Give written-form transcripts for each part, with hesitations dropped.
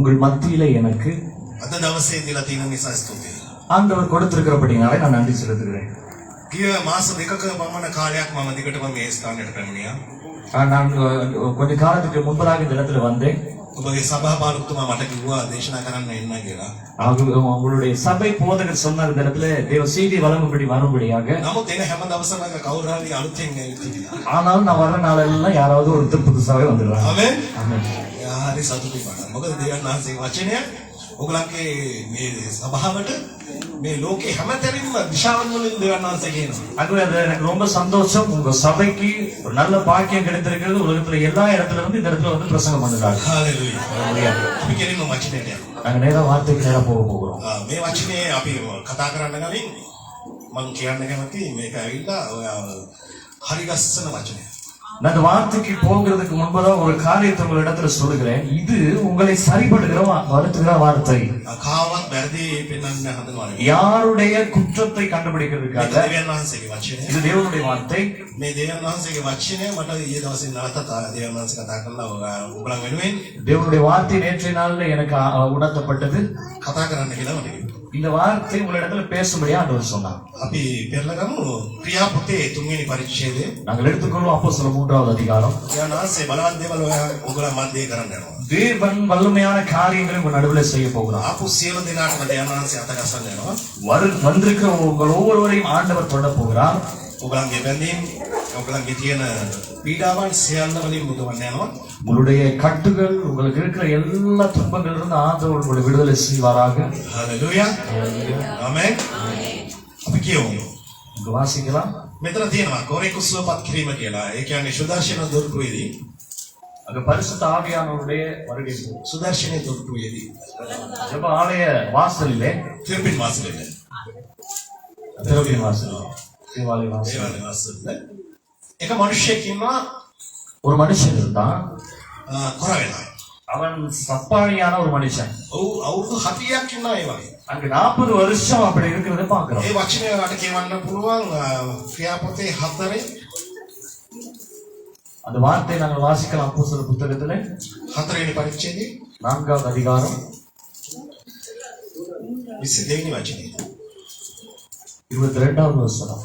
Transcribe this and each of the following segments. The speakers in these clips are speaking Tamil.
உங்கள் மத்தியிலே எனக்கு අද දවසේ දීලා තියෙන නිසා ස්තුතියි. ஆண்டவர் கொடுத்திருக்கிறபடினாலே நான் நன்றி செலுத்துகிறேன். ගිය මාස දෙකක පමණ කාලයක් මම දිගටම මේ ස්ථානයට පැමිණියා. நான் கொஞ்ச காலத்துக்கு முன்பதாக இந்த இடத்துல வந்தேன். ඔබගේ සභාපාලකතුමා මට කිව්වා දේශනා කරන්න එන්න කියලා. உங்களுடைய சபை போதகர் சொன்னார் இந்த இடத்துல தேவ செய்தி வழங்கும்படி வரும்படியாக. නමුත් එන හැම දවසම කවුරු හරි අලුතෙන් එනවා. ஆனால் நான் வர நாளெல்லாம் யாராவது ஒருத்தர் புதுசாவே வந்துடுறாங்க. ආමෙන්. ஆமென். හරි සතුටුයි මට. මොකද දෙවියන් වහන්සේගේ වචනය ඔයගලන්ගේ මේ සභාවට මේ ලෝකේ හැමතැනින්ම දිශාවන් වලින් දෙවියන් වහන්සේ කියනවා. அது எனக்கு ரொம்ப சந்தோஷம். உங்க சபைக்கு ஒரு நல்ல பாக்கியம் கிடைத்திருக்கிறது. உலகத்துல எல்லா இடத்துல இருந்து இந்த இடத்துல வந்து பிரசங்கம் பண்ணுறாங்க. හalleluya. අපි කෙලින්ම වචනයට යනවා. நாங்க நேரா வார்த்தைக்கு நேரா போகிறோம். මේ වචනේ අපි කතා කරන්න කලින් මම කියන්න කැමති මේක ඇවිල්ලා හරි ගස්සන වචනය. நான் அந்த வார்த்தைக்கு போகிறதுக்கு முன்பதாக ஒரு காரியத்தை உங்கள் இடத்துல சொல்லுகிறேன். இது உங்களை சரிபடுகிற வருத்துகிற வார்த்தை. කාවත් වැරදි පෙන්වන්න හදනවා. யாருடைய குற்றத்தை கண்டுபிடிக்கிறதுக்காக දෙවියන් වහන්සේගේ වචනය. இது தேவனுடைய வார்த்தை. මේ දෙවියන් වහන්සේගේ වචනය මට ඊයේ දවසේ නැවතත් දෙවියන් වහන්සේ කතා කළා ඔයගොල්ලන් වෙනුවෙන් தேவனுடைய வார்த்தை நேற்றைய நாள்ல எனக்கு உணர்த்தப்பட்டது. කතා කරන්න කියලා මට කිව්වා. இந்த வார்த்தை உங்களிடத்துல பேசும்படியா ஆண்டவர் சொன்னார். අපි පෙරලගමු ක්‍රියා පොතේ 3 වෙනි පරිච්ඡේදය. நாங்கள் எடுத்துக்கொள்வோம் அப்போஸ்தலர் 3வது அதிகாரம். දෙවියන් වහන්සේ බලවත් දේවල් ඔයගොල්ලන් මැදේ කරන්න යනවා. தேவன் வல்லமையான காரியங்களை உங்கள் நடுவில் செய்ய போகிறார். ආපු සියලු දෙනාටම දෙවියන් වහන්සේ අත ගස්සන්න යනවා. வந்திருக்கிற உங்கள் ஒவ்வொருவரையும் ஆண்டவர் தொட போகிறார். ඔයගොල්ලන්ගේ බැඳීම් ඔයගොල්ලන්ගේ තියෙන පීඩාවන් සියල්ල වලින් මුදවන්න යනවා. உங்களுடைய கட்டுகள் உங்களுக்கு இருக்கிற எல்லா துன்பங்கள் இருந்து ஆண்டவர் உங்களை விடுதலை செய்வாராக. හalleluya. ආමෙන්. අපි කියමු. இங்க வாசிக்கலாம். මෙතන තියෙනවා කොරේකු සුවපත් කිරීම කියලා. ඒ කියන්නේ සුදර්ශන දොරටුවේදී அங்க பரிசுத்த ஆவியானவருடைய வருகை. සුදර්ශන දොරටුවේදී ஜெப ஆலய வாசலிலே තිරපින් වාසලෙන්නේ. திறப்பின் வாசல் தேவாலய வாசல். දේවාලය වාසලෙන්නේ. එක මිනිහෙක් ඉන්නවා ஒரு மனுஷன் இருந்தான். කොර වෙලා. அவன் சப்பானியான ஒரு மனுஷன். ඔව් අවුරුදු 7ක් ඉන්නවා ඒ වගේ. அங்க 40 வருஷம் அப்படி இருக்கிறத பாக்குறோம். ඒ වචනය රට කියවන්න පුළුවන් ක්‍රියාපොතේ 4 அந்த வார்த்தை நாங்கள் வாசிக்கலாம் அப்போஸ்தலர் புத்தகத்திலே 4 වෙනි පරිච්ඡේදයේ 4வது அதிகாரம் 22 වෙනි වචනේ. 22வது வசனம்.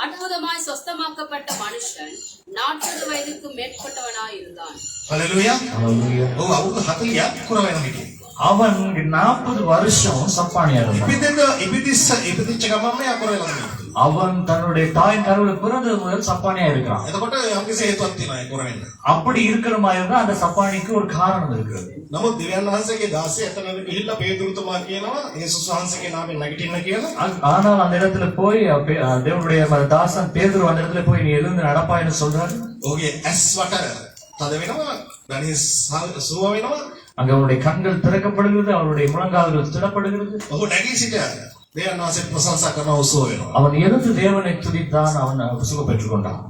அற்புதமாய் சொஸ்தமாக்கப்பட்ட மனுஷன் 40 வயதுக்கு மேற்பட்டவனாய் இருந்தான். හalleluya. ஹalleluya. ඔව් අවුරුදු 40ක් කොර වෙලා හිටියේ. அவன் 40 வருஷம் சப்பானியா இருந்தான். ඉපදිච්ච ගමන්ම යා කොර වෙලා හිටියේ. அவன் தன்னுடைய தாயின் கருவில பிறந்தது முதல் சப்பானியா இருக்கிறான். එතකොට යම්කිසි හේතුවක් තියෙනවා ඒ කොර වෙන්න. அப்படி இருக்கிற மாதிரி இருந்தா அந்த சப்பானிக்கு ஒரு காரணம் இருக்கிறது. නමුත් දෙවියන් වහන්සේගේ 16 එතනද ගිහිල්ලා පේතුරුතුමා කියනවා යේසුස් වහන්සේගේ නාමයෙන් නැගිටින්න කියලා. ஆனால் அந்த இடத்துல போய் தேவனுடைய தாசன் பேதுரு அந்த இடத்துல போய் நீ எழுந்து நடப்பாய்னு சொல்றாரு. ඔහුගේ ඇස් වට තද වෙනවා, ධනිය සුව වෙනවා. அங்க அவருடைய கண்கள் திறக்கப்படுகிறது, அவருடைய முழங்கால்கள் திடப்படுகிறது. ඔහු නැගී සිටියා. දෙවියන් වහන්සේ ප්‍රශංසා කරනවා සුව වෙනවා. அவன் எழுந்து தேவனை துதித்தான், அவன் சுகம் பெற்றுக் கொண்டான்.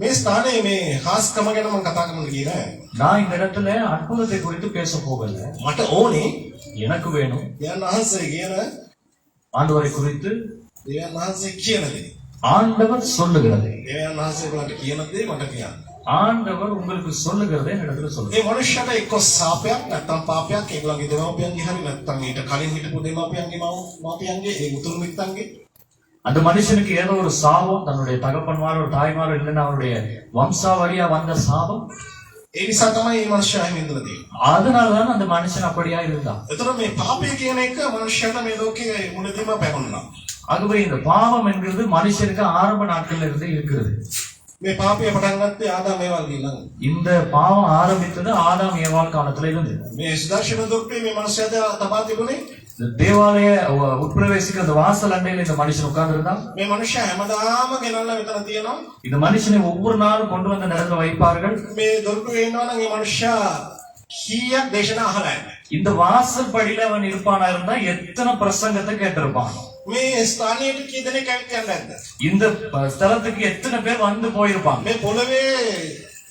මේ ස්ථානයේ මේ ખાස්කම ගැන මම කතා කරන්න ගියේ නෑ. நான் இந்த இடத்துல அற்புதத்தை குறித்து பேச போகல. මට ඕනේ எனக்கு வேணும் දෙවියන් වහන්සේ කියන ஆண்டவரை குறித்து දෙවියන් වහන්සේ කියන දේ. ஆண்டவர் சொல்லுகிறதை. දෙවියන් වහන්සේ ඔයාලට කියන දේ මට කියන්න. ஆண்டவர் உங்களுக்கு சொல்லுகிறதை இடத்துல சொல்லுங்க. ඒ මනුෂ්‍යයට එක්ක සාපයක් නැත්නම් පාපයක් ඒගොල්ලන්ගේ දෙමාපියන්ගේ හරි නැත්නම් ඊට කලින් හිටපු දෙමාපියන්ගේ මාපියන්ගේ ඒ උතුරු මිත්තන්ගේ அந்த மனுஷனுக்கு ஏதோ ஒரு சாபம், தன்னுடைய தகப்பன்மாரோ தாய்மாரோ இல்லைன்னா அவருடைய வம்சாவளியா வந்த சாபம். ඒ නිසා තමයි මේ මනුෂ්‍යයා එහෙම ඉඳලා තියෙන්නේ. அதனாலதான் அந்த மனுஷன் அப்படியா இருந்தான். එතකොට මේ පාපය කියන එක මනුෂ්‍යයාට මේ ලෝකයේ මුලදීම පැවුණා. ஆகவே இந்த பாவம் என்கிறது மனுஷனுக்கு ஆரம்ப நாட்கள்ல இருந்து இருக்கிறது. මේ පාපය පටන් ගත්තේ ආදාම ඒවල්ගේ ළඟ. இந்த பாவம் ஆரம்பித்தது ஆதாம் ஏவாள் காலத்துல இருந்து. මේ சுதர்ශන දොරටුවේ මේ මනුෂ්‍යයා තබා තිබුණේ தேவாலய உட்பிரவேசிக்கிற அந்த வாசல் அண்டையில இந்த மனுஷன் உட்கார்ந்து இருந்தான். මේ මනුෂ්‍යයා හැමදාම ගෙනල්ලා මෙතන තියනවා. இந்த மனுஷனை ஒவ்வொரு நாளும் கொண்டு வந்த நேரத்துல வைப்பார்கள். මේ දොරටුවේ ඉන්නවා නම් මේ මනුෂ්‍යයා කීයක් දේශනා අහලා නැහැ. இந்த வாசல் படியில அவன் இருப்பானா இருந்தா எத்தனை பிரசங்கத்தை கேட்டிருப்பான். මේ ස්ථානයට කී දෙනෙක් ඇවිත් යන්නේ නැද්ද? இந்த ஸ்தலத்துக்கு எத்தனை பேர் வந்து போயிருப்பாங்க. මේ පොළවේ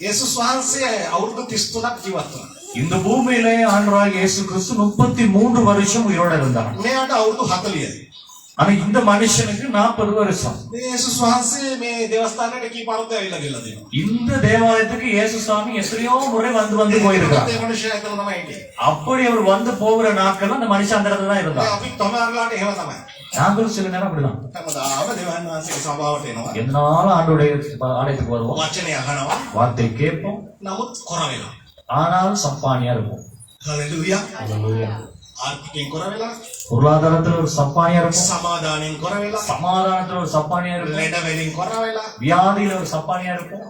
යේසුස් වහන්සේ අවුරුදු 33ක් ජීවත් වුණා. இந்த பூமியிலே ஆண்டவராகிய இயேசு கிறிஸ்து 33 வருஷம் உயிரோட இருந்தார். මෙයාට අවුරුදු 40යි. ஆனா இந்த மனுஷனுக்கு 40 வருஷம். මේ යේසුස් වහන්සේ මේ දේවස්ථානයට කී පාරක්ද ඇවිල්ලා ගිහලා තියෙනවා. இந்த தேவாலயத்துக்கு இயேசு சாமி எத்தனையோ முறை வந்து போயிருக்கார். ඒ මනුෂ්‍යයා එතන තමයි හිටියේ. அப்படி அவர் வந்து போகிற நாட்கள் அந்த மனுஷன் அந்த இடத்துல தான் இருந்தார். අපි තමයිලාට එහෙම තමයි. நாங்களும் சில நேரம் அப்படிதான். හැමදාම දෙවියන් වහන්සේගේ සභාවට එනවා. எதனாலும் ஆண்டோடைய ஆலயத்துக்கு வருவோம், වචනේ අහනවා. வார்த்தை கேட்போம், නමුත් කොර වෙලා. ஆனாலும் சப்பானியா இருப்போம். හalleluya. அல்லேலூயா. ආර්ථිකයෙන් කොර වෙලා. பொருளாதாரத்துல ஒரு சப்பானியா இருப்போம், සමාදානයෙන් කොර වෙලා. சமாதானத்துல ஒரு சப்பானியா இருப்போம், ලෙඩ වෙලින් කොර වෙලා. வியாதியில ஒரு சப்பானியா இருப்போம்,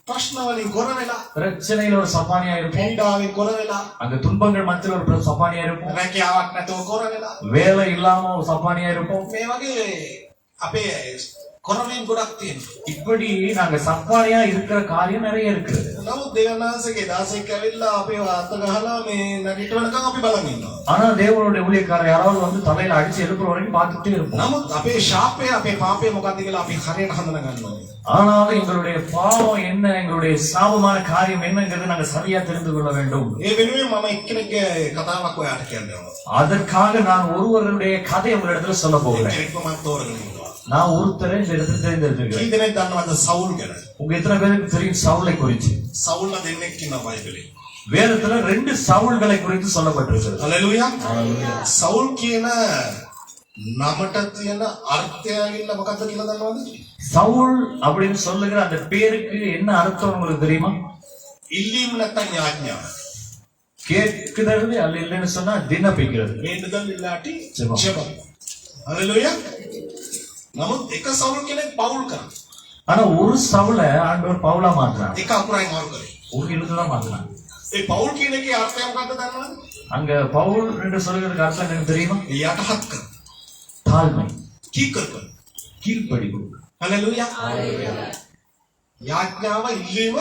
ප්‍රශ්න වලින් කොර වෙලා. பிரச்சனையில ஒரு சப்பானியா இருப்போம், පීඩාවෙන් කොර වෙලා. அங்க துன்பங்கள் மத்தியில ஒரு சப்பானியா இருப்போம், රැකියාවක් නැතුව කොර වෙලා. வேலை இல்லாம ஒரு சப்பானியா இருப்போம். මේ වගේ අපේ කොරවීම් ගොඩක් තියෙනවා. இப்படி நாங்க சப்பானியா இருக்கிற காரியம் நிறைய இருக்குது. නමුත් දෙවියන් වහන්සේගේ දාසෙක් ඇවිල්ලා අපේ අත ගහලා මේ නැගිටවනකම් අපි බලන් ඉන්නවා. ஆனா தேவனுடைய ஊழியக்காரர் யாராவது வந்து தலையில அடிச்சு எழுப்புற வரைக்கும் பார்த்துட்டே இருப்போம். නමුත් අපේ ශාපය අපේ පාපය මොකක්ද කියලා අපි හරියට හඳුනා ගන්න ඕනේ. ஆனாலும் எங்களுடைய பாவம் என்ன, எங்களுடைய சாபமான காரியம் என்னங்கிறது நாங்க சரியா தெரிந்து கொள்ள வேண்டும். ඒ වෙනුවෙන් මම එක්කෙනෙක්ගේ කතාවක් ඔයාලට කියන්නවා. அதற்காக நான் ஒருவருடைய கதை உங்களிடத்துல சொல்ல போகிறேன். එක්කෙනෙක්ව මම තෝරගෙන ඉන්නවා. நான் ஒருத்தரை இந்த இடத்துல தெரிந்திருக்கிறேன். කී දෙනෙක් දන්නවද සවුල් ගැන? உங்க எத்தனை பேருக்கு தெரியும் சவுலை குறித்து? සවුල්ලා දෙන්නෙක් ඉන්නවා බයිබලේ. வேதத்துல 2 சவுல்களை குறித்து சொல்லப்பட்டிருக்கிறது. හalleluya. සවුල් කියන නමට තියෙන අර්ථය ඇවිල්ලා මොකක්ද කියලා දන්නවද? சவுல் அப்படின்னு சொல்லுகிற அந்த பேருக்கு என்ன அர்த்தம் உங்களுக்கு தெரியுமா? ඉල්ලීම් නැත්නම් යාඥා. கேட்கிறது அல்ல, இல்லைன்னு சொன்னா விண்ணப்பிக்கிறது. මේකද ඉල්ලාටි ජெபம். ජெபம். හalleluya. නමුත් එක සවුල් කෙනෙක් පවුල් කරා. ஆனா ஒரு சவுலை ஆண்டவர் பவுலா மாத்துறாங்க. එක අකුරයි මාරු කරේ. ஒரு எழுத்துதான் மாத்துறாங்க. ඒ පවුල් කියන එකේ අර්ථය මොකක්ද දන්නවද? அங்க பவுல் என்று சொல்லுகிறதுக்கு அர்த்தம் எனக்கு தெரியுமா? යටහත් කර. தாழ்மை, කීකර කර. கீழ்ப்படிவு. හalleluya. යාඥාව ඉල්ලීම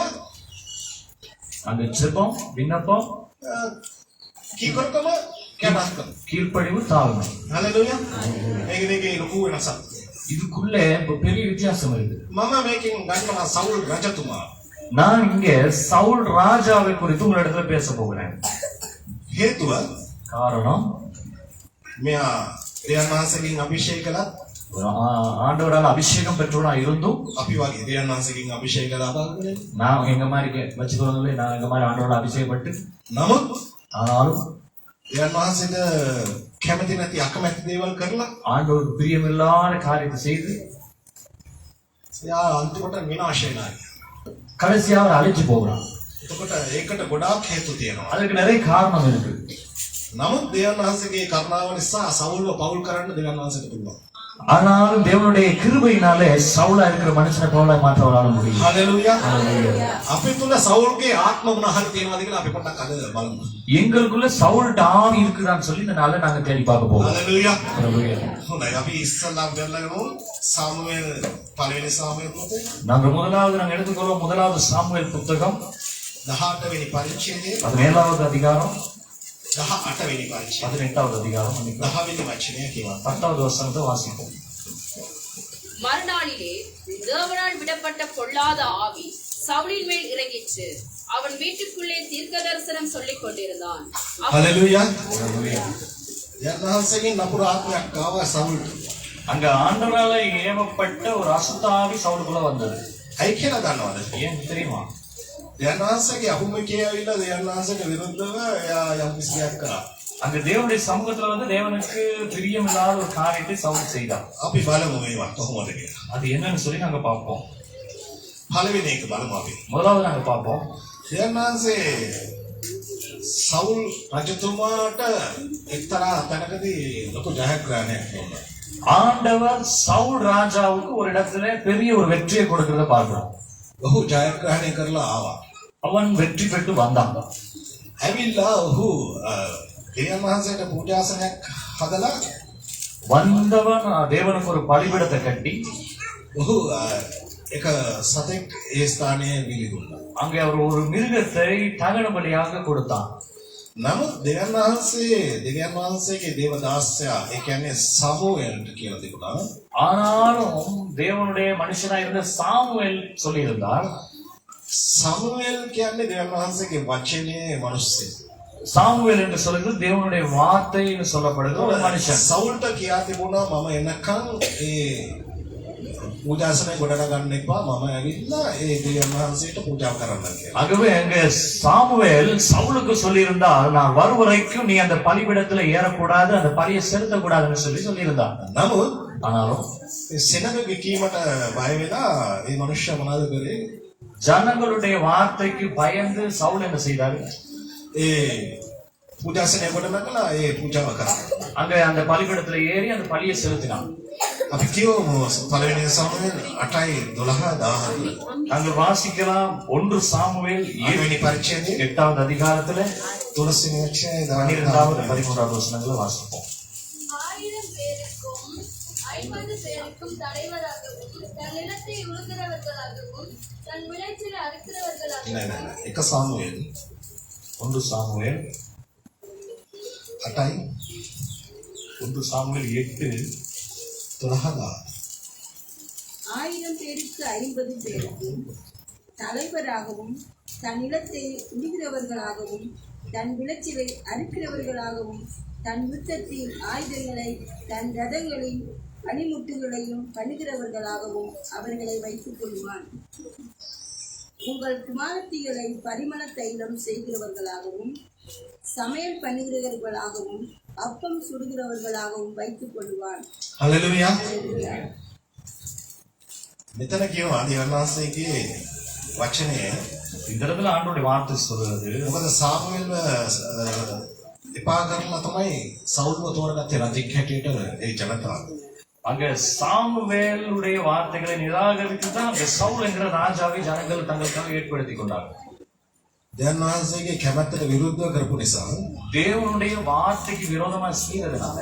அந்த ஜெபம், விண்ணப்பம், කීකරකම කැමැත්ත. கீழ்ப்படிவு, தாழ்மை. හalleluya. මේක දෙකේ ලොකු වෙනසක්. இதுக்குள்ள பெரிய வித்தியாசம் இருக்கு. මම මේකෙන් ගන්නවා සවුල් රජතුමා. நான் இங்க சவுல் ராஜாவை குறித்து உங்களிடத்துல பேச போகிறேன். හේතුව காரணம், මෙයා දෙවියන් වහන්සේගෙන් අභිෂේක කළා. ஆண்டவரால் அபிஷேகம் பெற்றவனா இருந்தும் අපි වගේ දෙවියන් වහන්සේගෙන් අභිෂේක ලබාගෙන நான் எங்க மாதிரி வச்சுக்கோங்களே, நான் எங்க மாதிரி ஆண்டவரால் அபிஷேகப்பட்டு, නමුත් ஆனாலும் දෙවියන් වහන්සේට කැමති නැති අකමැති දේවල් කරලා ஆண்டவருக்கு பிரியமில்லாத காரியத்தை செய்து එයා අන්තිමට විනාශ වෙනවා. கடைசியா அவர் அழைச்சு போகிறான். එතකොට ඒකට ගොඩාක් හේතු තියෙනවා. அதுக்கு நிறைய காரணம் இருக்கு. නමුත් දෙවියන් වහන්සේගේ කරුණාව නිසා සවුල්ව පවුල් කරන්න දෙවියන් වහන්සේට පුළුවන්. ஆனாலும் தேவனுடைய கிருபையினாலே சவுலா இருக்கிற மனுஷனை பவுலா மாற்றவரால முடியும். හalleluya. අපි තුල සවුල්ගේ ආත්ම මොන හරි තියෙනවද කියලා අපි පොඩ්ඩක් අද බලමු. எங்களுக்குள்ள சவுல் ஆவி இருக்குதான்னு சொல்லி இந்த நாள்ல நாங்க தேடி பார்க்க போறோம். හalleluya. ஹalleluya. හොඳයි අපි ඉස්සල්ලා බලමු සාමුவேல் පළවෙනි සාමුவேල් පොතේ நாங்க எடுத்துக்கொள்வோம் முதலாவது சாமுவேல் புத்தகம் 18 වෙනි පරිච්ඡේදයේ 17வது அதிகாரம், 18 වෙනි පරිච්ඡේදය 18வது அதிகாரம், 10 වෙනි වචනය කියනවා. 10வது வசனத்தை வாசிப்போம். மறுநாளிலே தேவனால் விடப்பட்ட பொல்லாத ஆவி சவுலின் மேல் இறங்கிற்று. அவன் வீட்டுக்குள்ளே தீர்க்க தரிசனம் சொல்லிக் கொண்டிருந்தான். හalleluya. යන්හන්සේගෙන් නපුර ආත්මයක් ආවා සවුල්ට. அங்க ஆண்டவரால ஏவப்பட்ட ஒரு அசுத்தாவி சவுலுக்குள்ள வந்தது. ඇයි කියලා දන්නවද? ஏன் தெரியுமா? යන්හන්සේගේ අහුමුකේ ඇවිල්ලා යන්හන්සේට විරුද්ධව එයා යම් කිසියක් කරා. அங்க தேவனுடைய சமூகத்துல வந்து தேவனுக்கு பிரியமில்லாத ஒரு காரியத்தை சவுல் செய்தான். අපි බලමු මේවා කොහොමද කියලා. அது என்னன்னு சொல்லி நாங்க பார்ப்போம். පළවෙනි එක බලමු අපි. முதலாவது நாங்க பார்ப்போம். යන්හන්සේ සවුල් රජතුමාට එක්තරා තැනකදී ලොකු ජයග්‍රහණයක් දුන්නා. ஆண்டவர் சவுல் ராஜாவுக்கு ஒரு இடத்துல பெரிய ஒரு வெற்றியை கொடுக்கிறத பார்க்கிறோம். ඔහු ජයග්‍රහණය කරලා ආවා. அவன் வெற்றி பெற்று வந்தான். ඇවිල්ලා ඔහු දෙවියන් වහන්සේට පූජාසනයක් හදලා வந்தவன் தேவனுக்கு ஒரு பலிபீடத்தை கட்டி ඔහු එක සතෙක් ඒ ස්ථානයේ විලිදුණා. அங்கே அவர் ஒரு மிருகத்தை தகன பலியாக கொடுத்தான். නමුත් දෙවියන් වහන්සේගේ දේවදාසයා ඒ කියන්නේ සමූවෙල්ට කියලා තිබුණා. ஆனாலும் தேவனுடைய மனுஷனா இருந்த சாமுவேல் சொல்லியிருந்தார், සමූවෙල් කියන්නේ දෙවියන් වහන්සේගේ වචනේ මිනිස්සෙක්. சாமுவேல் என்று சொல்லுகிறது தேவனுடைய வார்த்தை என்று சொல்லப்படுது ஒரு மனுஷன். සවුල්ට කියා තිබුණා මම එනකන් ඒ පූජාසනය ගොඩනගා ගන්න එපා මම ඇවිල්ලා ඒ දෙවියන් වහන්සේට පූජා කරන්න කියලා. ஆகவே அங்க சாமுவேல் சவுலுக்கு சொல்லியிருந்தார், நான் வரும் வரைக்கும் நீ அந்த பலிபீடத்துல ஏறக்கூடாது, அந்த பலியை செலுத்தக்கூடாதுன்னு சொல்லியிருந்தார். නමුත් ஆனாலும் ඒ සෙනඟ විකීමට බය වෙලා ඒ මනුෂ්‍ය මොනවද කරේ? ஜனங்களுடைய வார்த்தைக்கு பயந்து சவுல் என்ன செய்தாரு? ඒ පූජාසනය ගොඩනගලා ඒ පූජාව කරා. அங்க அந்த பலிபீடத்துல ஏறி அந்த பலியை செலுத்தினான். අපි කියමු පළවෙනි සමුவேල් 8:12-14. நாங்கள் வாசிக்கலாம் 1 சாமுவேல் 7 පරිච්ඡේදයේ 8வது அதிகாரத்துல 13 වචනය 12வது 13வது வசனங்களை வாசிப்போம். 1000 பேருக்கும் 50 பேருக்கும் தலைவராகவும் தன் நிலத்தை உழுகிறவர்களாகவும் தன் விளைச்சலை அறுக்கிறவர்களாகவும் නෑ නෑ එක සාමුவேල් 1 சாமுவேல் 8:12. 1 சாமுவேல் 8:12. 1000 பேருக்கு 50 பேருக்கும் தலைவராகவும் தன் நிலத்தை உழுகிறவர்களாகவும் தன் விளைச்சலை அறுக்கிறவர்களாகவும் தன் யுத்தத்தின் ஆயுதங்களை தன் ரதங்களின் பனிமுட்டுகளையும் பண்ணுகிறவர்களாகவும் அவர்களை வைத்துக் கொள்வான். உங்கள் குமாரத்திகளை பரிமள தைலம் செய்கிறவர்களாகவும் சமையல் பண்ணுகிறவர்களாகவும் அப்பம் சுடுகிறவர்களாகவும் வைத்துக் கொள்வான். හලෙලුයා. මෙතන කියනවා දෙවියන් වහන්සේගේ වචනය. இந்த இடத்துல ஆண்டவருடைய வார்த்தை சொல்றது, මොකද සාමුවෙල්ව එපා කරලා තමයි සවුල්ව තෝරගත්තේ රජෙක් හැටියට ඒ ජනතාව. அங்க சாமுவேலுடைய வார்த்தைகளை நிராகரித்து தான் அந்த சவுல் என்கிற ராஜாவை ஜனங்கள் தங்களுக்காக ஏற்படுத்தி கொண்டார்கள். දෙවියන් වහන්සේගේ කැමැත්තට විරුද්ධව කරපු නිසා தேவனுடைய வார்த்தைக்கு விரோதமா செய்ததுனால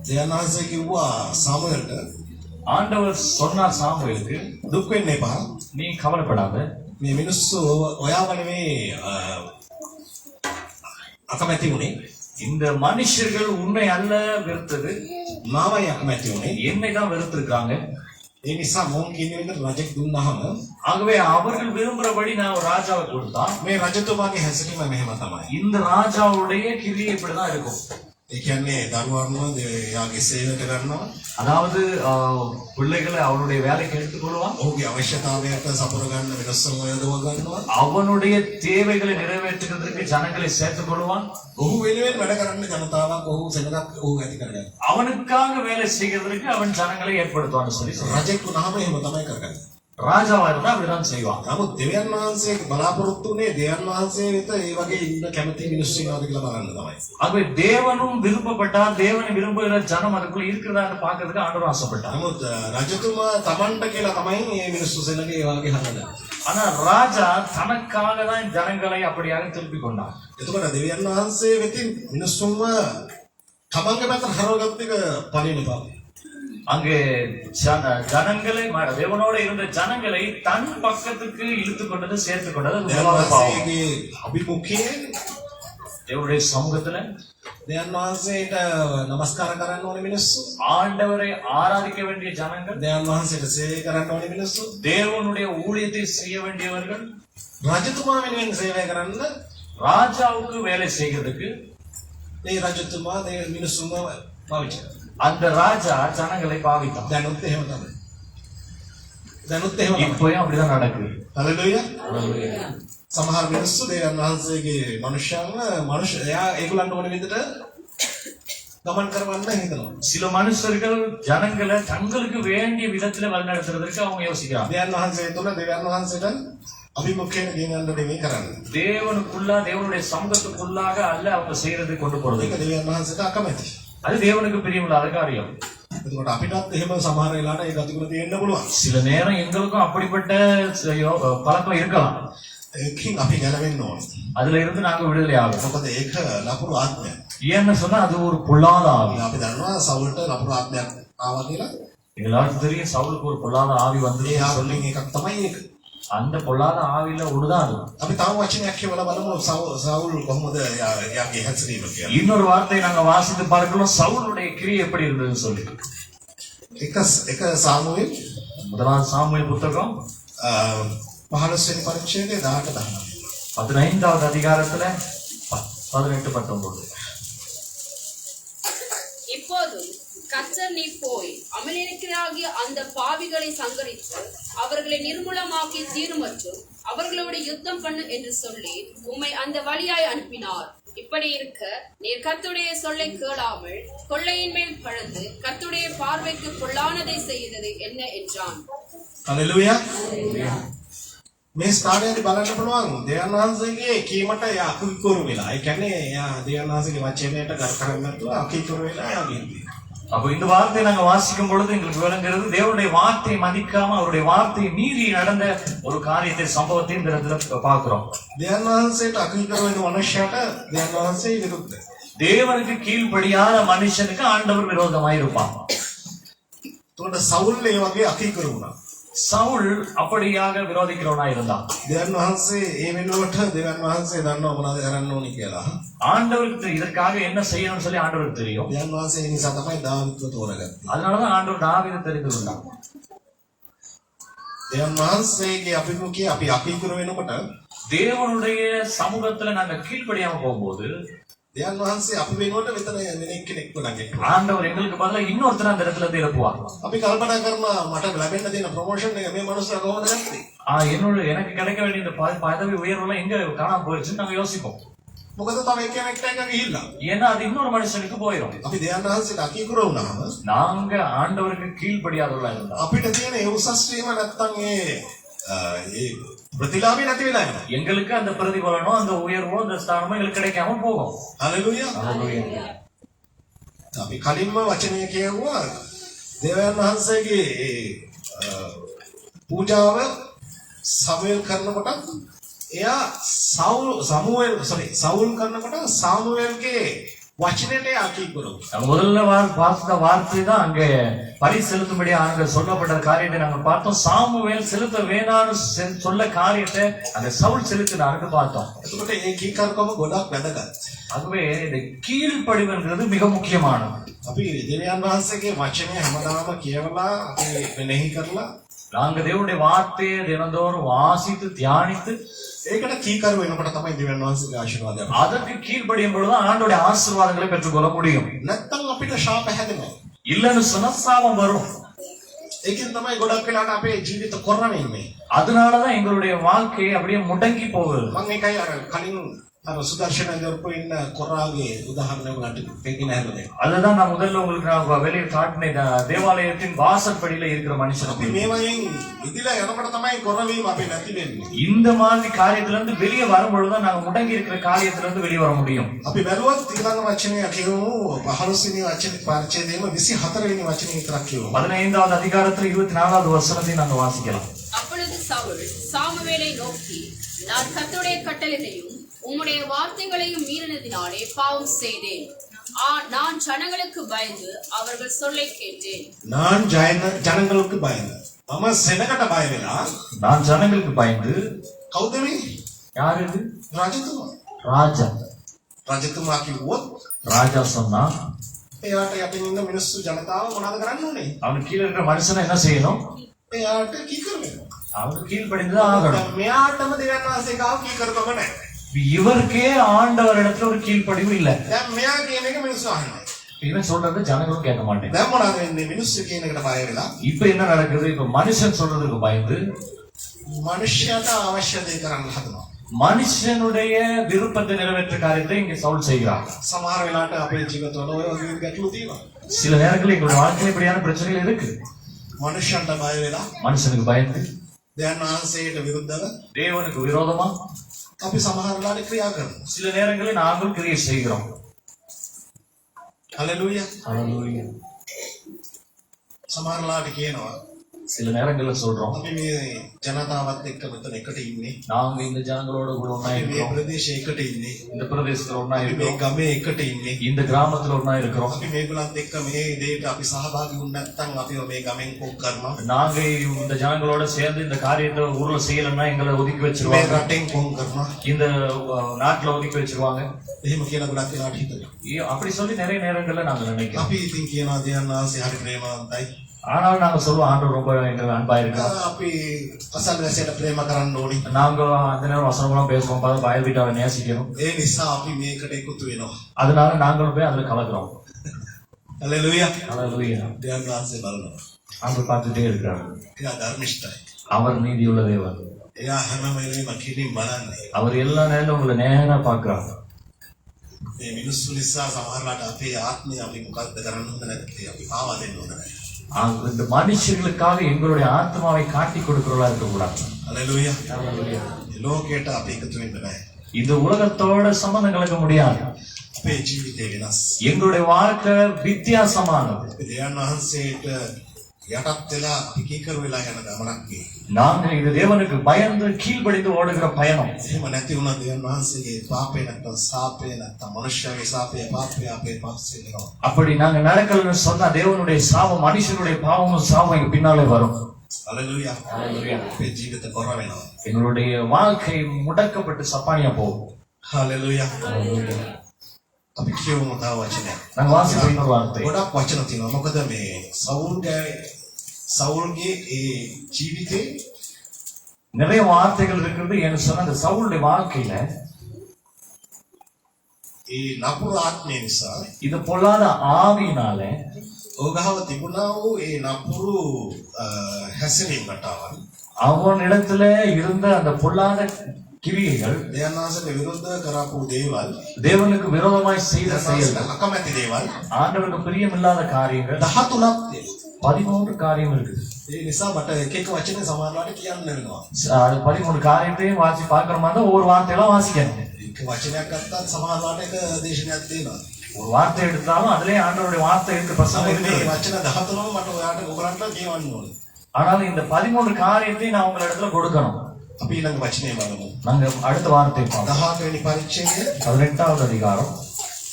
දෙවියන් වහන්සේ කිව්වා සාමුවෙල්ට ஆண்டவர் சொன்னார் சாமுவேலுக்கு, දුක් වෙන්න එපා. நீ கவலைப்படாத, මේ මිනිස්සු ඔයාව නෙමේ අකමැති වුණේ. இந்த மனுஷர்கள் உன்னை அல்ல வெறுத்தது, මාවයි අකමැති වුණේ. என்னை தான் வெறுத்திருக்காங்க. ඒ නිසා මොන් කියන විදිහට රජෙක් දුන්නාම ஆகவே அவர்கள் விரும்புறபடி நான் ஒரு ராஜாவை கொடுத்தான். මේ රජතුමාගේ හැසිරීම මෙහෙම තමයි. இந்த ராஜாவுடைய கிரியை இப்படிதான் இருக்கும். ඒ කියන්නේ දරුවන්ව එයාගේ සේවයට ගන්නවා. அதாவது பிள்ளைகளை அவனுடைய வேலைக்கு எடுத்துக்கொள்வான், ඔහුගේ අවශ්‍යතාවයට සපුර ගන්න වෙනස්සම යොදව ගන්නවා. அவனுடைய தேவைகளை நிறைவேற்றுவதற்கு ஜனங்களை சேர்த்துக் கொள்வான், ඔහු වෙනුවෙන් වැඩ කරන්න ජනතාවක් ඔහු සෙනඟක් ඔහු ඇති කරගන්නවා. அவனுக்காக வேலை செய்கிறதற்கு அவன் ஜனங்களை ஏற்படுத்துவான்னு சொல்லி சொல்றான். රජෙක් වුණාම එහෙම තමයි කරගන්නේ. ராஜாவா இருந்தா அப்படிதான் செய்வான். නමුත් දෙවියන් වහන්සේගේ බලාපොරොත්තු උනේ දෙවියන් වහන්සේ වෙත ඒ වගේ ඉන්න කැමති මිනිස්සු ඉන්නවද කියලා බලන්න තමයි. ஆகவே தேவனும் விருப்பப்பட்டார், தேவனை விரும்புகிற ஜனம் அதுக்குள்ள இருக்கிறதான்னு பார்க்கறதுக்கு ஆண்டவர் ஆசைப்பட்டார். නමුත් රජතුමා Tamanට කියලා තමයි මේ මිනිස්සු සෙනගේ ඒ වගේ හදන්නේ. ஆனா ராஜா தனக்காக தான் ஜனங்களை அப்படியாக திருப்பிக் கொண்டார். එතකොට දෙවියන් වහන්සේ වෙතින් මිනිස්සුන්ව තමන්ගේ පැත්තට හරවගත්ත එක පණිනවා. அங்கே ஜனங்களை தேவனோட இருந்த ஜனங்களை தன் பக்கத்துக்கு இழுத்து கொண்டது, சேர்த்து கொண்டது முதலாவது பாவம். දෙවියන්වහන්සේගේ අභිමුඛයෙන් தேவனுடைய சமூகத்துல දෙවියන් වහන්සේට নমස්කාර කරන්න ඕනේ මිනිස්සු. ஆண்டவரை ஆராதிக்க வேண்டிய ஜனங்கள், දෙවියන් වහන්සේට සේවය කරන්න ඕනේ මිනිස්සු. தேவனுடைய ஊழியத்தை செய்ய வேண்டியவர்கள், රජතුමා වෙනුවෙන් සේවය කරන්න ராஜாவுக்கு வேலை செய்கிறதுக்கு මේ රජතුමා මේ මිනිස්සුන්ව පාවිච්චි කරනවා. அந்த ராஜா ஜனங்களை பாவித்தான். දැනුත් එහෙම තමයි. දැනුත් එහෙම තමයි. இப்பயும் அப்படிதான் நடக்குது. හලෙලුයා. සමහර මිනිස්සු දෙවියන් වහන්සේගේ මනුෂ්‍යයන්ව එයා ඒගොල්ලන්ට ඕන විදිහට ගමන් කරවන්න හිතනවා. சில மனுஷர்கள் ஜனங்களை தங்களுக்கு வேண்டிய விதத்துல வழிநடத்துறதுக்கு அவங்க யோசிக்கிறாங்க. දෙවියන් වහන්සේ තුළ දෙවියන් වහන්සේට අභිමුඛයෙන් ගෙනියන්න දෙමි කරන්නේ. தேவனுக்குள்ள, தேவனுடைய சமூகத்துக்குள்ளாக அல்ல அவங்க செய்யறது கொண்டு போறது. ඒක දෙවියන් වහන්සේට අකමැති. அது தேவனுக்கு பிரியமில்லாத காரியம். එතකොට අපිටත් එහෙම සමහර වෙලාවට ඒ ගතිගුණ තියෙන්න පුළුවන්. சில நேரம் எங்களுக்கும் அப்படிப்பட்ட பழக்கம் இருக்கலாம். ඒකකින් අපි ගැලවෙන්න ඕනේ. அதுல இருந்து நாங்க விடுதலை ஆகும். මොකද ඒක ලපුරු ආත්මයක්. ஏன்னு சொன்னா அது ஒரு பொல்லாத ஆவி. අපි දන්නවා සවුල්ට ලපුරු ආත්මයක් ආවා කියලා. எல்லாருக்கும் தெரியும் சவுலுக்கு ஒரு பொல்லாத ஆவி வந்து ඒ ආවලින් එකක් තමයි ඒක. அந்த பொல்லாத ஆவியில ஒண்ணுதான் அது. අපි තව වචනයක් කියවලා බලමු සවුල් කොහොමද එයාගේ හැසිරීම කියලා. இன்னொரு வார்த்தை நாங்க வாசித்து பார்க்கலாம், சவுலுடைய கிரியை எப்படி இருந்ததுன்னு சொல்லி. එක සාමුවෙල් முதலாவது சாமுவேல் புத்தகம் 15 වෙනි පරිච්ඡේදයේ 18-19. 15வது அதிகாரத்துல 18-19. இப்போதும் கர்த்தர் நீ போய் அமலேக்கியராகிய அந்த பாவிகளை சங்கரித்து அவர்களை நிர்மூலமாக்கி தீருமற்றும் அவர்களோடு யுத்தம் பண்ணு என்று சொல்லி உம்மை அந்த வழியாய் அனுப்பினார். இப்படி இருக்க நீர் கர்த்தருடைய சொல்லை கேளாமல் கொள்ளையின் மேல் பழந்து கர்த்தருடைய பார்வைக்கு பொல்லானதை செய்தது என்ன என்றான். හලෙලුයා. මේ ස්ථානයේදී බලන්න පුළුවන් දෙවියන් වහන්සේගේ කීමට අකුකුරු වෙලා. ඒ කියන්නේ එයා දෙවියන් වහන්සේගේ වචනයට කර කරන්නේ නැතුව අකුකුරු වෙලා යන්නේ. அப்போ இந்த வார்த்தையை நாங்க வாசிக்கும் பொழுது எங்களுக்கு விளங்குகிறது தேவனுடைய வார்த்தையை மதிக்காம அவருடைய வார்த்தையை மீறி நடந்த ஒரு காரியத்தை சம்பவத்தை இந்த இடத்துல பார்க்கிறோம். දෙවියන් වහන්සේට අකුකුරු වෙන මනුෂ්‍යයට දෙවියන් වහන්සේ විරුද්ධයි. தேவனுக்கு கீழ்ப்படியாத மனுஷனுக்கு ஆண்டவர் விரோதமாய் இருப்பான். උන්ට සවුල් ඒ වගේ අකුකුරු වුණා. சவுல் அப்படியாக விரோதிக்கிறவனா இருந்தான். දෙවියන් වහන්සේ ඒ වෙනුවට දෙවියන් වහන්සේ දන්නවා මොනවද කරන්න ඕනි කියලා. ஆண்டவருக்கு இதற்காக என்ன செய்யணும்னு சொல்லி ஆண்டவருக்கு தெரியும். දෙවියන් වහන්සේ ඒ නිසා තමයි දාවිත්ව තෝරගත්තේ. அதனாலதான் ஆண்டவர் தாவீதை தெரிந்து கொண்டான். දෙවියන් වහන්සේගේ අභිමුඛයේ අපි අකුකුරු වෙනකොට தேவனுடைய சமூகத்துல நாங்க கீழ்ப்படியாம போகும்போது දෙවියන් වහන්සේ අපි වෙනුවට මෙතන වෙනෙක් කෙනෙක්ව ළඟට. ஆண்டவர் எங்களுக்கு பதிலா இன்னொருத்தர் அந்த இடத்துல இருந்து எழுப்புவார். අපි කල්පනා කරනවා මට ලැබෙන්න තියෙන ප්‍රොමෝෂන් එක මේ මනුස්සයා කොහොමද ගත්තේ? எனக்கு கிடைக்க வேண்டிய இந்த பதவி உயர்வுலாம் எங்க காணாம போயிருச்சுன்னு நாங்க யோசிப்போம். මොකද තව එක්කෙනෙක්ට එක ගිහිල්ලා. ஏன்னா அது இன்னொரு மனுஷனுக்கு போயிடும். අපි දෙවියන් වහන්සේට අකීකුරු වුණාම நாங்க ஆண்டவருக்கு கீழ்ப்படியாதவர்களா இருந்தா අපිට තියෙන ඒ උසස් වීම නැත්තම් ඒ ප්‍රතිලාභය නැති වෙලා යනවා. எங்களுக்கு அந்த பிரதிபலனோ அந்த உயர்வோ அந்த ஸ்தானமோ எங்களுக்கு கிடைக்காம போகும். හලෙලුයා. අපි කලින්ම වචනය කියවුවා දෙවියන් වහන්සේගේ පූජාව සමුවෙල් කරනකොට එයා සවුල් කරනකොට සාමුවෙල්ගේ වචනයට අකීකුරු. முதல்ல பார்த்த வார்த்தை தான் அங்க பலி செலுத்தும்படி அங்க சொல்லப்பட்ட காரியத்தை நாங்க பார்த்தோம். சாமுவேல் செலுத்த வேணான்னு சொல்ல காரியத்தை அந்த சவுல் செலுத்தினாருக்கு பார்த்தோம். එතකොට ඒ කීකරුකම ගොඩක් වැදගත්. ஆகவே இந்த கீழ்ப்படிவுங்கிறது மிக முக்கியமானது. අපි දෙවියන් වහන්සේගේ වචනය හැමදාම කියවලා අපි මෙනෙහි කරලා நாங்க தேவனுடைய வார்த்தையை தினந்தோறும் வாசித்து தியானித்து ඒකට කීකරු වෙනකොට තමයි දෙවියන් වහන්සේගේ ආශිර්වාදය. அதற்கு கீழ்ப்படியும் பொழுதுதான் ஆண்டோடைய ஆசீர்வாதங்களை பெற்றுக்கொள்ள முடியும். නැත්තම් අපිට ශාප හැදෙනවා. இல்லன்னு சொன்னா சாபம் வரும். ඒකෙන් තමයි ගොඩක් වෙලාට අපේ ජීවිත කොරණ වෙන්නේ. அதனாலதான் எங்களுடைய வாழ்க்கை அப்படியே முடங்கி போகுது. මම ඒකයි අර කලින් අර සුදර්ශන දරුපු ඉන්න කොරාගේ උදාහරණයක් ගන්න දෙකින හැරෙන්නේ. அதுதான் நான் முதல்ல உங்களுக்கு நான் வெளியே காட்டின தேவாலயத்தின் வாசற்படியில இருக்கிற மனுஷனை අපි මේ වයින් ඉදිලා යනකොට තමයි කොරවීම අපේ නැති වෙන්නේ. இந்த மாதிரி காரியத்துல இருந்து வெளியே வரும்பொழுதுதான் நாங்க முடங்கி இருக்கிற காரியத்துல இருந்து வெளியே வர முடியும். අපි බැලුවොත් ඊළඟ වචනය කියවමු 15 වෙනි වචනේ පරිච්ඡේදයේම 24 වෙනි වචනේ විතරක් කියවමු. 15வது அதிகாரத்துல 24வது வசனத்தை நாங்க வாசிக்கலாம். அப்பொழுது சவுல் சாமுவேலை நோக்கி, நான் கர்த்தருடைய கட்டளைகளையும் உம்முடைய வார்த்தைகளையும் மீறினதினாலே பாவம் செய்தேன். நான் ஜனங்களுக்கு பயந்து அவர்கள் சொல்லை கேட்டேன். நான் ஜனங்களுக்கு பயந்து මම සෙනකට බය වෙලා நான் ஜனங்களுக்கு பயந்து. කවුද මේ? யார் இது? රජතුමා. ராஜா. රජතුමා කිව්වොත් ராஜா சொன்னா එයාට යටින් ඉන්න මිනිස්සු ජනතාව මොනවද කරන්න ඕනේ? அவனுக்கு கீழே இருக்கிற மனுஷனை என்ன செய்யணும்? එයාට කීකරු වෙනවා. அவனுக்கு கீழ்ப்படிந்துதான் ஆகணும். මෙයාටම දෙවියන් වහන්සේ ගාව කීකරුකම නැහැ. இவருக்கே ஆண்டவர் இடத்துல ஒரு கீழ்ப்படிவு இல்ல. දැන් මෙයා කියන එක මිනිස්සු අහන්නේ. இவன் சொல்றது ஜனங்களும் கேட்க மாட்டேன். දැන් මොනවද වෙන්නේ? මිනිස්සු කියන එකට බය වෙලා இப்ப என்ன நடக்குது? இப்ப மனுஷன் சொல்றதுக்கு பயந்து මනුෂ්‍යයට අවශ්‍ය දේ කරන්න හදනවා. மனுஷனுடைய விருப்பத்தை நிறைவேற்ற காரியத்தை இங்க சவுல் செய்கிறார். සමහර වෙලාවට අපේ ජීවිතවල ඔය වගේ ගැටලු තියෙනවා. சில நேரங்களில் எங்களுடைய வாழ்க்கையில் இப்படியான பிரச்சனைகள் இருக்கு. මනුෂ්‍යන්ට බය වෙලා மனுஷனுக்கு பயந்து දැන් වහන්සේට විරුද්ධව தேவனுக்கு விரோதமா අපි සමහර වෙලාවට ක්‍රියා කරනවා. சில நேரங்களில் நாங்கள் கிரியை செய்கிறோம். හලෙලූයා. ஹல்லேலூயா. සමහර වෙලාවට කියනවා சில நேரங்களில் சொல்றோம், අපි මේ ජනතාවත් එක්ක මෙතන එකට ඉන්නේ. நாங்க இந்த ஜனங்களோட கூட ஒண்ணா අපි මේ இருக்கிறோம், ප්‍රදේශයේ එකට ඉන්නේ. இந்த பிரதேசத்துல ஒண்ணா අපි මේ இருக்கிறோம், ගමේ එකට ඉන්නේ. இந்த கிராமத்துல ஒண்ணா இருக்கிறோம். අපි මේගොල්ලන්ත් එක්ක මේ දෙයට අපි සහභාගී වුණ නැත්නම් අපිව මේ ගමෙන් කොක් කරනවා. நாங்க இந்த ஜனங்களோட சேர்ந்து இந்த காரியத்தை ஊர்ல செய்யலன்னா எங்களை ஒதுக்கி මේ வச்சிருவாங்க, රටෙන් කොම් කරනවා. இந்த நாட்டுல ஒதுக்கி வச்சிருவாங்க. එහෙම කියලා ගොඩක් වෙලාවට හිතනවා. அப்படி சொல்லி நிறைய நேரங்கள்ல நாங்க நினைக்கிறோம். අපි ඉතින් කියනවා දෙයන් ආසේ හරි ප්‍රේමවන්තයි. ஆனால் நாங்க சொல்லுவோம் ஆண்டவர் ரொம்ப எங்களுக்கு அன்பா இருக்கா. අපි අසල්වැසියට ප්‍රේම කරන්න ඕනි. நாங்க அந்த நேரம் வசனமெல்லாம் பேசுவோம், பய வீட்டாவை நேசிக்கணும். ඒ නිසා අපි මේකට එකතු වෙනවා. அதனால நாங்களும் போய் அதுல கலக்குறோம். හලෙලූයා. ஹல்லேலூயா. දෙවියන් වහන්සේ බලනවා. ஆண்டவர் பார்த்துட்டே இருக்கிறார். එයා ධර්මිෂ්ඨයි. அவர் நீதியுள்ள தேவன். එයා හැම වෙලේම කිලින් බලන්නේ. அவர் எல்லா நேரம் உங்களை நேரா பார்க்கிறார். මේ මිනිස්සු නිසා සමහරවිට අපේ ආත්මය අපි මොකක්ද කරන්න හොඳ නැත්තේ අපි පාවා දෙන්න හොඳ නැහැ. இந்த மனுஷர்களுக்காக எங்களுடைய ஆத்மாவை காட்டி கொடுக்கிறவளா இருக்கக்கூடாது. හලෙලූයා. ஹல்லேலூயா. මේ ලෝකයට අපි එකතු වෙන්න බෑ. இந்த உலகத்தோட சம்பந்தம் கலக்க முடியாது. අපේ ජීවිතේ වෙනස්. எங்களுடைய வாழ்க்கை வித்தியாசமானது. අපි දෙවියන් වහන්සේට යටත් වෙලා අපි කීකරු වෙලා යන ගමනක් මේ. நாங்கள் இது தேவனுக்கு பயந்து கீழ்ப்படிந்து ஓடுகிற பயணம். එහෙම නැති වුණා දෙවියන් වහන්සේගේ පාපේ නැත්තම් සාපේ නැත්තම් මනුෂ්‍යගේ සාපේ පාපේ අපේ පාපේ වෙනවා. அப்படி நாங்க நடக்கலன்னு சொன்னா தேவனுடைய சாபம், மனுஷனுடைய பாவமும் சாபம் எங்க பின்னாலே வரும். හලෙලූයා. ஹல்லேலூயா. අපේ ජීවිත කොර වෙනවා. எங்களுடைய வாழ்க்கை முடக்கப்பட்டு சப்பானியா போகும். හලෙලූයා. ஹல்லேலூயா. අපි කියමු තව වචනයක්. நாங்க வாசிப்போம் இன்னொரு வார்த்தை. ගොඩක් වචන තියෙනවා. මොකද මේ සවුල්ගේ ඒ ජීවිතේ நிறைய வார்த்தைகள் இருக்கிறது. என்று சொன்ன அந்த சவுளுடைய வாழ்க்கையில ඒ නපුරු ආත්මය නිසා இது பொல்லாத ஆவியினால ඕගහව තිබුණා වූ ඒ නපුරු හැසිරීම රටාවල් அவனிடத்துல இருந்த அந்த பொல்லாத கிரியைகள், දෙවියන් වහන්සේට විරුද්ධව කරපු දේවල්, தேவனுக்கு விரோதமாய் செய்த செயல்கள், අකමැති දේවල් ஆண்டவருக்கு பிரியமில்லாத காரியங்கள் 13ක් තියෙනවා. 13 காரியம் இருக்குது. ඒ නිසා මට එක එක වචන සමානවට කියන්න වෙනවා. அது 13 காரியத்தையும் வாசி பார்க்கிற மாதிரி தான் ஒவ்வொரு வார்த்தையெல்லாம் வாசிக்கணும். එක වචනයක් ගත්තත් සමානවට එක දේශනයක් තියෙනවා. ஒரு வார்த்தை எடுத்தாலும் அதுலயே ஆண்டவருடைய வார்த்தை இருக்கு, பிரசங்கம் මේ இருக்கு. වචන 13ම මට ඔයාලට ඔයගලන්ට කියවන්න ඕනේ. ஆனால் இந்த 13 காரியத்தையும் நான் உங்க இடத்துல கொடுக்கணும். අපි ඊළඟ වචනේ බලමු. நாங்க அடுத்த வார்த்தை பார்ப்போம். 18 වෙනි පරිච්ඡේදය 18வது அதிகாரம்.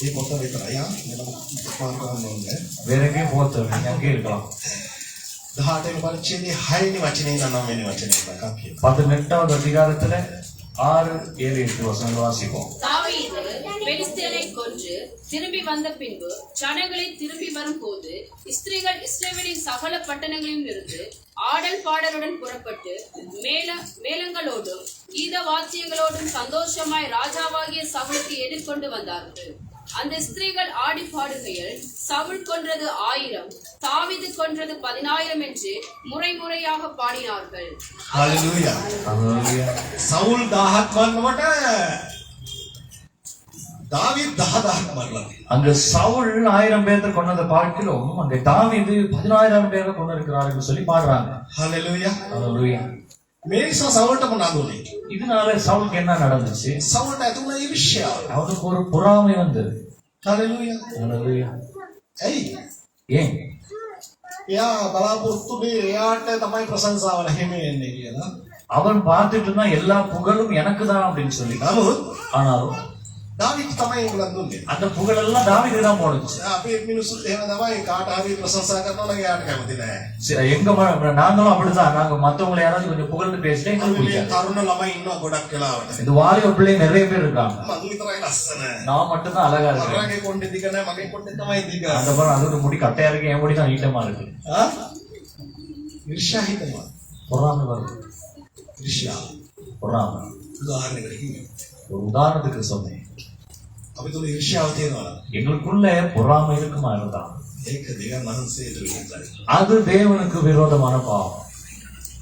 ඒ පොත විතරයි. මෙන්න පාර කරන්න ඕනේ. வேற எங்கேயும் போறது அங்கே இருக்கலாம். 18 වෙනි පරිච්ඡේදයේ 6 වෙනි වචනේ ඉඳන් 9 වෙනි වචනේ දක්වා කියනවා. 18வது அதிகாரத்துல 6, 7, 8 வசனங்கள் வாசிப்போம். தாவீது பெலிஸ்தியரை கொன்று திரும்பி வந்த பின்பு ஜனங்களை திரும்பி வரும்போது ஸ்திரீகள் இஸ்ரவேலின் சகல பட்டணங்களிலும் இருந்து ஆடல் பாடலுடன் புறப்பட்டு மேளங்களோடும் கீத வாத்தியங்களோடும் சந்தோஷமாய் ராஜாவாகிய சவுலுக்கு எதிர்கொண்டு வந்தார்கள். அந்த ஸ்திரீகள் ஆடி பாடுகையில் சவுல் கொன்றது 1000, தாவீது கொன்றது 10000 என்று முறையாக பாடினார்கள். හalleluya. ஹல்லேலூயா. සවුල් 1000ක් වන්නකොට දාවීද් 10000ක් මරලා තියෙනවා. அங்க சவுல் 1000 பேரை கொன்னதை பார்க்கிலும் அங்க தாவீது 10000 பேரை கொண்டு இருக்கிறார் என்று சொல்லி பாடுறாங்க. හalleluya. ஹல்லேலூயா. මේ නිසා සවුල්ට මොනවද උනේ? இதனால சவுலுக்கு என்ன நடந்துச்சு? සවුල්ට ඇතුළේ ඊර්ෂ්‍යාව. அவனுக்கு ஒரு பொறாமை வந்தது. හalleluya. ஹல்லேலூயா. ඇයි? ஏன்? එයා බලාපොරොත්තුනේ එයාට තමයි ප්‍රශංසාව ලැබෙන්නේ වෙන්නේ කියලා. அவன் பார்த்துட்டு இருந்தா எல்லா புகழும் எனக்கு தான் அப்படின்னு சொல்லி. නමුත් ஆனாலும் දාවීද් තමයි ඒගොල්ලන් දුන්නේ. அந்த புகழ் எல்லாம் தாவீதுக்கு தான் போனுச்சு. අපේ මිනිස්සුත් එහෙම තමයි කාට හරි ප්‍රශංසා කරනවා නම් එයාට කැමති නැහැ. எங்க நாங்களும் அப்படிதான். நாங்க மத்தவங்களை யாராவது கொஞ்சம் புகழ்ந்து பேசிட்டே எங்களுக்கு මේ பிடிக்காது. තරුණ ළමයි ඉන්නවා ගොඩක් වෙලාවට. இந்த வாலிப பிள்ளைங்க நிறைய பேர் இருக்காங்க. මම විතරයි ලස්සන. நான் மட்டும் தான் அழகா இருக்கேன். මගේ කොණ්ඩේ දිග නැහැ මගේ කොණ්ඩේ තමයි දිග. அந்த பாரு அதோட முடி கட்டையா இருக்கு, என் முடி தான் நீட்டமா இருக்கு. ආ? ඊර්ෂ්‍යා හිතනවා. பொறாமை வருது. ඊර්ෂ්‍යා. பொறாமை. උදාහරණයකට කිව්වේ. ஒரு உதாரணத்துக்கு சொன்னேன். අපි තුල ඊර්ෂ්‍යාව තියෙනවා. எங்களுக்குள்ள பொறாமை இருக்குமா இருந்தா ඒක දෙවියන් වහන්සේට විරුද්ධයි. அது தேவனுக்கு விரோதமான பாவம்.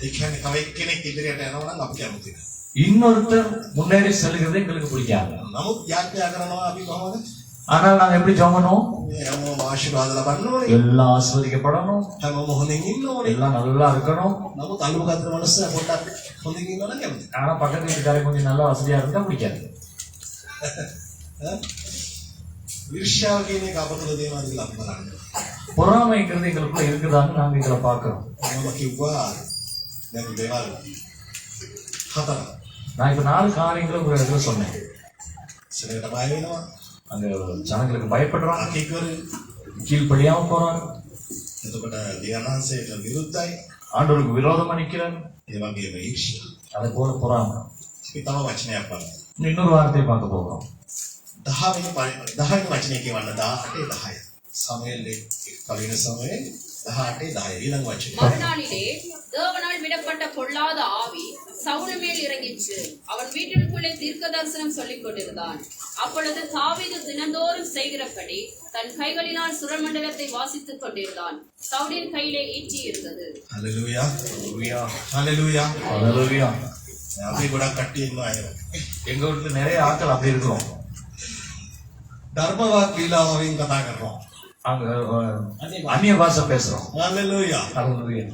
ඒ කියන්නේ තව එක්කෙනෙක් ඉදිරියට යනවා නම් අපි කැමති නැහැ. இன்னொருத்தர் முன்னேறி செல்கிறது எங்களுக்கு பிடிக்காது. නමුත් යාඥා කරනවා අපි කොහොමද? ஆனால் நாங்க எப்படி ஜெபணும்? මේ හැමෝම ආශිර්වාද ලබන්න ඕනේ. எல்லாம் ஆஸ்வதிக்கப்படணும், හැමෝම හොඳින් ඉන්න ඕනේ. எல்லாம் நல்லா இருக்கணும். නමුත් අනුගත මනස පොඩ්ඩක් හොඳින් ඉන්නවා නම් කැමති. ஆனா பக்கத்து வீட்டுக்காரங்க கொஞ்சம் நல்லா வசதியா இருந்தா பிடிக்காது. ඊර්ෂ්‍යාව කියන එක අපතුල දේවල් කියලා අපි බලන්න. பொறாமைங்கிறது எங்களுக்குள்ள இருக்குதான்னு நாங்க இதுல பாக்குறோம். මම කිව්වා දැන් දේවල් 4. நான் இப்ப 4 காரியங்களை ஒரு இடத்துல சொன்னேன். සෙනගට බය වෙනවා. அங்க ஜனங்களுக்கு பயப்படுறாங்க, අකීකරු. கீழ்ப்படியாம போறாங்க, එතකොට දෙවියන්වහන්සේට විරුද්ධයි. ஆண்டவருக்கு விரோதமா நிக்கிறாங்க. ඒ වගේම ඊර්ෂ්‍යා. அதை போல பொறாமை. අපි තව වචනයක් බලමු. இன்னொரு வார்த்தையை பார்க்க போகிறோம். 10 වෙනි වචනේ කියවන්න 18 10. සමයලේ පළවෙනි සමයේ 18 10 ඊළඟ වචනේ. மறுநாளிலே தேவனால் விடப்பட்ட பொல்லாத ஆவி சவுல் மேல் இறங்கிச்சு. அவன் வீட்டிற்குள்ளே தீர்க்க தரிசனம் சொல்லிக் கொண்டிருந்தான். அப்பொழுது தாவீது தினந்தோறும் செய்கிறபடி தன் கைகளினால் சுரமண்டலத்தை வாசித்துக் கொண்டிருந்தான். சவுலின் கையிலே ஈட்டி இருந்தது. හලෙලූයා. ஹalleluya හලෙලූයා. ஹalleluya. අපි ගොඩක් කට්ටිය ඉන්නවා අය. எங்க வீட்டுல நிறைய ஆட்கள் அப்படி இருக்கிறோம். ධර්මවත් වීලාවෙන් කතා කරනවා. அங்க அந்நிய பாஷை பேசுறோம். හලෙලූයා. ஹalleluya.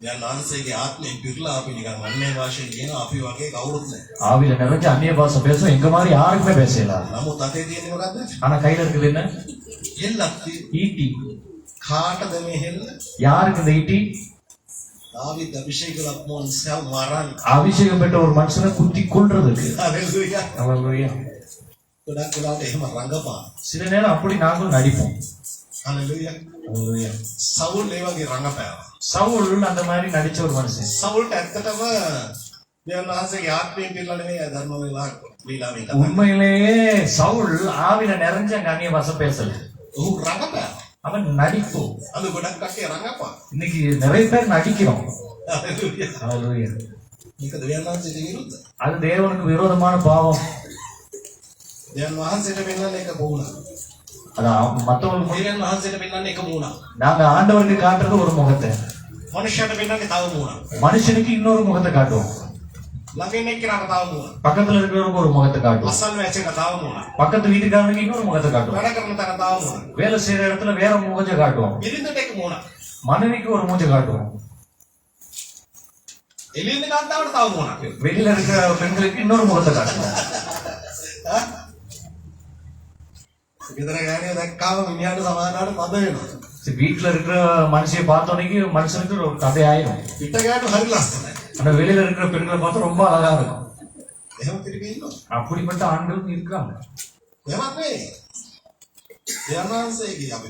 දැන් ආන්සේගේ ආත්මයෙන් පිරලා අපි නිකන් අන්නේ වාෂයෙන් කියන අපි වගේ කවුරුත් නැහැ. ஆவியில நிறைஞ்ச அந்நிய பாஷை பேசும். எங்க மாதிரி யாருக்குமே பேசல. නමුත් අතේ තියෙන්නේ මොකද්ද? ஆனா கையில இருக்குது என்ன? එල්ලක් ஈட்டி. කාටද මේ හෙල්ල? யாருக்கு இந்த ஈட்டி? දාවිත් අභිෂේක ලක්මෝන් සල් මරන්. அபிஷேகம் பெற்ற ஒரு மனுஷனை குத்தி கொல்றதுக்கு. හලෙලූයා. ஹalleluya. ගොඩක් වෙලාවට එහෙම රංගපාන. சில நேரம் அப்படி நாங்களும் நடிப்போம். හලෙලූයා. ஹalleluya. සවුල් ඒ වගේ රංගපෑවා. சவுல் அந்த மாதிரி நடிச்ச ஒரு மனுஷன். සවුල්ට ඇත්තටම දෙවියන් වහන්සේගේ ආත්මයෙන් පිරලා නෙමෙයි ධර්ම වීලාවෙන් කතා. உண்மையிலேயே சவுல் ஆவில நிறைஞ்ச அந்நிய பாஷை பேசல. ඔහු රංගපෑවා. அவன் நடிப்பு. අද ගොඩක් කට්ටිය රංගපාන. இன்னைக்கு நிறைய பேர் நடிக்கிறோம். හලෙලූයා. ஹalleluya. මේක දෙවියන් වහන්සේට විරුද්ධ. அது தேவனுக்கு விரோதமான பாவம். දෙවියන් වහන්සේට වෙන්නන්නේ එක මූණක්. அதான் மத்தவங்களுக்கு දෙවියන් වහන්සේට වෙන්නන්නේ එක මූණක්. நாங்க ஆண்டவருக்கு காட்டுறது ஒரு முகத்தை, මනුෂ්‍යයට වෙන්නන්නේ තව මූණක්. மனுஷனுக்கு இன்னொரு முகத்தை காட்டுவோம். ළඟින් එක්කනට තව මූණක්. பக்கத்துல இருக்கிறவங்க ஒரு முகத்தை காட்டுவோம். අසල් වැච්චේට තව මූණක්. பக்கத்து வீட்டுக்காரனுக்கு இன்னொரு முகத்தை காட்டுவோம். වැඩ කරන තැන තව මූණක්. வேலை செய்யற இடத்துல வேற முகத்தை காட்டுவோம். බිරිඳට එක මූණක්. மனைவிக்கு ஒரு மூஞ்சை காட்டுவோம். එළියෙන් කාන්තාවට තව මූණක්. வெளியில இருக்கிற பெண்களுக்கு இன்னொரு முகத்தை காட்டுவோம். ගෙදර ගෑණිය දැක්කාම මිනිහාට සමානවට තද වෙනවා. சரி, வீட்டுல இருக்கிற மனுஷியை பார்த்தோன்னே மனுஷனுக்கு ஒரு கதை ஆயிரும். පිට ගෑනු හරි ලස්සනයි. ஆனா வெளியில இருக்கிற பெண்களை பார்த்தா ரொம்ப அழகா இருக்கும். එහෙම පිළිගන්නේ ඉන්නවා. அப்படிப்பட்ட ஆண்களும் இருக்காங்க. එහෙමත් නෙවෙයි. දෙවියන් වහන්සේගේ අපි.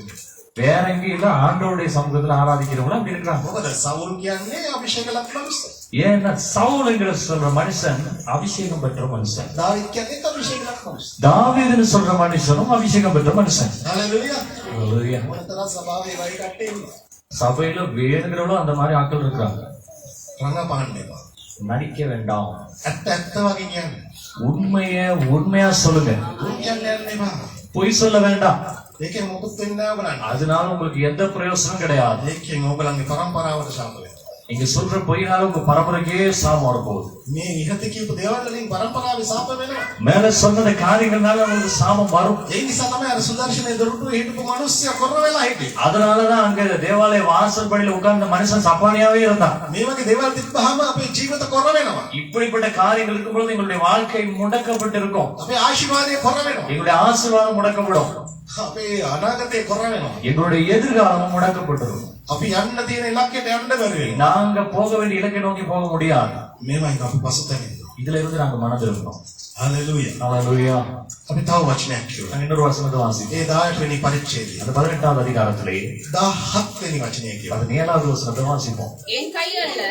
வேற எங்கேயும் இல்ல, ஆண்டவருடைய சமூகத்துல ஆராதிக்கிறவங்களும் அப்படி இருக்கிறாங்க. මොකද සවුල් කියන්නේ අභිෂේක ලක් මනුස්සය. ஏன்னா சவுலுங்கிற சொல்ற மனுஷன் அபிஷேகம் பெற்ற மனுஷன். දාවිත් කියන්නේ අභිෂේක ලක් මනුස්සය. தாவீதுன்னு சொல்ற மனுஷனும் அபிஷேகம் பெற்ற மனுஷன். හලෙලූයා. ஹalleluya. මොනතරම් සභාවේ වයි කට්ටිය ඉන්නවා. சபையில வேணுங்கிறவங்களும் அந்த மாதிரி ஆட்கள் இருக்காங்க. රංගපාන්න එපා. நடிக்க வேண்டாம். ඇත්ත ඇත්ත වගේ කියන්නේ. உண்மையா சொல்லுங்க. උන් කියන්නේ යන්න එපා. பொய் சொல்ல வேண்டாம். ඒකෙන් මොකුත් වෙන්නේ නැහැ ඔයගලන්ට. அதனால உங்களுக்கு எந்த பிரயோசனம் கிடையாது. ඒකෙන් ඔයගලන්ගේ පරම්පරාවට ශාප වෙනවා. நீங்க சொல்ற பொய்னால உங்க பரம்பரைக்கே சாபம் வரப்போகுது. මේ ඉහත කියපු දේවල් වලින් පරම්පරාවේ ශාප වෙනවා. மேல சொன்னத காரியங்கள்னால உங்களுக்கு சாபம் வரும். ඒ නිසා තමයි අර සුදර්ශනේ දොරටුවේ හිටපු මිනිස්සයා කොර වෙලා හිටියේ. அதனாலதான் அங்க தேவாலய வாசல் படியில உட்கார்ந்த மனுஷன் சப்பானியாவே இருந்தான். මේ වගේ දේවල් තිබ්බහම අපේ ජීවිත කොර වෙනවා. இப்படிப்பட்ட காரியங்கள் இருக்கும்போது எங்களுடைய வாழ்க்கை முடக்கப்பட்டு இருக்கும். අපේ ආශිර්වාදය කොර වෙනවා. எங்களுடைய ஆசீர்வாதம் முடக்கப்படும். අපේ අනාගතේ කොර වෙනවා. எங்களுடைய எதிர்காலம் முடக்கப்பட்டிருக்கும். අපි යන්න තියෙන ඉලක්කයට යන්න බැරි වෙනවා. நாங்க போக வேண்டிய இலக்கை நோக்கி போக முடியாது. මේවයි අපි පසුතැවෙනවා. இதுல இருந்து நாங்க மனதிருக்கிறோம். හලෙලූයා. ஹalleluya. අපි තව වචනයක් කියමු. நான் இன்னொரு வசனத்தை வாசிப்போம். ඒ 18 වෙනි පරිච්ඡේදය. அந்த 18வது அதிகாரத்திலே 17 වෙනි වචනය කියමු. 17வது வசனத்தை வாசிப்போம். என் கையல்ல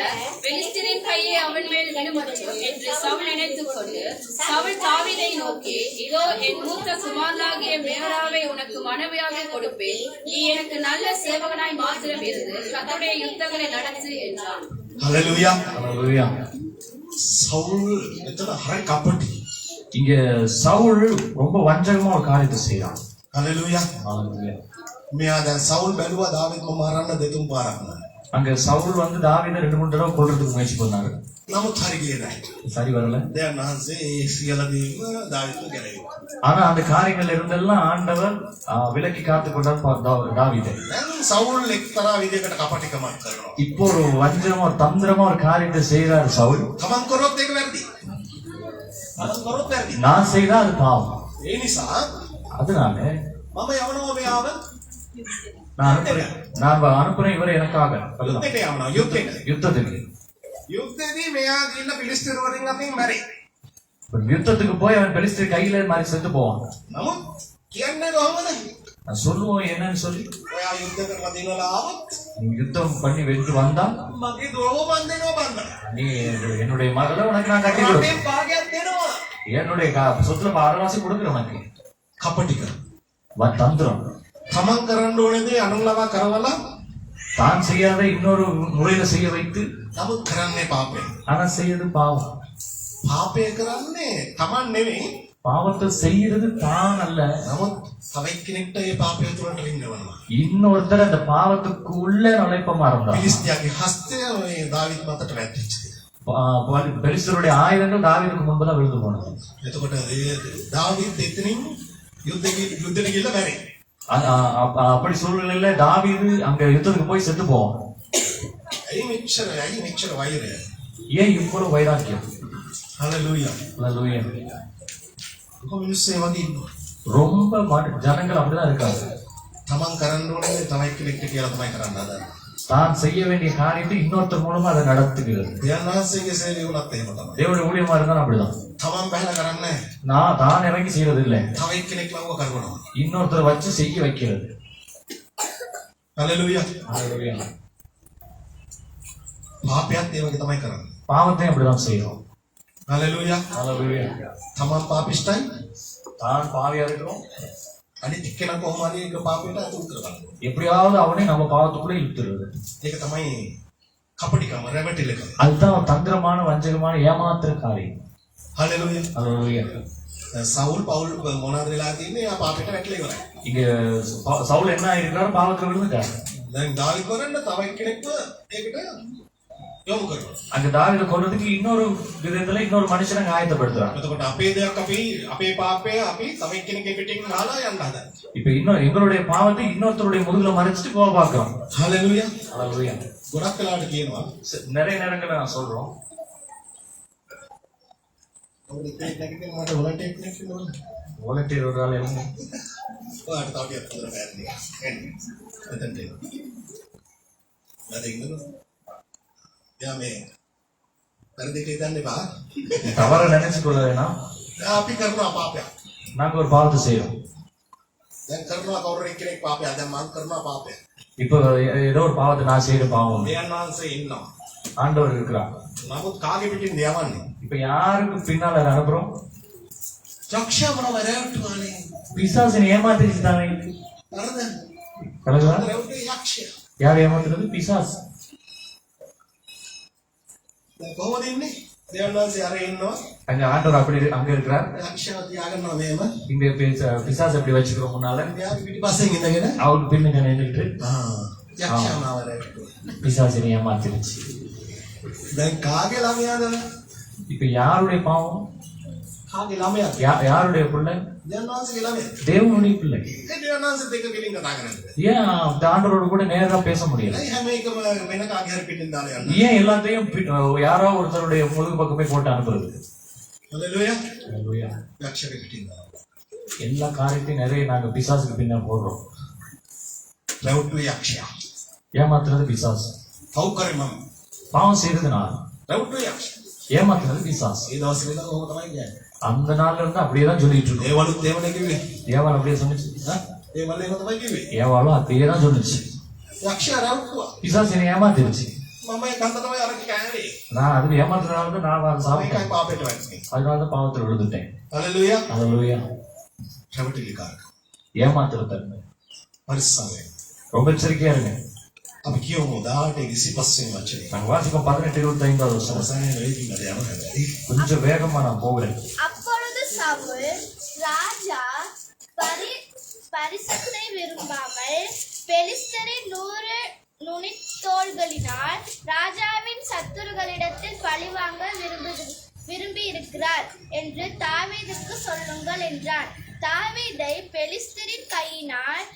பெலிஸ்தரின் கையே அவன் மேல் விழுமட்டும் என்று சவுல் நினைத்துக் கொண்டு சவுல் தாவீதை நோக்கி, இதோ என் மூத்த குமாரனாகிய மேராவை உனக்கு மனைவியாக கொடுப்பேன், நீ எனக்கு நல்ல சேவகனாய் மாத்திரம் இருந்து கர்த்தருடைய யுத்தங்களை நடத்து என்றான். හලෙලූයා. ஹalleluya. සවුල් එතන හරි කපටි. இங்க சவுல் ரொம்ப வஞ்சகமா ஒரு காரியத்தை செய்யறான். හලෙලූයා. ஹalleluya. මෙයා දැන් සවුල් බැලුවා දාවිද්ම මරන්න දෙතුන් පාරක් නෑ. அங்க சவுல் வந்து தாவீதை 2-3 தடவை கொல்றதுக்கு முயற்சி பண்ணாரு. නමුත් හරි ගියේ නැහැ. சரி வரல. දැන් වහන්සේ ඒ සියලදීම දාවිද්ම ගැලෙව්වා. ஆனா அந்த காரியங்கள்ல இருந்தெல்லாம் ஆண்டவர் விலக்கி காத்து கொண்டார் தாவீதை. දැන් සවුල් එක්තරා විදිහකට කපටිකමක් කරනවා. இப்போ ஒரு வஞ்சகமா ஒரு தந்திரமா ஒரு காரியத்தை செய்யறாரு சவுல். තමන් කරොත් ඒක වැරදි. තමන් කරොත් වැරදි. நான் செய்தா அது பாவம். ඒ නිසා அதனால මම යවනවා මෙයාව நான் அனுப்புறேன் இவரை எனக்காக යුද්ධයට යවනවා යුද්ධයට. யுத்தத்துக்கு. යුද්ධෙදී මෙයා ගිහින් පිලිස්තර වලින් අතින් මැරේ. யுத்தத்துக்கு போய் அவன் பெலிஸ்தர் கையில மாறி செத்து போவான். නමුත් කියන්නේ කොහොමද? நான் சொல்லுவோம் என்னன்னு சொல்லி, ඔයා යුද්ධ කරලා දිනලා ආවොත් நீ யுத்தம் பண்ணி வென்று வந்தா මගේ දෝව මන් දෙනවා බන්න. நீ என்னுடைய மகளை உனக்கு நான் கட்டி கொடுப்பேன். අපේ භාගයක් දෙනවා. என்னுடைய சொத்துல அரைவாசி கொடுக்குறேன் உனக்கு. කපටික. தந்திரம். තමන් කරන්න ඕනේ දේ අනුන් ලවා කරවලා தான் செய்யாத இன்னொரு முறையில செய்ய வைத்து නමුත් කරන්නේ පාපය. ஆனா செய்யறது பாவம். පාපය කරන්නේ Taman නෙවෙයි. பாவத்தை செய்யறது தான் அல்ல, නමුත් තව එක්කෙනෙක්ට ඒ පාපය තුළට රිංගවනවා. இன்னொருத்தர் அந்த பாவத்துக்கு உள்ளே நுழைப்பமா இருந்தா. පිලිස්තියාගේ හස්තය මේ දාවිත් මතට වැටිච්ච. பெலிஸ்தருடைய ஆயுதங்கள் தாவீதுக்கு முன்பதான் விழுந்து போனது. එතකොට දාවිත් එතනින් යුද්ධෙට ගිහලා මැරේ. அப்படி சூழ்நிலையில தாவீது அங்க யுத்தத்துக்கு போய் செத்து போவான். ඇයි මෙච්චර වෛරය? ஏன் இவ்வளவு வைராக்கியம்? හලෙලූයා. அல்லேலூயா. කොහොම මිනිස්සු ඒ වගේ ඉන්නවා. ரொம்ப ஜனங்கள் அப்படிதான் இருக்காங்க. තමන් කරන්න ඕනේ තව එක්කෙනෙක්ට කියලා තමයි කරන්න හදන්නේ. தான் செய்ய வேண்டிய காரியத்தை இன்னொருத்தர் மூலமா அதை நடத்துகிறது. දෙයන්නාසේගේ සේවය වුණත් එහෙම තමයි. தேவனுடைய ஊழியமா இருந்தாலும் அப்படிதான். තමන් බහැලා කරන්නේ நான் தான் இறங்கி செய்யறது இல்லை, තව එක්කෙනෙක් ලව්ව කරනවා. இன்னொருத்தரை வச்சு செய்ய வைக்கிறது. හලෙලූයා. அல்லேலூயா. පාපයත් ඒ වගේ තමයි කරන්නේ. பாவத்தையும் அப்படிதான் செய்யறோம். හලෙලූයා. அல்லேலூயா. තමන් පාපිෂ්ටයි. தான் பாவியா இருக்கிறோம், අනිත් එක්කෙනා කොහොම හරි ඒක පාපයට අතුරු කරගන්නවා. எப்படியாவது அவனை நம்ம பாவத்துக்குள்ள இழுத்துறது. ඒක තමයි කපටිකම රැවටිලකම. அதுதான் தந்திரமான வஞ்சகமான ஏமாத்துற காரியம். හලෙලූයා. அல்லேலூயா. සවුල් පවුල් මොනවද වෙලා තින්නේ? යා පාපයට වැටලා ඉවරයි. இங்க சவுல் என்ன ஆயிருக்காரு? பாவத்துல விழுந்துட்டாரு. දැන් දාවිත් කරන්න තව එක්කෙනෙක්ව ඒකට යොමු කරනවා. அங்க தாவீதை கொல்றதுக்கு இன்னொரு விதத்துல இன்னொரு மனுஷனை ஆயத்தப்படுத்துறாங்க. එතකොට අපේ දෙයක් අපේ පාපය අපි තව එක්කෙනෙක්ගේ පිටින් නාලා යන්න හදනවා. இப்ப எங்களுடைய பாவத்தை இன்னொருத்தருடைய முதுகுல மறைச்சிட்டு போக பாக்குறோம். හලෙලූයා. அல்லேலூயா. ගොඩක් වෙලාවට කියනවා நிறைய நேரங்கள்ல நான் சொல்றோம், ඔව් ඉතින් නැගිටින්න මට වොලන්ටියර් කෙනෙක් ඉන්නවනේ. வாலண்டியர் ஒரு ஆள் இறங்க. ඔයාලට තව ටිකක් හොඳට බෑන්නේ. එන්න. එතනට එන්න. නැද ඉන්නද? යා මේ පරිදේට ඉඳන් එපා. தவற நினைச்சு கொள்ள வேணாம். අපි කරනවා පාපයක්. நாங்க ஒரு பாவத்தை செய்யறோம். දැන් කරනවා කවුරු එක්කෙනෙක් පාපයක්. දැන් මම කරනවා පාපයක්. இப்போ ஏதோ ஒரு பாவத்தை நான் செய்யற பாவம். දෙයයන් වහන්සේ ඉන්නවා. ஆண்டவர் இருக்கிறார். නමුත් කාගේ පිටින්ද යවන්නේ? இப்ப யாருக்கு பின்னால அனுப்புறோம்? යක්ෂයා මොනව රැවටුවානේ? பிசாசினை ஏமாத்திட்டு தானே. හරිද? கரெக்டா? රැවටුවේ යක්ෂයා. யார் ஏமாத்துறது? பிசாஸ். දැන් කොහොමද ඉන්නේ? දෙයයන් වහන්සේ අර ඉන්නවා. அங்க ஆண்டவர் அப்படி அங்க இருக்கிறார். යක්ෂයා තියාගන්නවා මෙහෙම. இங்க பிசாஸ் எப்படி வச்சுக்கிறோம் முன்னால, එයාගේ පිටිපස්සෙන් ඉඳගෙන அவருக்கு பின்னுக்கு நின்றுட்டு යක්ෂයා මාව රැවටුවා. பிசாசினை ஏமாத்திருச்சு. දැන් කාගේ ළමයාද? இப்ப யாருடைய பாவம்? කාගේ ළමයාද? யாருடைய பிள்ளை? දෙයයන් වහන්සේගේ ළමයා. தேவனுடைய பிள்ளை. ඒ දෙයයන් වහන්සේ දෙක පිටින් කතා කරන්නේ. ஏன் அந்த ஆண்டவரோடு கூட நேரா பேச முடியல? ඇයි හැම එකම වෙන කාගේ හරි පිටින් දාලා යන්නේ? ஏன் எல்லாத்தையும் யாரோ ஒருத்தருடைய முதுகு பக்கமே போட்டு அனுப்புறது? හලෙලූයා. அல்லேலூயா. යක්ෂයාගේ පිටින් දාලා. எல்லா காரியத்தையும் நிறைய நாங்க பிசாசுக்கு பின்ன போடுறோம். රැවටුවේ යක්ෂයා. ஏமாத்துறது பிசாசு. පව් කරේ මම. பாவம் செய்யறது நான், රැවටුවේ යක්ෂයා. ஏமாத்துறது பிசாசு. ඒ දවස්වල ඉඳන් ඕක තමයි කියන්නේ. அந்த நாள்ல இருந்து அப்படியே தான் சொல்லிட்டு இருக்கோம். ඒවලුත් ඒවනේ කිව්වේ. ஏவாள் அப்படியே சொன்னிச்சு. ඒවල ඒක තමයි කිව්වේ. ஏவாளும் அப்படியே தான் சொன்னிச்சு. යක්ෂයා රැවටුවා. பிசாசு என்னை ஏமாத்திருச்சு. මම ඒ කන්ද තමයි අර කෑවේ. நான் அதுல ஏமாத்துறதுனால தான் நான் அதை ඒකයි சாப்பிட்டேன். පාපයට වැටෙන්නේ. அதனால தான் பாவத்தில் விழுந்துட்டேன். හලෙලූයා. அல்லேலூயா. රැවටිලිකාරක. ஏமாத்துற தன்மை. පරිස්සමෙන්. ரொம்ப எச்சரிக்கையா இருங்க. අපි කියමු 18:25 වචනේ. நாங்க வாசிப்போம் 18:25 வசனம். අවසානයේ වෙයිද යනවා හැබැයි. கொஞ்சம் வேகமா நான் போகிறேன். அப்பொழுது சவுல் ராஜா பரிசுத்தை விரும்பாமல் பெலிஸ்தரின் 100 நுனித்தோள்களினால் ராஜாவின் சத்துருக்களிடத்தில் பழிவாங்க விரும்பி இருக்கிறார் என்று தாவீதுக்கு சொல்லுங்கள் என்றான். தாவீதை பெலிஸ்தரின் கையினால்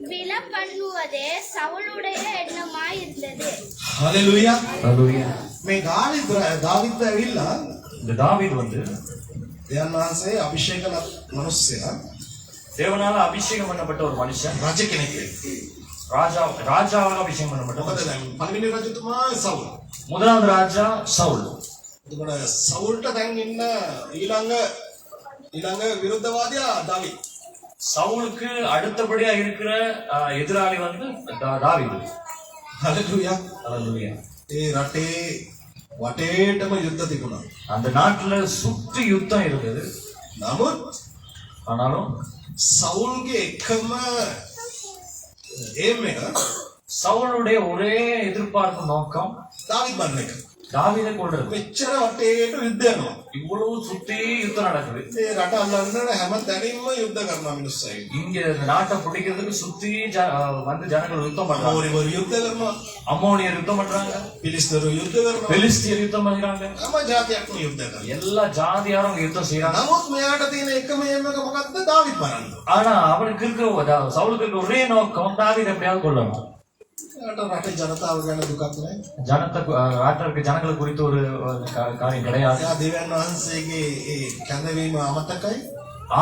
விழ பண்ணுவதே சவுலுடைய எண்ணமாய் இருந்தது. හලෙලූයා. அல்லேலூயா. මේ දාවිත් ඇවිල්ලා இந்த தாவீது வந்து දෙයයන් වහන්සේ අභිෂේක මනුස්සයා தேவனால அபிஷேகம் பண்ணப்பட்ட ஒரு மனுஷன். රජ කෙනෙක්. ராஜாவாக அபிஷேகம் பண்ணப்பட்ட මොකද දැන් පළවෙනි රජතුමා සවුල්. முதலாவது ராஜா சவுல். එතකොට සවුල්ට දැන් ඉන්න ඊළඟ විරුද්ධවාදියා දාවිත්. சவுலுக்கு அடுத்தபடியா இருக்கிற எதிராளி வந்து தாவீது. හලෙලූයා. அல்லேலூயா. ඒ රටේ වටේටම යුද්ධ තිබුණා. அந்த நாட்டுல சுற்றி யுத்தம் இருந்தது. නමුත් ஆனாலும் සවුල්ගේ එකම ඒම් එක சவுலுடைய ஒரே எதிர்பார்ப்பு நோக்கம் දාවිත් මරණ එක. தாவீதை கொல்றது. මෙච්චර වටේට යුද්ධ යනවා. இவ்வளவு சுத்தி யுத்தம் நடக்குது. මේ රට අල්ලන්න හැම තැනින්ම යුද්ධ කරනවා මිනිස්සු. இங்க இந்த நாட்டை பிடிக்கிறதுக்கு சுத்தி வந்து ஜனங்கள் யுத்தம் பண்றாங்க. අමෝරිවරු යුද්ධ කරනවා. அம்மோனியர் யுத்தம் பண்றாங்க. පිලිස්තරු යුද්ධ කරනවා. பெலிஸ்தியர் யுத்தம் பண்றாங்க. හැම ජාතියක්ම යුද්ධ කරනවා. எல்லா ஜாதியாரும் யுத்தம் செய்யறாங்க. නමුත් මෙයාට තියෙන එකම එම එක මොකක්ද? දාවිත් මරන්න. ஆனா அவனுக்கு இருக்க சவுலுக்கு இருக்க ஒரே நோக்கம் தாவீதை எப்படியாவது கொல்லணும். එයාට රටේ ජනතාව ගැන දුකක් නැහැ. நாட்டில் இருக்க ஜனங்களை குறித்து ஒரு காரியம் கிடையாது. එයා දෙවියන් වහන්සේගේ ඒ කැඳවීම අමතකයි.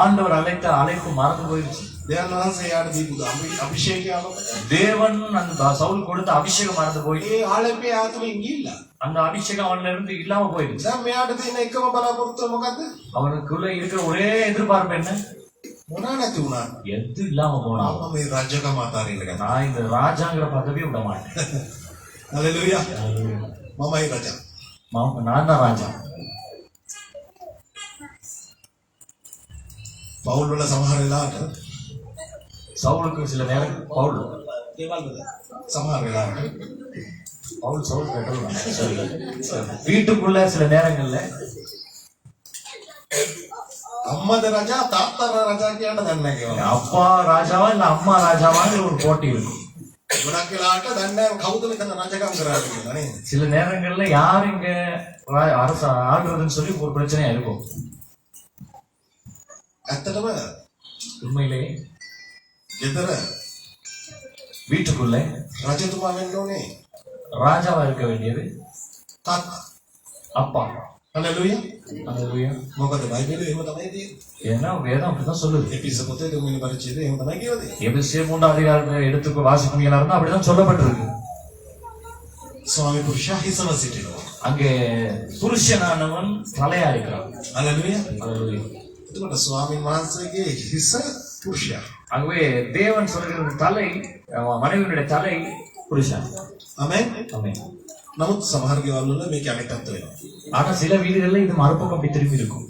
ஆண்டவர் அழைத்த அழைப்பு மறந்து போயிடுச்சு. දෙවියන් වහන්සේ එයාට දීපු අභිෂේකය අමතකයි. தேவன் அந்த சவுல் கொடுத்த அபிஷேகம் மறந்து போயிடுச்சு. ඒ ආලේපේ ආතුලින් ගිහිල්ලා. அந்த அபிஷேகம் அவன்ல இருந்து இல்லாம போயிடுச்சு. දැන් මෙයාට තියෙන එකම බලාපොරොත්තුව මොකද්ද? அவனுக்குள்ள இருக்கிற ஒரே எதிர்பார்ப்பு என்ன? මොනවා නැති වුණා. எது இல்லாம போனா මම මේ රාජ්‍යකම අතාරින්න ගන්නවා. நான் இந்த ராஜாங்கிற பதவியை விட மாட்டேன். හලෙලූයා. මමයි රජා. நான் தான் ராஜா. පවුල් වල සමහර වෙලාවට சவுலுக்கு சில நேரம் பவுல் සමහර වෙලාවට சவுல் கேட்டது வீட்டுக்குள்ள சில நேரங்கள்ல අම්මද රජා තාත්තද රජා කියන්න දන්නේ නැහැ කියලා. அப்பா ராஜாவா இல்ல அம்மா ராஜாவாங்கிற ஒரு போட்டி இருக்கும். ගොඩක් වෙලාවට දන්නේ නැහැ කවුද මෙතන රජකම් කරන්නේ කියලා නේද? சில நேரங்கள்ல யார் இங்க அரசு ஆளுறதுன்னு சொல்லி ஒரு பிரச்சனையா இருக்கும். ඇත්තටම உண்மையிலே ගෙදර வீட்டுக்குள்ள රජතුමා වෙන්න ඕනේ ராஜாவா இருக்க வேண்டியது තාත්තා. அப்பா. හලෙලූයා. அல்லேலூயா. මොකද බයිබලයේ එහෙම තමයි තියෙන්නේ. ஏன்னா வேதம் அப்படிதான் சொல்லுது. එපිස පොතේ දෙවෙනි පරිච්ඡේදයේ එහෙම තමයි කියලා තියෙන්නේ. எபிரேயர் 3 அதிகாரத்தை எடுத்து வாசிப்பீங்களா இருந்தா அப்படிதான் சொல்லப்பட்டிருக்கு. ස්වාමි පුරුෂයා හිසව සිටිනවා. அங்கே புருஷனானவன் தலையா இருக்கிறான். හලෙලූයා. அல்லேலூயா. එතකොට ස්වාමීන් වහන්සේගේ හිස පුරුෂයා. ஆகவே தேவன் சொல்கிறது தலை மனைவியினுடைய தலை புருஷன். ආමෙන්. ஆமென். නමුත් සමහර ගෙවල් වල මේක අනිත් පැත්ත වෙනවා. ஆனா சில வீடுகள்ல இது மறுபக்கம் அப்படி திரும்பி இருக்கும்.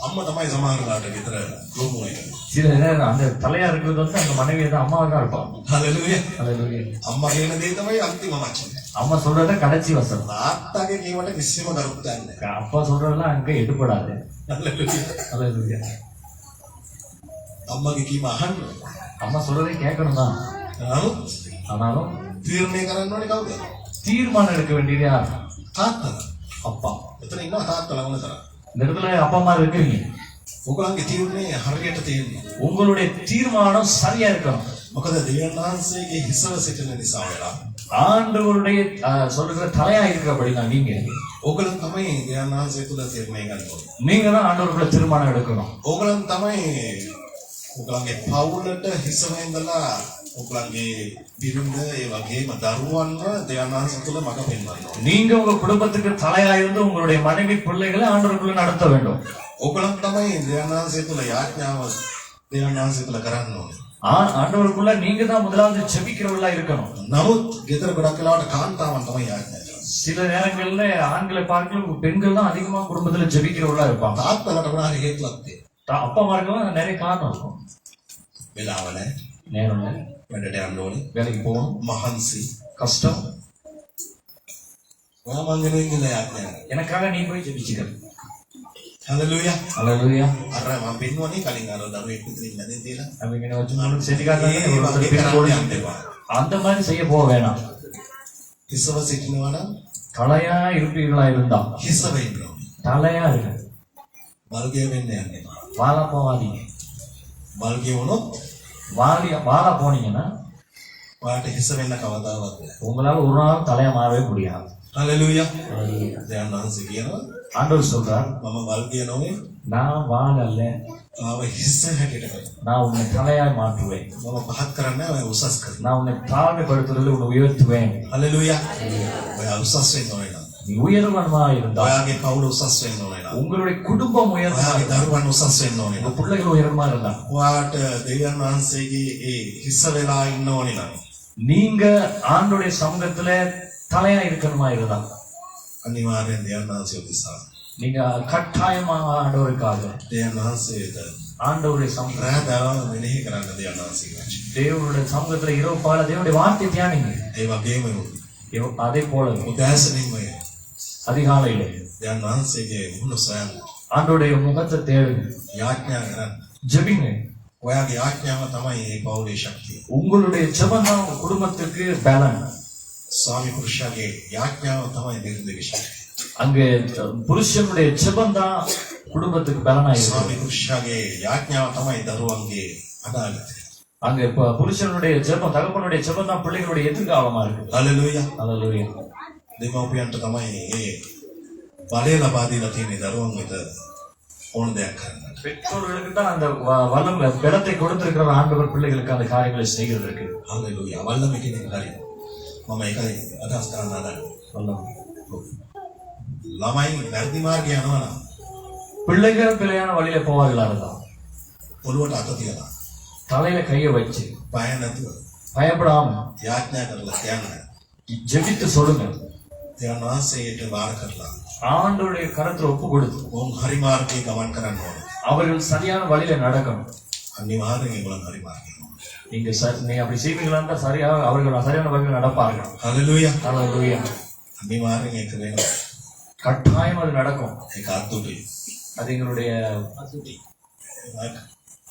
අම්මා තමයි සමහර ලාට ගෙදර රෝමෝ එක. சில நேரம் அந்த தலையா இருக்கிறது வந்து அந்த மனைவி தான் அம்மாவா தான் இருப்பாங்க. හලෙලූයා. அல்லேலூயா. අම්මා කියන දේ තමයි අන්තිම වචනේ. அம்மா சொல்றத கடைசி வசனம். තාත්තාගේ කීමට කිසිම කරුණක් නැහැ. அப்பா சொல்றதெல்லாம் அங்க எடுபடாது. හලෙලූයා. அல்லேலூயா. අම්මාගේ කීම අහන්න. அம்மா சொல்றதை கேட்கணும் தான். නමුත් ஆனாலும் තීරණය කරන්න ඕනේ කවුද? தீர்மானம் எடுக்க வேண்டியது யார்? තාත්තා. அப்பா. එතන ඉන්නවා තාත්තලා වුණ තරම්. இந்த இடத்துல அப்பா அம்மா இருக்கிறீங்க. ඔයගොල්ලන්ගේ තීරණය හරියට තියෙනවා. உங்களுடைய தீர்மானம் சரியா இருக்கணும். මොකද දෙවියන් වහන්සේගේ හිසව සිටින නිසා වෙලා. ஆண்டவருடைய சொல்லுகிற தலையா இருக்கிறபடினா நீங்க ඕගොල්ලන් තමයි දෙවියන් වහන්සේ තුල තීරණය ගන්න ඕනේ. நீங்க தான் ஆண்டவருக்குள்ள தீர்மானம் எடுக்கணும். ඕගොල්ලන් තමයි ඕගොල්ලන්ගේ පවුලට හිසව ඉඳලා ඕගොල්ලන්ගේ බිරිඳ ඒ වගේම දරුවන්ව දෙවියන් වහන්සේ තුල මඟ පෙන්වන්න ඕනේ. நீங்க உங்க குடும்பத்துக்கு தலையா இருந்து உங்களுடைய மனைவி பிள்ளைகளை ஆண்டவருக்குள்ள நடத்த வேண்டும். ඕගොල්ලන් තමයි දෙවියන් වහන්සේ තුල යාඥාව දෙවියන් වහන්සේ තුල කරන්න ඕනේ. ஆண்டவருக்குள்ள நீங்க தான் முதலாவது ஜெபிக்கிறவங்களா இருக்கணும். නමුත් ගෙදර ගොඩක් වෙලාවට කාන්තාවන් තමයි යාඥා කරන්නේ. சில நேரங்கள்ல ஆண்களை பார்க்கலாம் பெண்கள் தான் அதிகமா குடும்பத்துல ஜெபிக்கிறவங்களா இருப்பாங்க. තාත්තලට මොනවා හරි හේතුවක් තියෙනවා. அப்பா அம்மாருக்கும் நிறைய காரணம் இருக்கும். වෙලාව නැහැ. நேரம் இல்லை, වැඩට යන්න ඕනේ. வேலைக்கு போகணும், මහන්සි. கஷ்டம். ඔයා මං වෙනුවෙන් ඉඳලා යාඥා කරනවා. எனக்காக நீ போய் ஜெபிச்சுக்க. හලෙලූයා. அல்லேலூயா. අර මම පෙන්වන්නේ කලින් අර දරුවෙක් විතර ඉන්නදී තියලා. அவங்க என்ன வச்சு உங்களுக்கு செஞ்சு காட்டுறாங்க. அந்த மாதிரி செய்ய போக வேணாம். හිසව සිටිනවා නම් தலையா இருப்பீங்களா இருந்தா හිසව ඉන්න ඕනේ. தலையா இருக்கு. මල්ගේ වෙන්න යන්නේ. வாழா போவாதீங்க. මල්ගේ වුණොත් வாழா போனீங்கன்னா ඔයාට හිස වෙන්න කවදාවත් බෑ. உங்களால ஒரு நாள் தலையா மாறவே முடியாது. හලෙලූයා. දෙවියන් වහන්සේ කියනවා ஆண்டவர் சொல்றார், මම මල්ගේ නොවේ. நான் வாழ அல்ல, ආව හිස හැටියට කරනවා. நான் உன்னை தலையாய் மாற்றுவேன். මම පහත් කරන්නේ නැහැ. ඔය උසස් කරනවා. நான் உன்னை தாழ்மைப்படுத்துறதுல உன்னை உயர்த்துவேன். හලෙලූයා. ඔය උසස් වෙන්න ඕනේ නම්. நீ உயர்வனமா இருந்தா ඔයාගේ පවුල උසස් වෙන්න ඕනේ නම්. உங்களுடைய குடும்பம் உயர்வா ඔයාගේ இருந்தா, දරුවන් උසස් වෙන්න ඕනේ உங்க නම්. பிள்ளைகள் உயர்வா இருந்தா, ඔයාට දෙවියන් වහන්සේගේ ඒ හිස වෙලා ඉන්න ඕනේ නම්. நீங்க ஆண்டுடைய சமூகத்துல தலையா இருக்கணுமா இருந்தா අනිවාර්යෙන් දෙවියන් වහන්සේ උදෙසා நீங்க கட்டாயமாக ஆண்டவருக்காக දෙයයන් වහන්සේට ஆண்டவருடைய சமூகம் රාදාව මෙනෙහි කරන්න දෙයයන් වහන්සේ වචන. தேவனுடைய சமூகத்துல இரவு பகல தேவனுடைய வார்த்தை தியானிங்க. ඒ වගේම அதே போல උදෑසනින්ම அதிகாலையில දෙයයන් වහන්සේගේ මුහුණ සොයන්න. ஆண்டவருடைய முகத்தை தேடுங்க, යාඥා කරන්න. ஜெபிங்க. ඔයාගේ යාඥාව තමයි මේ පෞලේ ශක්තිය. உங்களுடைய ஜெபம் தான் உங்க குடும்பத்துக்கு பலன். ස්වාමි පුරුෂයාගේ යාඥාව තමයි බිරිඳගේ ශක්තිය. அங்க புருஷனுடைய ஜெபம் தான் குடும்பத்துக்கு பலனாயிருக்கு. ස්වාමි පුරුෂයාගේ යාඥාව තමයි දරුවන්ගේ අනාගතය. அங்க புருஷனுடைய ஜெபம், தகப்பனுடைய ஜெபம் தான் பிள்ளைகளுடைய எதிர்காலமா இருக்கு. හලෙලූයා. அல்லேலூயா. දෙමව්පියන්ට තමයි මේ බලය ලබා දීලා තියෙන දරුවන් වෙත ඕන දෙයක් කරන්න. பெற்றோர்களுக்கு தான் அந்த வல்லம் பலத்தை கொடுத்திருக்கிற ஆண்டவர் பிள்ளைகளுக்கு அந்த காரியங்களை செய்கிறது இருக்கு. හලෙලූයා. වල්ලම කෙනෙක් හරි. මම ඒකයි අදහස් කරන්න හදන්නේ. வல்லம். ළමයි වැරදි මාර්ගය යනවා නම් பிள்ளைகள் பிள்ளையான வழியில போவார்களா இருந்தா ඔළුවට අත තියලා தலையில கைய வச்சு බය නැතුව பயப்படாம යාඥා කරලා කියන්න. ஜெபித்து சொல்லுங்க. දෙයයන් වහන්සේට වාර කරලා ஆண்டவருடைய கரத்துல ஒப்பு கொடுத்து මොන් හරි මාර්ගයේ ගමන් කරන්න ඕනේ. அவர்கள் சரியான வழியில நடக்கணும். අනිවාර්යෙන් ඒගොල්ලන් හරි මාර්ගයේ. நீங்க நீங்க அப்படி செய்வீங்களா இருந்தா சரியா அவர்கள் சரியான வழியில் நடப்பார்கள். හලෙලූයා. அல்லேலூயா. අනිවාර්යෙන් ඒක වෙනවා. கட்டாயம் அது நடக்கும். ඒක අත්දුටි. அது எங்களுடைய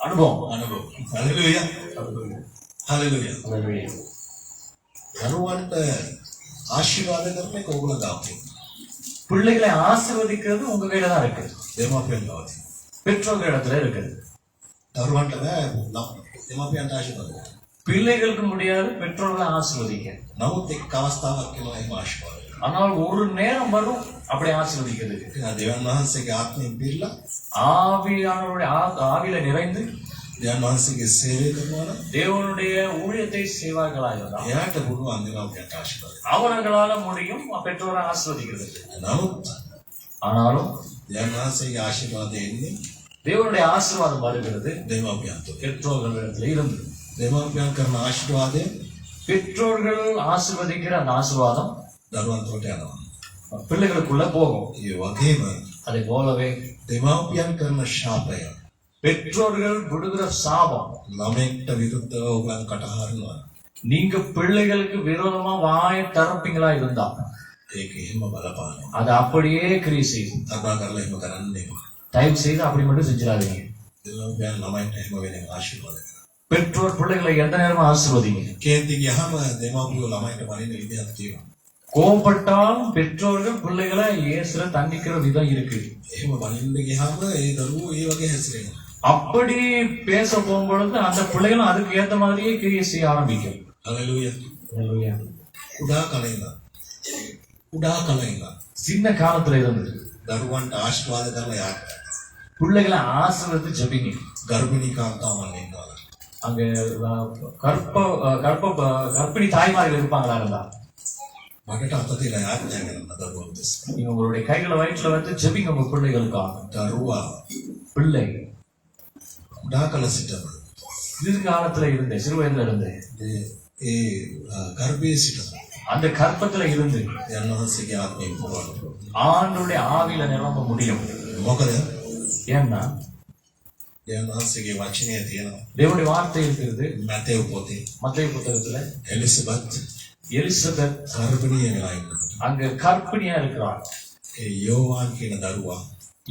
அனுபவம். අනුභව. හලෙලූයා. හලෙලූයා. அல்லேலூயா. දරුවන්ට ආශිර්වාද කරන එක ඕගොල්ලෝ ගාව තියෙනවා. பிள்ளைகளை ஆசீர்வதிக்கிறது உங்க கையில தான் இருக்கு. දෙමාපියන් ගාව තියෙනවා. பெற்றோர்கள் இடத்துல இருக்குது. දරුවන්ට බෑ දෙමාපියන්ට ආශිර්වාද කරන්න. பிள்ளைகளுக்கு முடியாது பெற்றோர்களை ஆசீர்வதிக்க. නමුත් එක් අවස්ථාවක් වෙනවා එහෙම ආශිර්වාද කරන්න. ஆனால் ஒரு நேரம் வரும் அப்படி ஆசீர்வதிக்கிறதுக்கு. ඒක දෙවියන් වහන්සේගේ ආත්මයෙන් පිරලා ஆவியானவருடைய ஆவியில நிறைந்து දෙවියන් වහන්සේගේ සේවය කරනවා නම් தேவனுடைய ஊழியத்தை செய்வார்களாயிருந்தா එයාට පුළුවන් දෙමාපියන්ට ආශිර්වාද කරන්න. அவர்களால முடியும் பெற்றோரை ஆசீர்வதிக்கிறதுக்கு. නමුත් ஆனாலும் දෙවියන් වහන්සේගේ ආශිර්වාදය එන්නේ தேவனுடைய ஆசீர்வாதம் வருகிறது දෙමාපියන් තුළ. பெற்றோர்களிடத்துல இருந்து. දෙමාපියන් කරන ආශිර්වාදය பெற்றோர்கள் ஆசீர்வதிக்கிற அந்த ஆசீர்வாதம் දරුවන් තුළට යනවා. பிள்ளைகளுக்குள்ள போகும். ඒ වගේම அதை போலவே දෙමාපියන් කරන ශාපය பெற்றோர்கள் விடுகிற சாபம் ළමෙක්ට විරුද්ධව ඔයගලන් කටහරිනවා. நீங்க பிள்ளைகளுக்கு விரோதமா வாயை திறப்பீங்களா இருந்தா ඒක එහෙම බලපානවා. அது அப்படியே கிரியை செய்யும். කරුණා කරලා එහෙම කරන්න එපා. தயவு செய்து அப்படி மட்டும் செஞ்சிடாதீங்க. දෙමාපියන් ළමයින්ට එහෙම වෙන එක ආශිර්වාද කරනවා. பெற்றோர் பிள்ளைகளை எந்த நேரமும் ஆசீர்வதிங்க. කේන්ති ගියාම දෙමාපියෝ ළමයින්ට වරින්න විදිහක් තියෙනවා. கோபப்பட்டாலும் பெற்றோர்கள் பிள்ளைகளை ஏசுற தண்டிக்கிற விதம் இருக்கு. එහෙම වරින්න ගියාම ඒ දරුවෝ ඒ වගේ හැසිරෙනවා. அப்படி பேச போகும்பொழுது அந்த பிள்ளைகளும் அதுக்கு ஏத்த மாதிரியே கிரியை செய்ய ஆரம்பிக்கும். හලෙලූයා. அல்லேலூயா. කුඩා කල ඉඳන් சின்ன காலத்துல இருந்து දරුවන්ට ආශිර්වාද කරලා යාත් பிள்ளைகளை ஆசீர்வதித்து ஜெபிங்க. ගර්භණී කාන්තාවන් ඉන්නවා. அங்க கர்ப்பிணி தாய்மார்கள் இருப்பாங்களா இருந்தா මකට අත තියලා යාඥා කරන්න දරුවෝ දෙස. நீங்க உங்களுடைய கைகளை வயிற்றுல வைத்து ஜெபிங்க உங்க பிள்ளைகளுக்காக. දරුවා பிள்ளை කුඩා කල සිටම சிறு காலத்துல இருந்து சிறு வயதுல இருந்து ඒ ගර්භයේ සිටම அந்த கற்பத்துல இருந்து යන වහන්සේගේ ආත්මයෙන් පුරවන්න. ஆண்டுடைய ஆவியில நிரம்ப முடியும். මොකද ஏன்னா යන වහන්සේගේ වචනය තියෙනවා. தேவனுடைய வார்த்தை இருக்கிறது. මැතෙව් පොතේ மத்தேயு புத்தகத்துல එලිසබෙත් எலிசபெத் ගර්භණී වෙලා ඉන්නවා. அங்க கற்பிணியா இருக்கிறார். ඒ යෝවාන් කියන දරුවා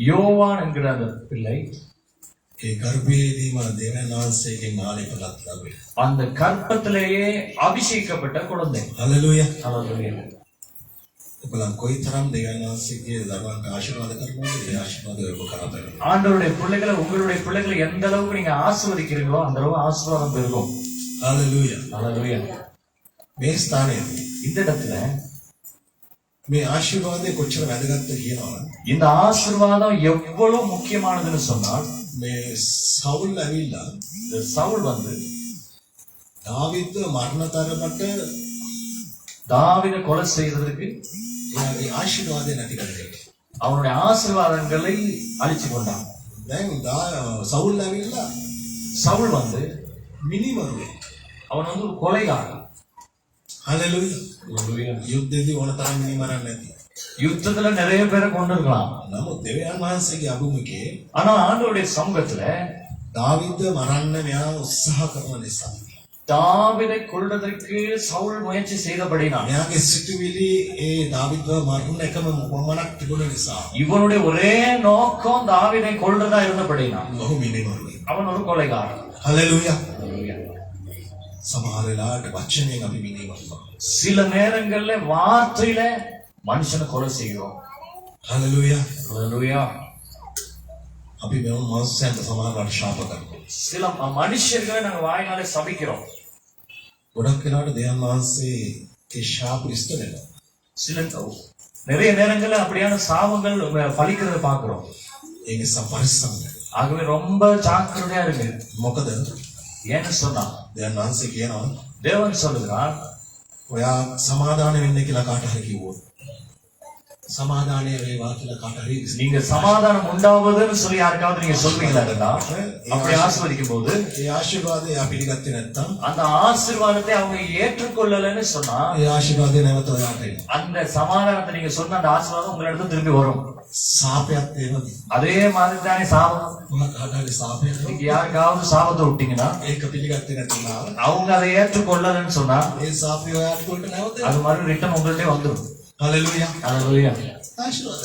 யோவான் என்கிற அந்த பிள்ளை ඒ ගර්භයේදීම දෙවියන් වහන්සේගෙන් ආලේපනක් ලැබේ. அந்த கற்பத்திலேயே அபிஷேகிக்கப்பட்ட குழந்தை. හලෙලූයා. அல்லேலூயா. ඔබලන් කොයිතරම් දෙවියන් වහන්සේගේ දරුවන්ට ආශිර්වාද කරනවද? ඒ ආශිර්වාද ඔබ කරතේ. ஆண்டவருடைய பிள்ளைகளை உங்களுடைய பிள்ளைகளை எந்த அளவுக்கு நீங்க ஆசீர்வதிக்கிறீங்களோ அந்த அளவு ஆசீர்வாதம் பெருகும். හලෙලූයා. அல்லேலூயா. මේ ස්ථානයේදී இந்த இடத்துல මේ ආශිර්වාදය කොච්චර වැදගත්ද කියනවා. இந்த ஆசீர்வாதம் எவ்வளவு முக்கியமானதுன்னு சொன்னால் මේ සවුල් ඇවිල්ලා இந்த சவுல் வந்து දාවිද්ව මරණ තරමට தாவீதை கொலை செய்வதற்கு එයාගේ ආශිර්වාදය නැති කරේ. அவனுடைய ஆசீர்வாதங்களை அழிச்சு கொண்டான். දැන් සවුල් ඇවිල්ලා சவுல் வந்து මිනිමරුවේ. அவன் வந்து ஒரு கொலைகாரன். හලෙලූයා. යුද්ධෙදී ඕන තරම් මිනිමරන්න නැති. யுத்தத்துல நிறைய பேரை கொண்டு இருக்கலாம். නමුත් දෙවියන් වහන්සේගේ අභිමුඛයේ ஆனா ஆண்டவருடைய சமூகத்துல දාවිද මරන්න මෙයා උත්සාහ කරන නිසා தாவீதை கொல்வதற்கு சவுல் முயற்சி செய்தபடினான். මෙයාගේ සිතුවිලි ඒ දාවිදව මරන්න එකම මොමනක් තිබුණ නිසා இவனுடைய ஒரே நோக்கம் தாவீதை கொல்றதா இருந்தபடினான். ඔහු මිනිමරුවෙක්. அவன் ஒரு கொலைகாரன். හලෙලූයා. සමහර වෙලාවට වචනයෙන් අපි මිනිමරුවා. சில நேரங்கள்ல வார்த்தையில மனுஷனை கொலை செய்கிறோம். හලෙලූයා. அல்லேலூயா. අපි මේ මාසෙන් සමහරවට ශාප කරනවා. சில மனுஷர்களை நாங்க வாயினாலே சபிக்கிறோம். ගොඩක් වෙලාවට දෙවියන් වහන්සේ ඒ ශාප ඉෂ්ට වෙනවා. சில நிறைய நேரங்கள்ல அப்படியான சாபங்கள் பலிக்கிறத பாக்குறோம். ඒ නිසා පරිස්සම් වෙන්න. ஆகவே ரொம்ப ஜாக்கிரதையா இருக்கு. මොකද ஏன்னு சொன்னா දෙවියන් වහන්සේ කියනවා தேவன் சொல்லுகிறார், ඔයා සමාදාන වෙන්න කියලා කාට හරි කිව්වොත් සමාදානය වේවා කියලා කාට හරි நீங்க சமாதானம் உண்டாவதுன்னு சொல்லி யாருக்காவது நீங்க சொல்வீங்களா? அப்படி ஆசீர்வதிக்கும் போது ඒ ආශිර්වාදය එයා පිළිගත්තේ නැත්නම් அந்த ஆசீர்வாதத்தை அவங்க ஏற்றுக்கொள்ளலன்னு சொன்னா ඒ ආශිර්වාදය නැවත ඔයාට එනවා. அந்த சமாதானத்தை நீங்க சொன்ன அந்த ஆசீர்வாதம் உங்களிடத்துல திரும்பி வரும். සාපයත් ඒ වගේ. அதே மாதிரி தானே சாபம். මොකක් කාට හරි සාපයක් நீங்க யாருக்காவது சாபத்தை விட்டீங்கன்னா ඒක පිළිගත්තේ නැත්නම් அவங்க அதை ஏற்றுக்கொள்ளலன்னு சொன்னா ඒ සාපය ඔයාට උඩට නැවත அது மாதிரி ரிட்டர்ன் உங்கள்ட்டே வந்துடும். හලෙලූයා. அல்லேலூயா. ආශිර්වාද.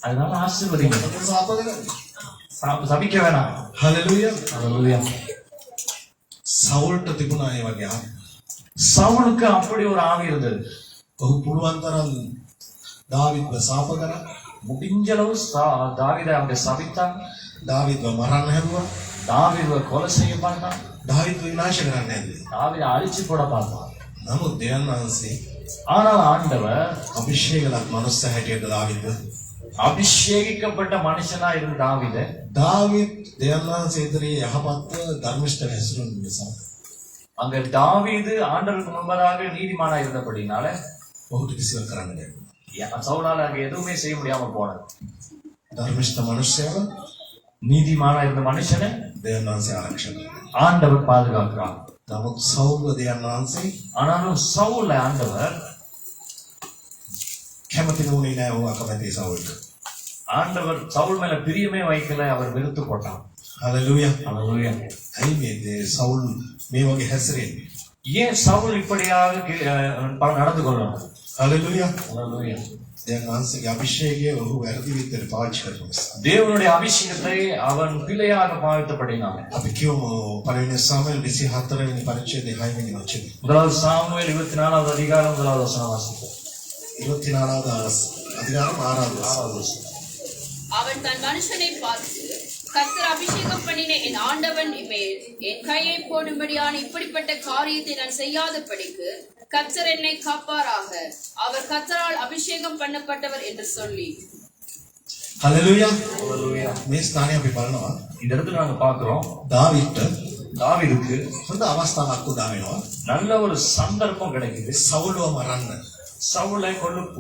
அதனால ஆசீர்வதிங்க. සාප කරන්නේ. சபிக்க வேணாம். හලෙලූයා. அல்லேலூயா. සවුල්ට තිබුණා ඒ වගේ ආ. சவுலுக்கு அப்படி ஒரு ஆவி இருந்தது. ඔහු පුළුවන් තරම් දාවිද්ව සාප කරා. முடிஞ்ச அளவு தாவீதை அவங்க சபித்தான். දාවිද්ව මරන්න හැදුවා. தாவீதை கொலை செய்ய பார்த்தான். දාවිද්ව විනාශ කරන්න හැදුවා. தாவீதை அழிச்சு போட பார்த்தான். නමුත් දෙවියන් වහන්සේ ஆனால் ஆண்டவர் අභිෂේකලත් මනුස්ස හැටියට දාවිද්ව அபிஷேகிக்கப்பட்ட மனுஷனா இருந்த தாவீதை දාවිද් දෙවියන් වහන්සේ ඉදිරියේ යහපත්ව ධර්මිෂ්ඨ හැසිරුණු නිසා அங்க தாவீது ஆண்டவருக்கு முன்பதாக நீதிமானா இருந்தபடினால ඔහුට කිසිවක් කරන්න බැහැ. சவுலால அங்க எதுவுமே செய்ய முடியாம போனது. ධර්මිෂ්ඨ මනුස්සයව நீதிமானா இருந்த மனுஷனை දෙවියන් වහන්සේ ආරක්ෂා කරනවා. ஆண்டவர் பாதுகாக்கிறார். නමුත් සවුල්ව දෙවියන් වහන්සේ ஆனாலும் சவுலை ஆண்டவர் කැමති වුණේ නැහැ ඔහු අකමැති සවුල්ට. ஆண்டவர் சவுல் மேல பிரியமே வைக்கல, அவர் வெறுத்து போட்டான். හලෙලූයා. அல்லேலூயா. ඇයි මේ සවුල් මේ වගේ හැසිරෙන්නේ? ஏன் சவுல் இப்படியாக நடந்து கொள்ளணும்? හලෙලූයා. அல்லேலூயா. දෙවියන් වහන්සේගේ අභිෂේකය ඔහු වැරදි විදිහට පාවිච්චි කරපු නිසා. தேவனுடைய அபிஷேகத்தை அவன் பிழையாக பாவித்தபடினான். අපි කියමු පළවෙනි සාමුවෙල් 24 වෙනි පරිච්ඡේදයේ 6 වෙනි වචනේ. முதலாவது சாமுவேல் 24வது அதிகாரம் 1வது வசனம் வாசிப்போம். 24வது அதிகாரம் 6வது வசனம். அவன் தன் மனுஷனை பார்த்து, கர்த்தர் அபிஷேகம் பண்ணின என் ஆண்டவன் மேல் என் கையை போடும்படியான இப்படிப்பட்ட காரியத்தை நான் செய்யாதபடிக்கு கர்த்தர் என்னை காப்பாராக, அவர் கர்த்தரால் அபிஷேகம் பண்ணப்பட்டவர் என்று சொல்லி. හලෙලූයා. அல்லேலூயா. මේ ස්ථානය අපි බලනවා இந்த இடத்துல நாங்க பார்க்கிறோம் දාවිද්ට தாவீதுக்கு හොඳ අවස්ථාවක් උදා වෙනවා. நல்ல ஒரு சந்தர்ப்பம் கிடைக்குது. සවුල්ව මරන්න. சவுலை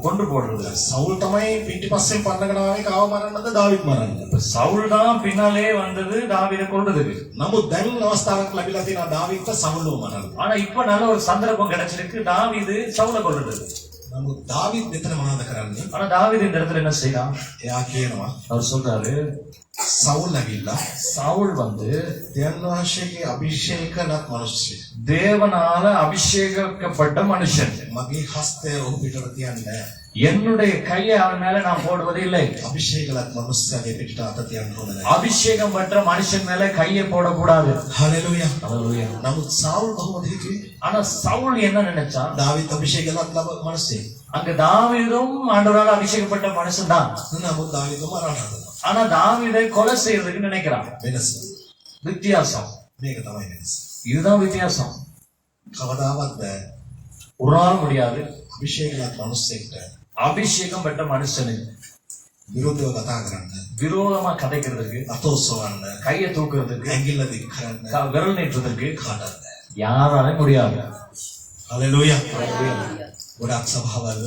கொண்டு போடுறது. සවුල් තමයි පිටිපස්සෙන් පන්නගෙන ආවේ කාව මරන්නද දාවිද් මරන්න. சவுல் தான் பின்னாலே வந்தது தாவீதை கொல்றதுக்கு. නමුත් දැන් අවස්ථාවක් ලැබිලා තියෙනවා දාවිද්ට සවුල්ව මරන්න. ஆனா இப்ப நல்ல ஒரு சந்தர்ப்பம் கிடைச்சிருக்கு தாவீது சவுலை கொல்றதுக்கு. නමුත් දාවිද් මෙතන මොනවද කරන්නේ? ஆனா தாவீது இந்த இடத்துல என்ன செய்யலாம்? එයා කියනවා அவர் சொல்றாரு, සවුල් ඇවිල්ලා சவுல் வந்து දෙවියන් වහන්සේගේ අභිෂේකලත් මිනිස්සෙක්. தேவனால அபிஷேகிக்கப்பட்ட மனுஷன். මගේ හස්තය ඔහු පිටට තියන්නේ නැහැ. என்னுடைய கையை அவன் மேல நான் போடுவது இல்லை. අභිෂේකලත් මිනිස්සගේ පිටට අත තියන්න හොඳ නැහැ. அபிஷேகம் பெற்ற மனுஷன் மேல கையை போடக்கூடாது. හලෙලූයා. அல்லேலூயா. නමුත් සවුල් කොහොමද හිතුවේ? ஆனா சவுல் என்ன நினைச்சான்? දාවිද් අභිෂේකලත් ලබ මිනිස්සෙක්. அங்க தாவீதும் ஆண்டவரால் அபிஷேகப்பட்ட மனுஷன் தான். නමුත් දාවිද් මරන්න හදනවා. ஆனா தாவீதை கொலை செய்யறதுக்கு நினைக்கிறான். වෙනස. வித்தியாசம். මේක තමයි වෙනස. இதுதான் வித்தியாசம். කවදාවත් බෑ ஒரு நாள் முடியாது අභිෂේකලත් මිනිස්සෙක්ට அபிஷேகம் பெற்ற மனுஷனுக்கு විරුද්ධව කතා කරන්න. விரோதமா கதைக்கிறதுக்கு, අතෝසවන්න. கையை தூக்குறதுக்கு, ඇඟිල්ල දික් කරන්න. விரல் நீட்டுறதுக்கு කාටවත් බෑ. யாராலும் முடியாது. හලෙලූයා. ගොඩක් සභාවල්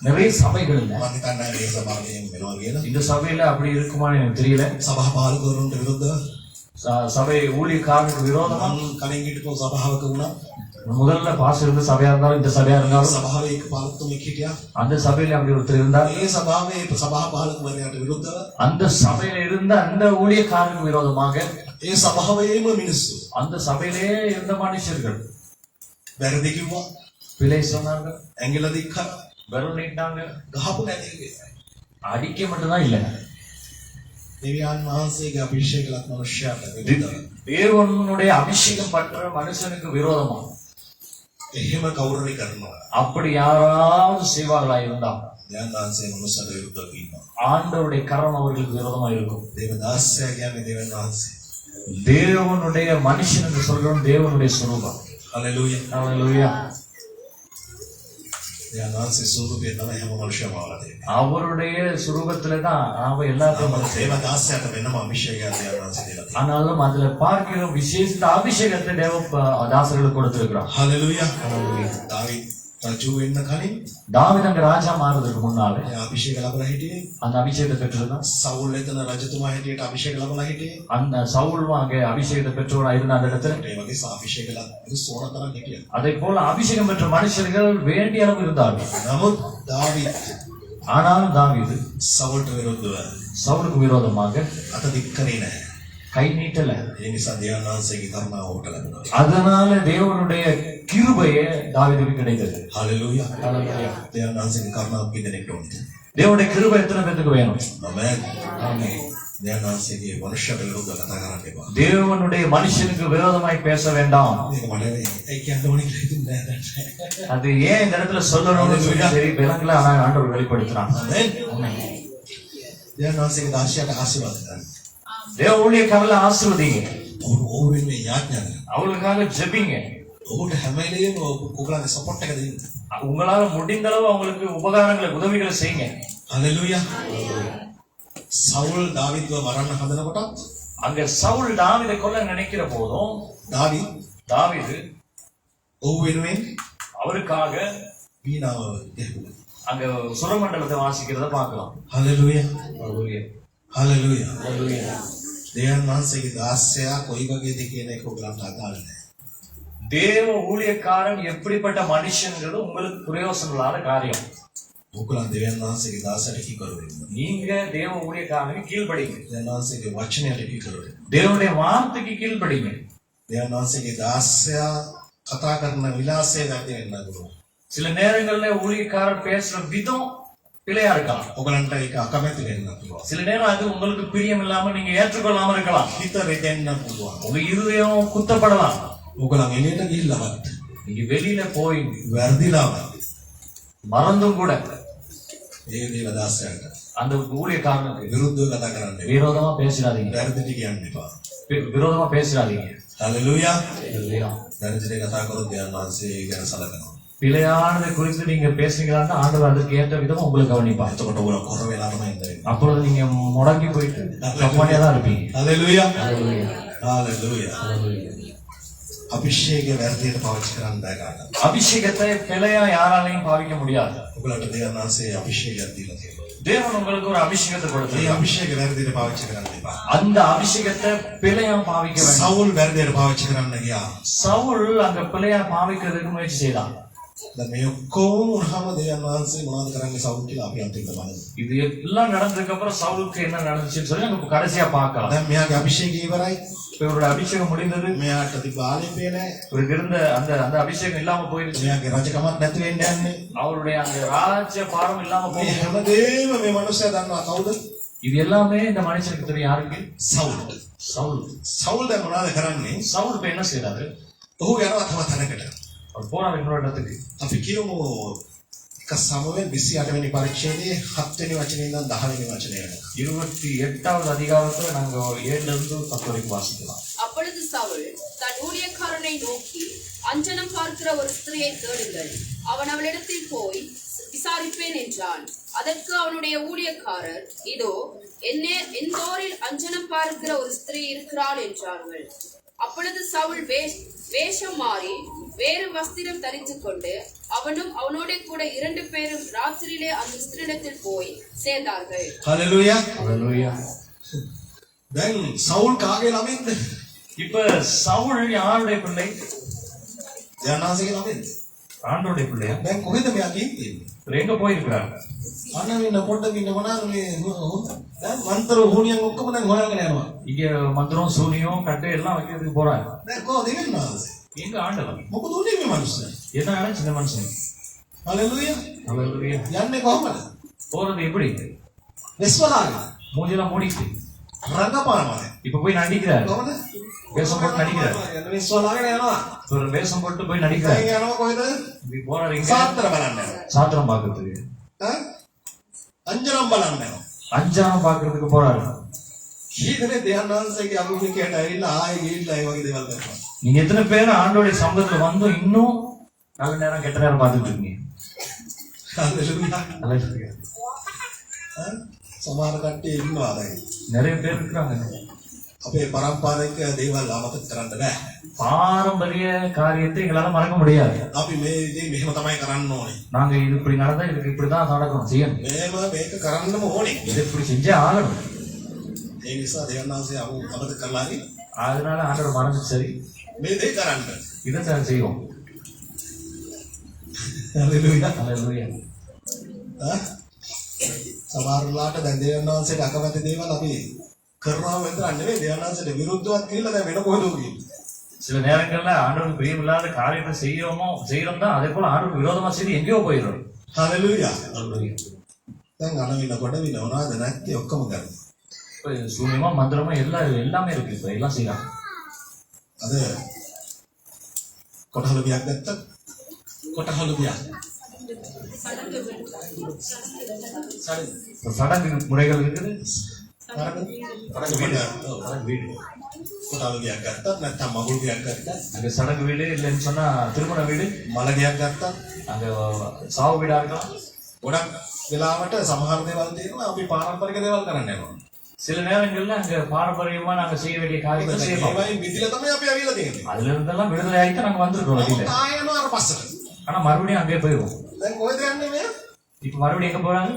நிறைய சபைகள் இல்ல. මම හිතන්නේ මේ සභාවෙන් වෙනවා කියලා. இந்த சபையில அப்படி இருக்குமான்னு எனக்கு தெரியல. සභා පාලකවරුන්ට විරුද්ධව சபை ஊழியக்காரனுக்கு விரோதமா මම කලින් හිටපු සභාවක වුණා. முதல்ல பாஸ்டர் இருந்த சபையா இருந்தாலும் இந்த சபையா இருந்தாலும் සභාවේ එක පාලතුමෙක් හිටියා. அந்த சபையில அப்படி ஒருத்தர் இருந்தார். ඒ සභාවේ සභා පාලකවරයාට විරුද්ධව அந்த சபையில இருந்த அந்த ஊழியக்காரனுக்கு விரோதமாக ඒ සභාවේම මිනිස්සු அந்த சபையிலே இருந்த மனுஷர்கள் වැරදි කිව්වා. பிழை சொன்னாங்க, ඇඟිල්ල දික් කරා. விரல் நீட்டாங்க. ගහපු නැති එකේ. அடிக்க மட்டும்தான் இல்லை. දෙවියන් වහන්සේගේ අභිෂේක ලක් මනුෂ්‍යයාට විරුද්ධව. தேவனுடைய அபிஷேகம் பற்ற மனுஷனுக்கு விரோதமா එහෙම කවුරුරි කරනවා. அப்படி யாராவது செய்வார்களா இருந்தா දෙවියන් වහන්සේ මනුෂ්‍යයාට විරුද්ධව ඉන්නවා. ஆண்டவருடைய கரம் அவர்களுக்கு விரோதமா இருக்கும். දේවදාසයා කියන්නේ දෙවියන් වහන්සේ. தேவனுடைய மனுஷன் என்று சொல்றோம் தேவனுடைய சுரூபம். හලෙලූයා. ஹல்லேலூயா. දෙවියන් වහන්සේ ස්වරූපේ තමයි හැම මනුෂ්‍යයම ආලා තියෙන්නේ. அவருடைய சுரூபத்துல தான் நாம எல்லாத்தையும் දේවදාසයාට වෙනම අභිෂේකයක් දෙවියන් වහන්සේ දීලා තියෙනවා. ஆனாலும் அதுல பார்க்கிற விசேஷ அபிஷேகத்தை தேவ தாசர்களுக்கு கொடுத்திருக்கிறார். හලෙලූයා. දාවීද් රජු වෙන්න කලින් தாவீது அங்க ராஜா மாறுறதுக்கு முன்னாலே එයා අභිෂේක ලැබලා හිටියේ. அந்த அபிஷேகத்தை பெற்றதுதான். සවුල් එතන රජතුමා හිටියට අභිෂේක ලැබලා හිටියේ. அந்த சவுல் அங்க அபிஷேகத்தை பெற்றவரா இருந்த அந்த இடத்துல ඒ වගේ අභිෂේක ලැබලා සෝන තරම් හිටියා. அதை போல அபிஷேகம் பெற்ற மனுஷர்கள் வேண்டிய அளவு இருந்தார்கள். නමුත් දාවීද් ஆனாலும் தாவீது සවුල්ට විරුද්ධව சவுலுக்கு விரோதமாக අත දික් කරේ නැහැ. கை நீட்டல. ඒ නිසා දෙවියන් වහන්සේගේ කරුණාව ඔහුට ලැබුණා. அதனால தேவனுடைய கிருபையே தாவீதுக்கு கிடைத்தது. හලෙලූයා. ஹல்லேலூயா. දෙවියන් වහන්සේගේ කරුණාව කිදෙනෙක්ට ඕනේ. தேவனுடைய கிருபை எத்தனை பேருக்கு வேணும்? ආමේන්. දෙවියන් වහන්සේගේ මනුෂ්‍යයට විරුද්ධව කතා කරන්න එපා. தேவனுடைய மனுஷனுக்கு விரோதமாய் பேச வேண்டாம். මේක මට ඒ කියන්න ඕනේ කියලා හිතුන්නේ නැහැ. அது ஏன் இந்த இடத்துல சொல்லணும்னு சொல்லி சரி விலங்குல ஆனா ஆண்டவர் வெளிப்படுத்துறான். ආමේන්. දෙවියන් වහන්සේගේ දාසියට ආශිර්වාද කරන්න. தேவ ஊழியக்காரர்களை ஆசீர்வதிங்க. ඔවුන් වෙන්නේ යාඥා කරන්න. அவங்களுக்காக ஜெபிங்க. ඔහුට හැම වෙලේම ඔයගොල්ලන්ගේ සපෝට් එක දෙන්න. உங்களால முடிந்த அளவு அவங்களுக்கு உபகாரங்களை உதவிகளை செய்யுங்க. හලෙලූයා. සවුල් දාවීද්ව මරන්න හදනකොට அங்க சவுல் தாவீதை கொல்ல நினைக்கிற போதும் தாவீது ඔහු වෙනුවෙන් அவருக்காக වීණාව ගැහුවා. அங்க சுரமண்டலத்தை வாசிக்கிறத பார்க்கலாம். හලෙලූයා. ஹல்லேலூயா. හලෙලූයා. ஹல்லேலூயா. දෙවියන් වහන්සේගේ දාසයා කොයි වගේද කියන එක ඔයගලන්ට අදාළ නැහැ. தேவ ஊழியக்காரன் எப்படிப்பட்ட மனுஷன்றது உங்களுக்கு பிரயோசனம் இல்லாத காரியம். ඔයගලන් දෙවියන් වහන්සේගේ දාසයට කීකරු වෙන්න. நீங்க தேவ ஊழியக்காரனுக்கு கீழ்ப்படிங்க. දෙවියන් වහන්සේගේ වචනයට කීකරු වෙන්න. தேவனுடைய வார்த்தைக்கு கீழ்ப்படிங்க. දෙවියන් වහන්සේගේ දාසයා කතා කරන විලාසය වැරදි වෙන්න පුළුවන්. சில நேரங்கள்ல ஊழியக்காரர் பேசுற விதம் பிழையா இருக்கலாம். ඔයගලන්ට ඒක අකමැති වෙන්න පුළුවන්. சில நேரம் அது உங்களுக்கு பிரியம் இல்லாம நீங்க ஏற்றுக்கொள்ளாம இருக்கலாம். හිත රෙදෙන්න පුළුවන්. உங்க இருதயம் குத்தப்படலாம். ඔයගලන් එළියට ගිහිල්ලවත් நீங்க வெளியில போய் වැරදිලාවත් மறந்தும் கூட ඒ දේව දාසයාට அந்த ஊழியக்காரனுக்கு විරුද්ධව කතා කරන්න එපා. விரோதமா பேசிடாதீங்க. වැරදිට කියන්න එපා. விரோதமா பேசிடாதீங்க. හලෙලූයා. ஹல்லேலூயா. වැරදිට කතා කරොත් දෙවියන් වහන්සේ ගැන සලකනවා. பிழையானதை குறித்து நீங்க பேசுனீங்கன்னா ஆண்டவர் அதற்கு ஏற்ற விதமா உங்களுக்கு கவனிப்பார். එතකොට ඔයගොල්ලෝ කොර වෙලා තමයි ඉඳලා. அப்பொழுது நீங்க முடங்கி போயிட்டு கம்மானியா தான் இருப்பீங்க. හලෙලූයා. ஹல்லேலூயா. හලෙලූයා. ஹல்லேலூயா. අභිෂේකය වැරදියට පාවිච්චි කරන්න බෑ කාටවත්. அபிஷேகத்தை பிழையா யாராலையும் பாவிக்க முடியாது. ඔයගලන්ට දෙවියන් වහන්සේ අභිෂේකයක් දීලා තියෙනවා. தேவன் உங்களுக்கு ஒரு அபிஷேகத்தை මේ கொடுத்திருக்கார். අභිෂේක වැරදියට පාවිච්චි කරන්න එපා. அந்த அபிஷேகத்தை பிழையா பாவிக்க வேண்டாம். සවුල් වැරදියට පාවිච්චි කරන්න ගියා. சவுல் அங்க பிழையா பாவிக்கிறதுக்கு முயற்சி செய்தான். දැන් මේ ඔක්කොම වුණාම දෙවියන් වහන්සේ මොනවද කරන්නේ සවුල් කියලා අපි අන්තිමට බලමු. இது எல்லாம் நடந்ததுக்கு அப்புறம் சவுலுக்கு என்ன நடந்துச்சுன்னு சொல்லி நம்ம கடைசியா பார்க்கலாம். දැන් මෙයාගේ අභිෂේකය ඉවරයි. இப்ப இவருடைய அபிஷேகம் முடிந்தது. මෙයාට තිබ්බ ආලේපය නැහැ. இவருக்கு இருந்த அந்த அந்த அபிஷேகம் இல்லாம போயிருச்சு. මෙයාගේ රජකමක් නැති වෙන්න යන්නේ. அவருடைய அந்த ராஜ்ய பாரம் இல்லாம මේ போகுது. හැමදේම මේ මනුස්සයා දන්නවා කවුද? இது எல்லாமே இந்த மனுஷனுக்கு தெரியும். யாருக்கு? සවුල්. சவுல். සවුල් දැන් මොනවද කරන්නේ? சவுல் இப்ப என்ன செய்யறாரு? ඔහු යනවා තව තැනකට. அவர் போறாரு இன்னொரு இடத்துக்கு. අපි කියමු එක සමුවෙල් 28 වෙනි පරිච්ඡේදයේ 7 වෙනි වචනේ ඉඳන් 10 වෙනි වචනය වෙනකම්. 28வது அதிகாரத்துல நாங்க 7ல இருந்து 10 வரைக்கும் வாசிக்கலாம். அப்பொழுது சவுல் தன் ஊழியக்காரனை நோக்கி, அஞ்சனம் பார்க்கிற ஒரு ஸ்திரியை தேடுங்கள், அவன் அவளிடத்தில் போய் விசாரிப்பேன் என்றான். அதற்கு அவனுடைய ஊழியக்காரர், இதோ எந்தோரில் அஞ்சனம் பார்க்கிற ஒரு ஸ்திரீ இருக்கிறாள் என்றார்கள். அப்பொழுது சவுல் வேஷம் மாறி வேறு வஸ்திரம் தரித்துக் கொண்டு அவனும் அவனோட கூட 2 பேரும் ராத்திரியிலே அந்த ஸ்திரீடத்தில் போய் சேர்ந்தார்கள். හලෙලූයා. ஹல்லேலூயா. දැන් සවුල් කාගේ ළමෙක්ද? இப்ப சவுல் யாருடைய பிள்ளை? දෙයනාසගේ ළමෙන්ද? ஆண்டோடைய பிள்ளையா? දැන් කොහෙද මෙයා තියෙන්නේ? இவர் எங்க போயிருக்கிறார்? අන්න ඉන්න පොඩ්ඩක් ඉන්න මොනවාද මේ දැන් මන්තර හුණියන් ඔක්කොම දැන් හොයාගෙන යනවා. இங்க மந்திரம் சூனியம் கட்டை எல்லாம் வைக்கிறதுக்கு போறாங்க. දැන් කොහොමද දෙවියන්වහන්සේ? எங்க ஆண்டவர்? මොකද උනේ මේ මිනිස්සු? என்ன ஆச்சு இந்த மனுஷன்? හලෙලූයා. ஹalleluya. යන්නේ කොහමද? போறது எப்படி? විශ්වලාගෙන. மூஞ்சிலாம் மூடிட்டு රංගපානවා. இப்ப போய் நடிக்கிறார். කොහොමද? வேஷம் போட்டு நடிக்கிறார். යන්න විශ්වලාගෙන යනවා. ஒரு வேஷம் போட்டு போய் நடிக்கிறார். දැන් යනවා කොහෙද? இப்படி போறாரு எங்க? සාත්‍තර බලන්න යනවා. சாத்திரம் பாக்குறதுக்கு. ඈ? අංජනම් බලන්න යනවා. அஞ்சானம் பாக்குறதுக்கு போறாரு. කීදෙනේ දෙයන්වහන්සේගේ අභිමුඛයට ඇවිල්ලා ආයෙ ගිහිල්ලා ඒ වගේ දේවල් කරනවා. நீங்க எத்தனை பேர் ஆண்டோடைய சம்பளத்துல வந்து இன்னும் நல்ல நேரம் கெட்ட நேரம் பார்த்துட்டு இருக்கீங்க? හලෙලූයා. ஹalleluya. ඈ? සමහර කට්ටිය ඉන්නවා දැන්. நிறைய பேர் இருக்காங்க. අපේ පරම්පරාවක දේවල් අමතක කරන්න බෑ. பாரம்பரிய காரியத்தை எங்களால மறக்க முடியாது. අපි මේ දේ මෙහෙම තමයි කරන්න ඕනේ. நாங்க இது இப்படி நடந்தா இதுக்கு இப்படிதான் நடக்கணும் செய்யணும். මේක කරන්නම ඕනේ. இது இப்படி செஞ்சே ஆகணும். ඒ නිසා දෙයන්වහන්සේ අමතක කරලා හරි அதனால ஆண்டவர் மறந்து சரி මේ දේ කරන්න. இதை செய்வோம். හලෙලූයා. ஹalleluya. ඈ? සමහරලාට දැන් දෙයන්වහන්සේට අකමැති දේවල් අපි කරනවා විතරක් නෙවෙයි දෙයන්වහන්සේට විරුද්ධවත් කියලා දැන් වෙන කොහෙද ගිහින්. சில நேரங்கள்ல ஆண்டவருக்கு பிரியமில்லாத காரியத்தை செய்யறோம் தான். அதே போல ஆண்டவருக்கு விரோதமா செய்து எங்கேயோ போயிடும். හලෙලූයා. ஹalleluya. දැන් අනවිනකොට විනවනවාද නැත්te ඔක්කොම කරන්නේ. இப்ப சூனியமா மந்திரமா எல்லாமே இருக்கு. இப்ப எல்லாம் செய்யலாம். අද කොටහල බියක් ගත්තත් කොටහල බියක්. இப்ப சடங்கு முறைகள் இருக்குது. සඩන් வீடு. කොටහල බියක් ගත්තත් නැත්නම් මගුල් බියක් ගත්තත් அங்க சடங்கு வீடு இல்லைன்னு சொன்னா திருமண வீடு, මල බියක් ගත්තත් அங்க சாவு வீடா இருக்கலாம். ගොඩක් වෙලාවට සමහර දේවල් තියෙනවා අපි පාරම්පරික දේවල් කරන්න යනවා. சில நேரங்கள்ல அங்க பாரம்பரியமா நாங்க செய்ய வேண்டிய காரியத்தை செய்யணும். ඒවයි මිදිලා තමයි අපි ඇවිල්ලා තියෙන්නේ. அதுல இருந்தெல்லாம் விடுதலை ஆகிட்டு நாங்க வந்திருக்கோம் வெளியில. ආයෙ යනවා අර පස්සට. ஆனா மறுபடியும் அங்கே போயிடுவோம். දැන් කොහෙද යන්නේ මේ? இப்ப மறுபடியும் எங்க போறாங்க?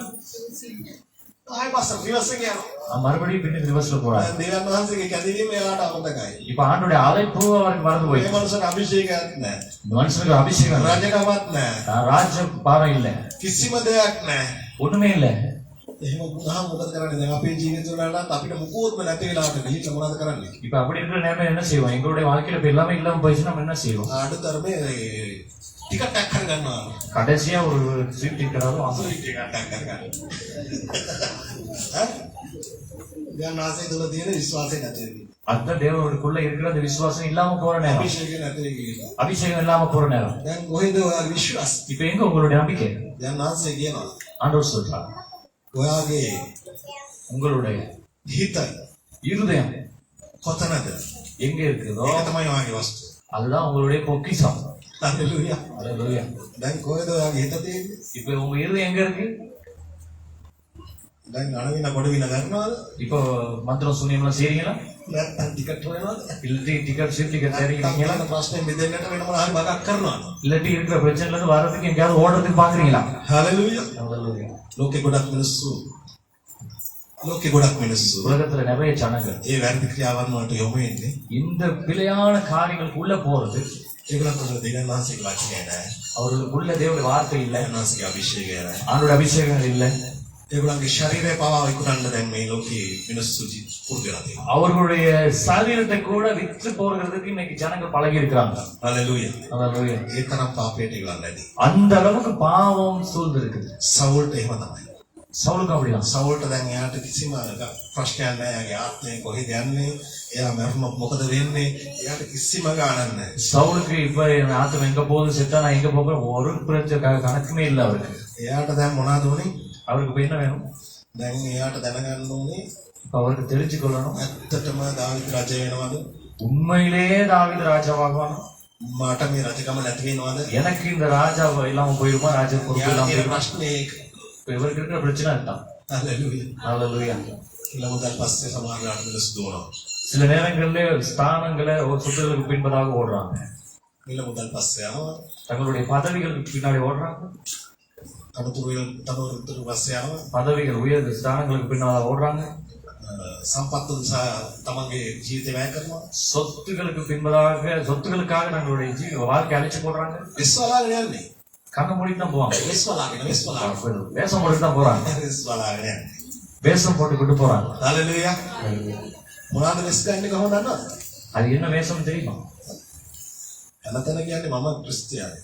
ආයෙ පස්සට රිවර්ස් එක යනවා. மறுபடியும் பின்னுக்கு ரிவர்ஸ்ல போறாங்க. දැන් දේවයන් වහන්සේගේ කැදීම එයාට අමතකයි. இப்ப ஆண்டுடைய அழைப்பு அவருக்கு மறந்து මේ போயிடுச்சு. මනුස්සට අභිෂේකයක් නැහැ. மனுஷனுக்கு அபிஷேகம் இல்ல. රජකමක් නැහැ. ராஜ பாரம் இல்ல. කිසිම දෙයක් නැහැ. ஒண்ணுமே இல்ல. එහෙම වුණාම මොකද කරන්නේ? දැන් අපේ ජීවිත වලට අපිට මුකුත්ම නැති වෙලාවට ගිහින් මොනවද කරන්නේ? இப்ப அப்படி இருக்கிற நேரம் என்ன செய்வோம்? எங்களுடைய வாழ்க்கையில இப்ப எல்லாமே இல்லாம போயிடுச்சு. நம்ம என்ன செய்வோம்? අඩුතරමේ ටිකට් එකක් කරගන්නවා. கடைசியா ஒரு ஸ்வீட் டிக்கெட்டாவது வாங்குவோம். ටිකට් එකක් කරගන්න. ඈ? දැන් ආසේ තුල තියෙන විශ්වාසය නැති වෙන්නේ. அந்த தேவனுக்குள்ள இருக்கிற அந்த விசுவாசம் இல்லாம போற நேரம், අභිෂේකය නැති වෙන්නේ. அபிஷேகம் இல்லாம போற நேரம். දැන් කොහෙද ඔයාගේ විශ්වාස? இப்ப எங்க உங்களுடைய நம்பிக்கை? දැන් ආසේ කියනවා. ஆண்டவர் சொல்றார், ඔයාගේ உங்களுடைய හිත இருதயம் කොතනද? எங்க இருக்குதோ ඒක තමයි ඔයාගේ වස්තුව. அதுதான் உங்களுடைய பொக்கிஷம். හalleluya. ஹalleluya. දැන් කොහෙද ඔයාගේ හිත තියෙන්නේ? இப்ப உங்க இருதயம் எங்க இருக்கு? දැන් අණවින කොටවින ගන්නවද? இப்போ மந்திரம் சூனியம் எல்லாம் செய்றீங்களா? නැත්නම් ටිකට් හොයනවද? இல்லாட்டி டிக்கெட் சீட் டிக்கெட் தேடுறீங்களா? නැත්නම් ප්‍රශ්නේ මිදෙන්නට වෙන මොනවා හරි බගක් කරනවද? இல்லாட்டி இருக்கிற பிரச்சனைல இருந்து வர்றதுக்கு எங்கேயாவது ஓடுறதுக்கு பாக்குறீங்களா? හalleluya. ஹalleluya. ලෝකේ ගොඩක් මිනිස්සු ලෝකේ ගොඩක් මිනිස්සු உலகத்துல நிறைய ஜனங்கள் ඒ වැරදි ක්‍රියාවන් වලට යොමු වෙන්නේ இந்த பிழையான காரியங்களுக்குள்ள போறது ඒගොල්ලන්ට දෙවියන් වහන්සේගේ වචනය නැහැ. அவர்களுக்குள்ள தேவனுடைய வார்த்தை இல்ல, දෙවියන් වහන්සේගේ අභිෂේකය නැහැ. அவருடைய அபிஷேகம் இல்ல, ඒගොල්ලන්ගේ ශරීරය පවා විකුණන්න දැන් මේ ලෝකේ මිනිස්සු පුරුදු වෙලා තියෙනවා. அவர்களுடைய சரீரத்தை கூட விற்று போகிறதுக்கு இன்னைக்கு ஜனங்கள் பழகி இருக்கிறாங்க. හalleluya. ஹalleluya. ඒ තරම් පාපයට ඒගොල්ලන් නැති. அந்த அளவுக்கு பாவம் சூழ்ந்து இருக்குது. සවුල්ට එහෙම තමයි. சவுலுக்கு அப்படிதான். සවුල්ට දැන් එයාට කිසිම ප්‍රශ්නයක් නැහැ. එයාගේ ආත්මය කොහෙද යන්නේ? එයා මරණොත් මොකද වෙන්නේ? එයාට කිසිම ගාණක් නැහැ. சவுலுக்கு இப்ப என் ஆத்மா எங்க போகுது, செத்தா நான் எங்க போகிறேன், ஒரு பிரச்சனை கணக்குமே இல்லை அவருக்கு. එයාට දැන් මොනවද උනේ? அவருக்கு இப்ப என்ன வேணும்? දැන් එයාට දැනගන්න ඕනේ இப்ப அவருக்கு தெரிஞ்சு கொள்ளணும், ඇත්තටම දාවිද රජ වෙනවද? உண்மையிலேயே தாவீது ராஜாவாகுவானா? මට මේ රජකම නැති වෙනවද? எனக்கு இந்த ராஜா இல்லாம போயிருமா, ராஜா பொறுப்பு இல்லாம එයාගේ போயிருமா? ප්‍රශ්නේ ඒක. இப்ப இவருக்கு இருக்கிற பிரச்சனை அதுதான். හalleluya. ஹalleluya. ඊළඟට පස්සේ සමාජාට මිනිස්සු දුවනවා. சில நேரங்கள்ல ஸ்தானங்களை ஒரு சொத்துகளுக்கு பின்பதாக ஓடுறாங்க, ඊළඟට පස්සේ යනවා. தங்களுடைய பதவிகளுக்கு பின்னாடி ஓடுறாங்க, තනතුරු පස්සේ යනවා. பதவிகள் உயர் ஸ்தானங்களுக்கு பின்னால ஓடுறாங்க. සම්පත්තු නිසා තමන්ගේ ජීවිතය වැය කරනවා. சொத்துக்களுக்கு பின்பதாக சொத்துக்களுக்காக நம்மளுடைய வாழ்க்கை அழிச்சு போடுறாங்க. විශ්වාලාගෙන යන්නේ. கண்ணை மூடிட்டு தான் போவாங்க. විශ්වාලාගෙන வேஷம் போட்டு தான் போறாங்க. විශ්වාලාගෙන යන්නේ. வேஷம் போட்டுக்கிட்டு போறாங்க. හalleluya. මොනවාද විශ්ව ගන්නේ කොහොමද දන්නවද? அது என்ன வேஷம் தெரியுமா? හැමතැන කියන්නේ මම ක්‍රිස්තියානි.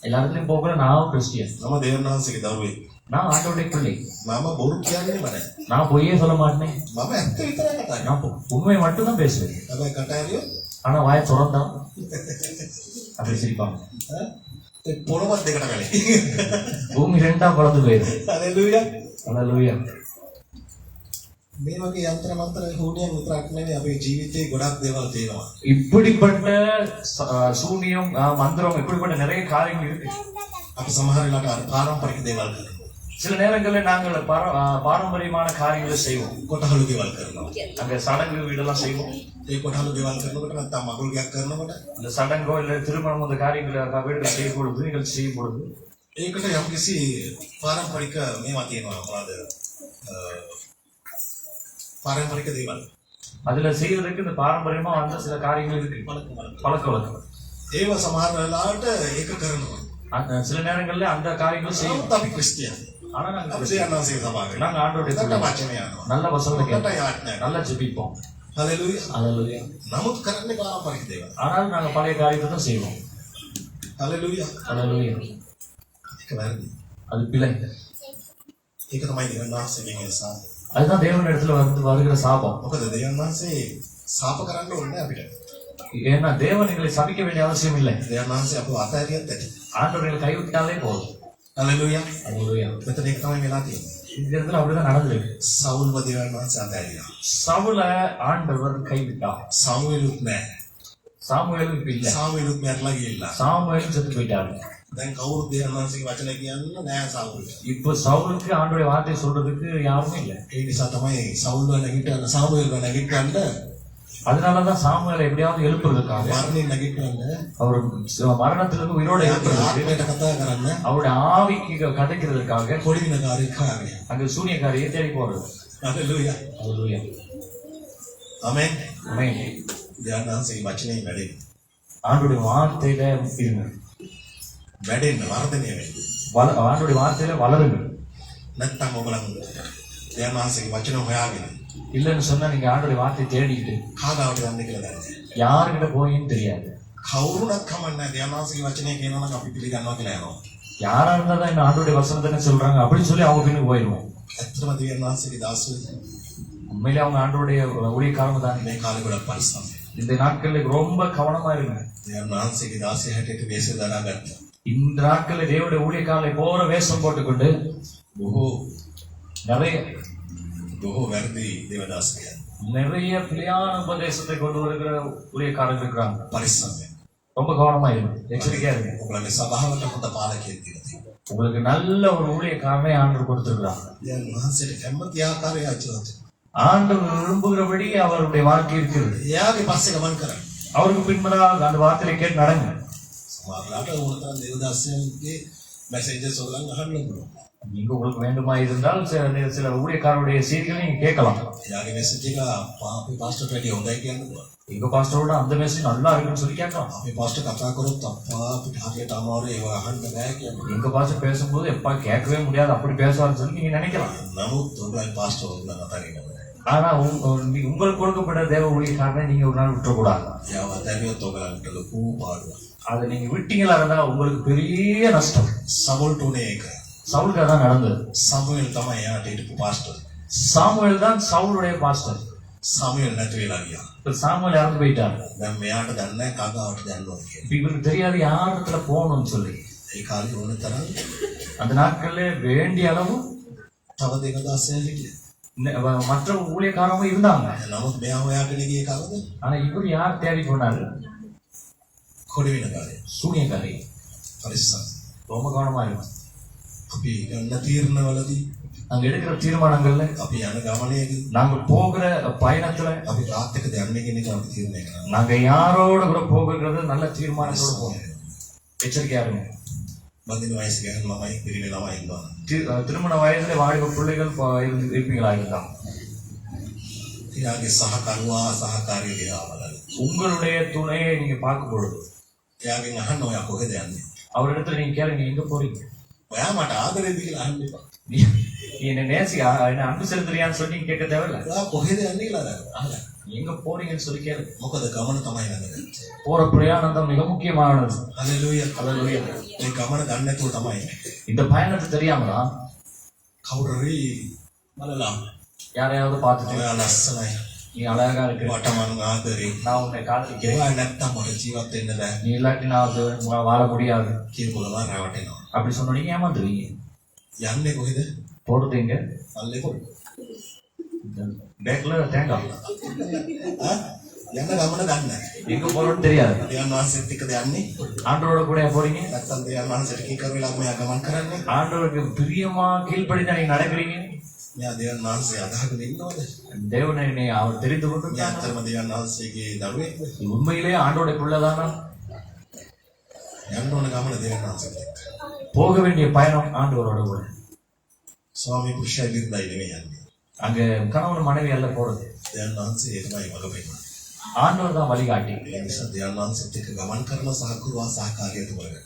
எல்லா இடத்துலயும் போகிற நான் கிறிஸ்டியன், මම දේවන් වහන්සේගේ දරුවෙක්. நான் ஆண்டோடைய பிள்ளை, මම බොරු කියන්නේ නැහැ. நான் பொய்யே சொல்ல மாட்டேன், මම ඇත්ත විතරයි කතා කරන්නේ. நான் உண்மையை மட்டும் தான் பேசுவேன். හැබැයි කටහරියෝ ஆனா வாயை திறந்தான் அப்படி சிரிப்பாங்க. ඒ පොළොවත් දෙකට වැලේ. பூமி ரெண்டா பறந்து போயிடும். හalleluya. அல்லேலூயா. මේ වගේ යන්ත්‍ර මන්ත්‍ර හුණියන් විතරක් නෙවෙයි අපේ ජීවිතේ ගොඩක් දේවල් තියෙනවා. இப்படிப்பட்ட சூனியம் மந்திரம் இப்படிப்பட்ட நிறைய காரியங்கள் இருக்கு. අපි සමහර වෙලාවට අර පාරම්පරික දේවල් කරනවා. சில நேரங்களில் நாங்கள் பாரம்பரியமான காரியங்களை செய்வோம். කොටහළු දේවල් කරනවා. அங்க சடங்கு வீடெல்லாம் செய்வோம். ඒ කොටහළු දේවල් කරනකොට නැත්නම් මගුල් ගයක් කරනකොට அந்த சடங்கோ இல்ல திருமணம் அந்த காரியங்களை வீடுகள் செய்யும் பொழுது நீங்கள் செய்யும் பொழுது ඒකට යම්කිසි පාරම්පරික මේවා තියෙනවා. මොනවාද? පාරම්පරික දේවල්. அதுல செய்வதற்கு இந்த பாரம்பரியமா வந்த சில காரியங்கள் இருக்கு, பழக்க வழக்கம். ඒව සමහර වෙලාවට ඒක කරනවා. சில நேரங்கள்ல அந்த காரியங்கள் செய்யும். නමුත් අපි ක්‍රිස්තියානි. ஆனா நாங்க අපි යන්නාසේ සභාවේ. நாங்க ஆண்டோடைய ඒකට பிள்ளை. වචනය යනවා. நல்ல வசனத்தை ඒකට கேட்போம், යාඥා. நல்லா ஜெபிப்போம். හalleluya. அல்லேலூயா. නමුත් කරන්නේ පාරම්පරික දේවල්. ஆனாலும் நாங்க பழைய காரியத்தை தான் செய்வோம். හalleluya. அல்லேலூயா. ඒක වැරදි. அது பிழை. ඒක තමයි දේවන් වහන්සේගෙන් එන සාප. அதுதான் தேவன் இடத்துல வருகிற சாபம். මොකද දේවන් වහන්සේ සාප කරන්න ඕනේ අපිට. ஏன்னா தேவன் எங்களை சபிக்க வேண்டிய அவசியம் இல்லை. දේවන් වහන්සේ අපව අතහැරියත් ඇති. ஆண்டவர்களை கைவிட்டாலே போதும். හalleluya. அல்லேலூயா. මෙතන ඒක තමයි වෙලා තියෙන්නේ. இந்த இடத்துல அப்படிதான் நடந்திருக்கு. සවුල්ව දේවන් වහන්සේ අතහැරියා. சவுல ஆண்டவர் கைவிட்டார். සාමුවෙලුත් නැහැ. சாமுவேலும் இப்ப இல்ல. සාමුවෙලුත් මැරලා ගිහිල්ලා. சாமுவேலும் செத்து போயிட்டாரு. දැන් කවුරුත් දේවන් වහන්සේගේ වචන කියන්න නැහැ සාමුවෙලට. இப்போ சவுலுக்கு ஆண்டோடைய வார்த்தை சொல்றதுக்கு யாருமே இல்ல. ඒ නිසා තමයි සවුල්ව නැගිටන්න සාමුවෙල්ව නැගිටන්න அதனாலதான் சாமுவேலை எப்படியாவது எழுப்புறதுக்காக මරණින් නැගිටන්න அவர் மரணத்திலிருந்து உயிரோட எழுப்புறதுக்கு ආත්මයට කතා කරන්න அவருடைய ஆவிக்கு கிடைக்கிறதுக்காக පොඩි විනකාරයෙක් හාගෙන. அங்க சூனியக்காரியை தேடி போறது. හalleluya. அல்லேலூயா. ආමෙන්. ஆமென். දේවන් වහන්සේගේ වචනේ වැඩෙන්න. ஆண்டோடைய வார்த்தையில இருங்க, වැඩෙන්න වර්ධනය වෙන්න. ஆண்டோடைய வார்த்தையில வளருங்க. නැත්තම් ඔයගලන් දේවන් වහන්සේගේ වචන හොයාගෙන இல்லைன்னு சொன்னா நீங்க ஆண்டோடைய வார்த்தையை தேடிட்டு කාගාවට යන්න කියලා දන්නේ. யாருக்கிட்ட போயின்னு தெரியாது. කවුරුණත් කමන්නේ දේවන් වහන්සේගේ වචනේ කියනවා නම් අපි පිළිගන්නවා කියලා යනවා. யாரா இருந்தாதான் இந்த ஆண்டோடைய வசனத்தை சொல்றாங்க அப்படின்னு சொல்லி அவங்க பின்னுக்கு போயிடுவோம். ඇත්තටම දේවන් වහන්සේගේ දාසුව உண்மையிலே அவங்க ஆண்டோடைய ஊழியக்காரங்க தான். මේ කාලේ ගොඩක් පරිස්සම්. இந்த நாட்கள்ல ரொம்ப கவனமா இருங்க. දේවන් වහන්සේගේ දාසය හැටියට වේශය දරාගත්තා. இந்த நாட்கள்ல தேவனுடைய ஊழியக்காரங்களை போற வேஷம் போட்டுக்கொண்டு බොහෝ நிறைய වැරදි දේවදාසකයන්. நிறைய பிழையான உபதேசத்தை கொண்டு வருகிற ஊழியக்காரர்கள் இருக்கிறாங்க. පරිස්සම් වෙන්න. ரொம்ப கவனமா இருங்க, எச்சரிக்கையா இருங்க. ඔයගලගේ සභාවට හොඳ පාලකයෙක් කියලා තියෙනවා. உங்களுக்கு நல்ல ஒரு ஊழியக்காரனை ஆண்டவர் கொடுத்திருக்கிறாங்க. දැන් වහන්සේට කැමති ආකාරය ආචාර්ය. ஆண்டவர் விரும்புகிறபடி அவருடைய வாழ்க்கை இருக்கிறது. එයාගේ පස්සේ ගමන් කරන්න. அவருக்கு பின்பதாக அந்த வார்த்தையை கேட்டு நடங்க. සමහරවිට ඕනතරම් දේවදාසයන්ගේ මැසේජස් ඔයගලන් අහන්න පුළුවන්. நீங்க உங்களுக்கு வேண்டுமா இருந்தால் சில ஊழியக்காரருடைய செய்திகளை நீங்க கேட்கலாம். එයාගේ මැසේජ් එක අපේ පාස්ටර්ට වැඩිය හොඳයි කියන්න පුළුවන්. எங்க பாஸ்டரோட அந்த மெசேஜ் நல்லா இருக்குன்னு சொல்லி கேட்கலாம். අපේ පාස්ටර් කතා කරොත් අප්පා අපිට හරියට අමාරුයි ඒව අහන්න බෑ කියන්නේ. எங்க பாஸ்டர் பேசும்போது எப்பா கேட்கவே முடியாது அப்படி பேசுவாருன்னு சொல்லி நீங்க நினைக்கலாம். නමුත් ඔයගලගේ පාස්ටර් ඔයගලන් අතරින් නෑ. ஆனா உங்களுக்கு கொடுக்கப்பட்ட தேவ ஊழியக்காரனை நீங்க ஒரு நாள் விட்டுறக்கூடாது. එයාව අතරියොත් ඔයගලන්ට ලොකු පාඩුවක්. அதை நீங்க விட்டீங்களா இருந்தா உங்களுக்கு பெரிய நஷ்டம். සමුල්ට උනේ ඒක. சவுலுக்கு அதான் நடந்தது. සමුවෙල් තමයි එයාට හිටපු පාස්ටර්. சாமுவேல் தான் சவுலுடைய பாஸ்டர். සමුවෙල් නැති වෙලා ගියා. இப்ப சாமுவேல் இறந்து போயிட்டார். දැන් මෙයාට දන්නේ නැහැ කගාවට යන්න ඕනේ කියලා. இப்ப இவருக்கு தெரியாது யார் இடத்துல போகணும்னு சொல்லி. ඒ කාලේ ඕන තරම් அந்த நாட்கள்ல வேண்டிய அளவு තව දේවදාසයන් හිටියා. மற்ற ஊழியக்காரங்க இருந்தாங்க. නමුත් මෙයා හොයාගෙන ගියේ කවුද? ஆனா இவர் யார் தேடி போனாரு? කොඩි වෙනකාරය. சூனியக்காரி. පරිස්සම්. ரொம்ப கவனமா இருக்கும். අපි ගන්න තීරණවලදී நாங்க எடுக்கிற தீர்மானங்கள்ல අපි යන ගමනේදී நாங்க போகிற பயணத்துல අපි කාත් එක්ක යන්නේ කියන එක අපි තීරණය කරනවා. நாங்க யாரோட கூட போகிறது நல்ல தீர்மானத்தோட போகணும். எச்சரிக்கையா இருங்க. බඳින වයස ගැන ළමයි පිරිමි ළමයි ඉන්නවා. திருமண வயதுல வாலிப பிள்ளைகள் இருப்பீங்களா இருந்தா එයාගේ සහකරුවා සහකාරිය දිහා බලන්න. உங்களுடைய துணையை நீங்க பார்க்கும் பொழுது එයාගෙන් අහන්න ඔයා කොහෙද යන්නේ? அவரிடத்துல நீங்க கேளுங்க, எங்க போறீங்க? ඔයා මට ආදරේ දීලා අහන්න එපා. நீ என்ன நேசி என்ன அன்பு செலுத்துறியான்னு சொல்லி நீங்க கேட்க தேவையில்ல. ඔයා කොහෙද යන්නේ කියලා අහන්න. நீ எங்க போறீங்கன்னு சொல்லி கேளுங்க. මොකද ගමන තමයි වැදගත්. போற பிரயாணம் தான் மிக முக்கியமானது. හලෙලූයා. ஹல்லேலூயா. මේ ගමන දන්නේ නැතුව තමයි இந்த பயணத்தை தெரியாமலா කවුරුරි බලලා யாரையாவது பார்த்துட்டு ඔයා ලස්සනයි. நீ அழகா இருக்கு, මට මං ආදරේ. நான் உன்னை காதலிக்கிறேன், ඔයා නැත්තම් මට ජීවත් වෙන්න බෑ. நீ இல்லாட்டி நான் அது வாழ முடியாது කියපු ගමන් රැවටෙනවා. அப்படி சொன்னீங்க, ஏமாந்துருவீங்க. යන්නේ කොහෙද? போறது எங்க? අල්ලේ කොහෙද? பேக்ல தேங்காய். ආ යන්න ගමන දන්නේ නැහැ. எங்க போறோம்னு தெரியாது. දෙයයන් වහන්සේත් එක්කද යන්නේ? ஆண்டவரோட கூட போறீங்க? නැත්තම් දෙයයන් වහන්සේට කීකරු වෙලා මෙයා ගමන් කරන්නේ? ஆண்டவருக்கு பிரியமா கீழ்ப்படிதான் நீங்க நடக்கிறீங்க. මෙයා දෙයයන් වහන්සේ අදහගෙන ඉන්නවද? தேவனை நீ அவர் தெரிந்து கொண்டு මෙයා අතරම දෙයයන් වහන්සේගේ දරුවෙක්ද? உண்மையிலேயே ஆண்டோட பிள்ளைதானா? යන්න ඕන ගමන දෙයයන් වහන්සේත් එක්ක. போக வேண்டிய பயணம் ஆண்டவரோட கூட. ස්වාමී පුරුෂය විරුද්ධයි නෙමෙයි යන්නේ. அங்க கணவன் மனைவி அல்ல போறது, දෙයයන් වහන්සේ ඒ තමයි මඟ පෙන්වන්නේ. ஆண்டவர் தான் வழிகாட்டி. ඒ නිසා දෙයයන් වහන්සේත් එක්ක ගමන් කරන සහකරුවා සහකාරිය තුමලගන්න.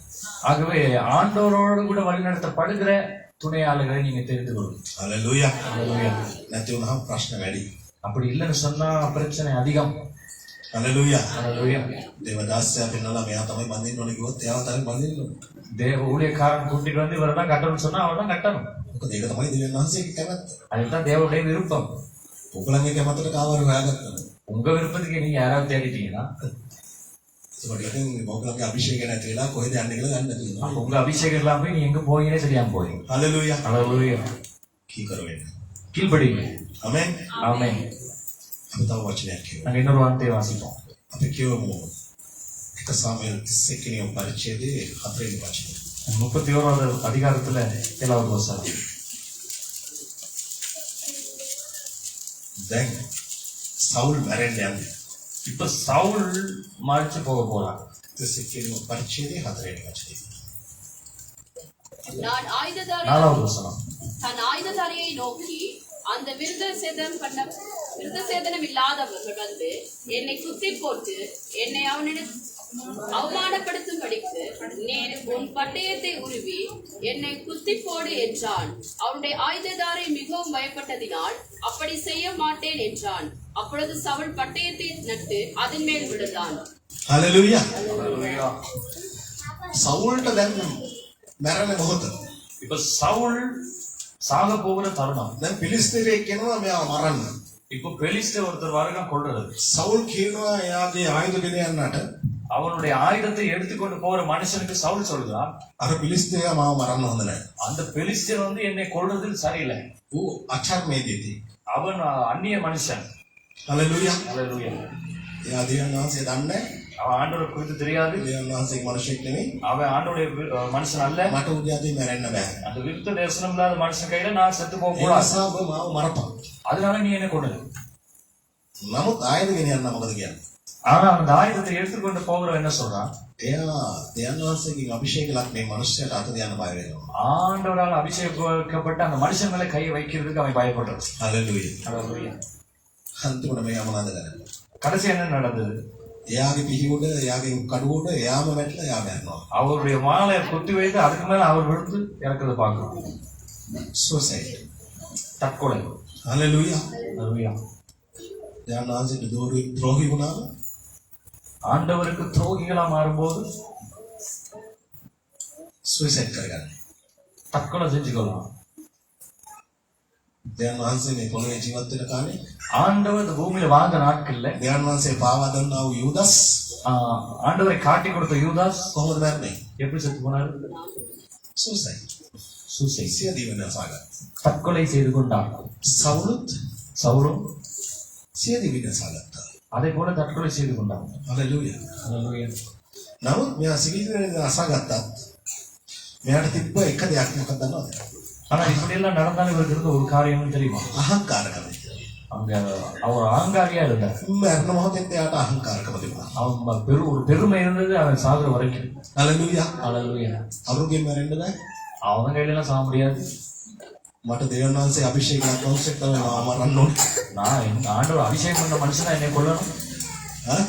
ஆகவே ஆண்டவரோடு கூட வழிநடத்தப்படுகிற துணையாளர்களை நீங்க தெரிந்து கொள்ளுங்க. හලෙලූයා. ஹல்லேலூயா. නැති වුණාම ප්‍රශ්න වැඩි. அப்படி இல்லைன்னு சொன்னா பிரச்சனை அதிகம். හලෙලූයා. ஹல்லேலூயா. දේවදාසයා පෙන්නලා මෙයා තමයි බඳින්න ඕනේ කිව්වොත් එයාව තමයි බඳින්න ඕනේ. தேவ ஊழியக்காரன் கூட்டிட்டு வந்து இவரை தான் கட்டணும்னு சொன்னா அவர் தான் கட்டணும். මොකද ඒක තමයි දෙවියන් වහන්සේගේ කැමැත්ත. அதுதான் தேவனுடைய விருப்பம். ඔයගොල්ලන්ගේ කැමැත්තට කාවරු හොයාගන්න. உங்க விருப்பத்துக்கு நீங்க யாராவது தேடிட்டீங்கன்னா ඒකට ඉතින් ඔයගොල්ලන්ගේ අභිෂේකය නැති වෙලා කොහෙද යන්නේ කියලා දන්නේ නැති அப்ப වෙනවා. உங்க அபிஷேகம் எல்லாம் போய் நீ எங்க போவீங்கன்னே தெரியாம போறீங்க. හලෙලූයා. ஹல்லேலூயா. කීකරු වෙන්න. கீழ்ப்படிங்க. ආමෙන්. ஆமென். අපි තව වචනයක් කියමු. நாங்க இன்னொரு வார்த்தையை வாசிப்போம். අපි කියවමු. 1 සාමුවෙල් 31 වෙනි පරිච්ඡේදයේ 4 වෙනි වචනය. 31வது அதிகாரத்துல 7வது வசனம். දැන් සවුල් මැරෙන්න යන්නේ. இப்ப சவுல் மறிச்சு போக போறான். 31 වෙනි පරිච්ඡේදයේ 4 වෙනි වචනය. நான் ஆயுததாரி 4வது வசனம். தன் ஆயுததாரியை நோக்கி அந்த விருத்தசேதனம் இல்லாதவர்கள் வந்து என்னை குத்தி போட்டு என்னை அவனிடம் அவமானப்படுத்தும்படிக்கு நீர் உன் பட்டயத்தை உருவி என்னை குத்தி போடு என்றான். அவனுடைய ஆயுததாரி மிகவும் பயப்பட்டதினால் அப்படி செய்ய மாட்டேன் என்றான். அப்பொழுது சவுல் பட்டயத்தை நட்டு அதன் மேல் விழுந்தான். හලෙලූයා. ஹல்லேலூயா. සවුල්ට දැන් මැරෙන මොහොත. இப்ப சவுல் சாக போகிற தருணம். දැන් පිලිස්තීරයෙක් කෙනා මෙයාව මරන්න. இப்போ பெலிஸ்தர் ஒருத்தர் வருகிறான் கொள்றது. සවුල් කියනවා එයාගේ ආයුධ ගෙන යන්නට. அவனுடைய ஆயுதத்தை எடுத்துக்கொண்டு போற மனுஷனுக்கு சவுல் சொல்றான், අර පිලිස්තීරයා මාව මරන්න හොඳ නැහැ. அந்த பெலிஸ்தர் வந்து என்னை கொள்றதில் சரியில்லை. ඌ අචර්මේදීති. அவன் அந்நிய மனுஷன். හලෙලූයා. ஹல்லேலூயா. එයා දෙවියන් වහන්සේ දන්නේ. அவன் ஆண்டவரை குறித்து தெரியாது. දෙවියන් වහන්සේගේ මනුෂ්‍යෙක් නෙමෙයි. அவன் ஆண்டோடைய மனுஷன் அல்ல. මට උදේ මැරෙන්න බෑ. அந்த விருத்த தரிசனம் இல்லாத மனுஷன் கையில நான் செத்து போக ඒ கூடாது. නිසා ඔබ මාව මරපන්. அதனால நீ என்ன கொண்டு. නමුත් ආයුධ ගෙන යන්න මොකද කියන්නේ? ஆனா அந்த ஆயுதத்தை எடுத்துக்கொண்டு போகிறவன் என்ன சொல்றான்? එයා දෙවියන් වහන්සේගේ අභිෂේකලක් මේ මනුස්සයාට අත දෙන්න බය වෙනවා. ஆண்டவரால் அபிஷேகிக்கப்பட்ட அந்த மனுஷன் மேல கையை வைக்கிறதுக்கு அவன் பயப்படுறான். හලෙලූයා. ஹல்லேலூயா. අන්තිමට මේ යමනද කරන්නේ. கடைசி என்ன நடந்தது? එයාගේ පිහිවුඩ එයාගේ කඩුවුඩ එයාම වැටලා එයා මැරෙනවා. அவருடைய மாலை குத்தி வைத்து அதுக்கு மேல அவர் விழுந்து இறக்குறத பார்க்கிறோம். සුසයිඩ්. தற்கொலை. හලෙලූයා. ஹல்லேலூயா. දෙවියන් වහන්සේට ද්‍රෝහි වුණාම ஆண்டவருக்கு துரோகிகளா மாறும்போது සුයිසයිඩ් කරගන්න. தற்கொலை செஞ்சுக்கலாம். දෙවියන් වහන්සේ මේ පොළොවේ ජීවත් වෙන කාලේ ஆண்டவர் இந்த பூமியில வாழ்ந்த நாட்கள்ல දෙවියන් වහන්සේ පාවා දුන්නා වූ යූදස් ஆண்டவரை காட்டி கொடுத்த யூதாஸ் කොහොමද මැරෙන්නේ? எப்படி செத்து போனார்? සුසයිඩ්. சூசைட். සියදී වෙනසාගත්තා. தற்கொலை செய்து கொண்டார். සවුලුත් சவுலும் සියදී වෙනසාගත්තා. அதே போல தற்கொலை செய்து கொண்டார். හලෙලූයා. ஹல்லேலூயா. නමුත් මෙයා සිවිල් අසගත්තත් මෙයාට තිබ්බ එක දෙයක් මොකක්ද දන්නවද? ஆனா இப்படி எல்லாம் நடந்தாலும் இவருக்கு இருந்த ஒரு காரியம் தெரியுமா? අහංකාරකම. அங்க அவர் அகங்காரியா இருந்தார். මරණ මොහොතේ එයාට අහංකාරකම තිබුණා. அவன் ஒரு பெருமை இருந்தது அவன் சாகுற வரைக்கும். හලෙලූයා. ஹல்லேலூயா. අවුරුගෙන් මැරෙන්න බෑ. அவன் கையில எல்லாம் சாக முடியாது. මට දෙවියන් වහන්සේ අභිෂේක ලක්වන්සෙක් තමයි මාව මරන්න ඕනේ. நான் இந்த ஆண்டவர் அபிஷேகம் பண்ண மனுஷனா என்னை கொல்லணும். ඈ?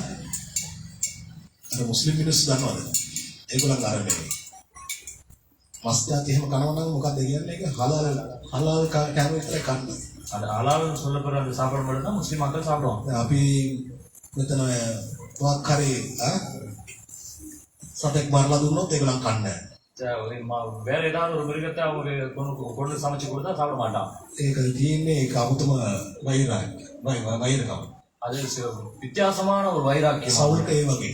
අර මුස්ලිම් මිනිස්සු දන්නවද? ඒගොල්ලන් අර මේ මස් જાති එහෙම කනවා නම් මොකක්ද කියන්නේ? ඒක හලාල් කෑම විතරයි කන්නේ. அது ஹலால்னு சொல்லப்படுற அந்த சாப்பாடு மட்டும் தான் முஸ்லீம் மக்கள் சாப்பிடுவாங்க. දැන් අපි මෙතන මොකක් හරි සතෙක් මරලා දුන්නොත් ඒගොල්ලන් කන්නේ නැහැ. வேற ஏதாவது ஒரு மிருகத்தை அவங்க கொண்டு சமைச்சு கொடுத்தா சாப்பிட மாட்டான். ඒක තියෙන්නේ ඒක අමුතුම වෛරකම. அது வித்தியாசமான ஒரு வைராக்கியம். සවුල්ට ඒ වගේ.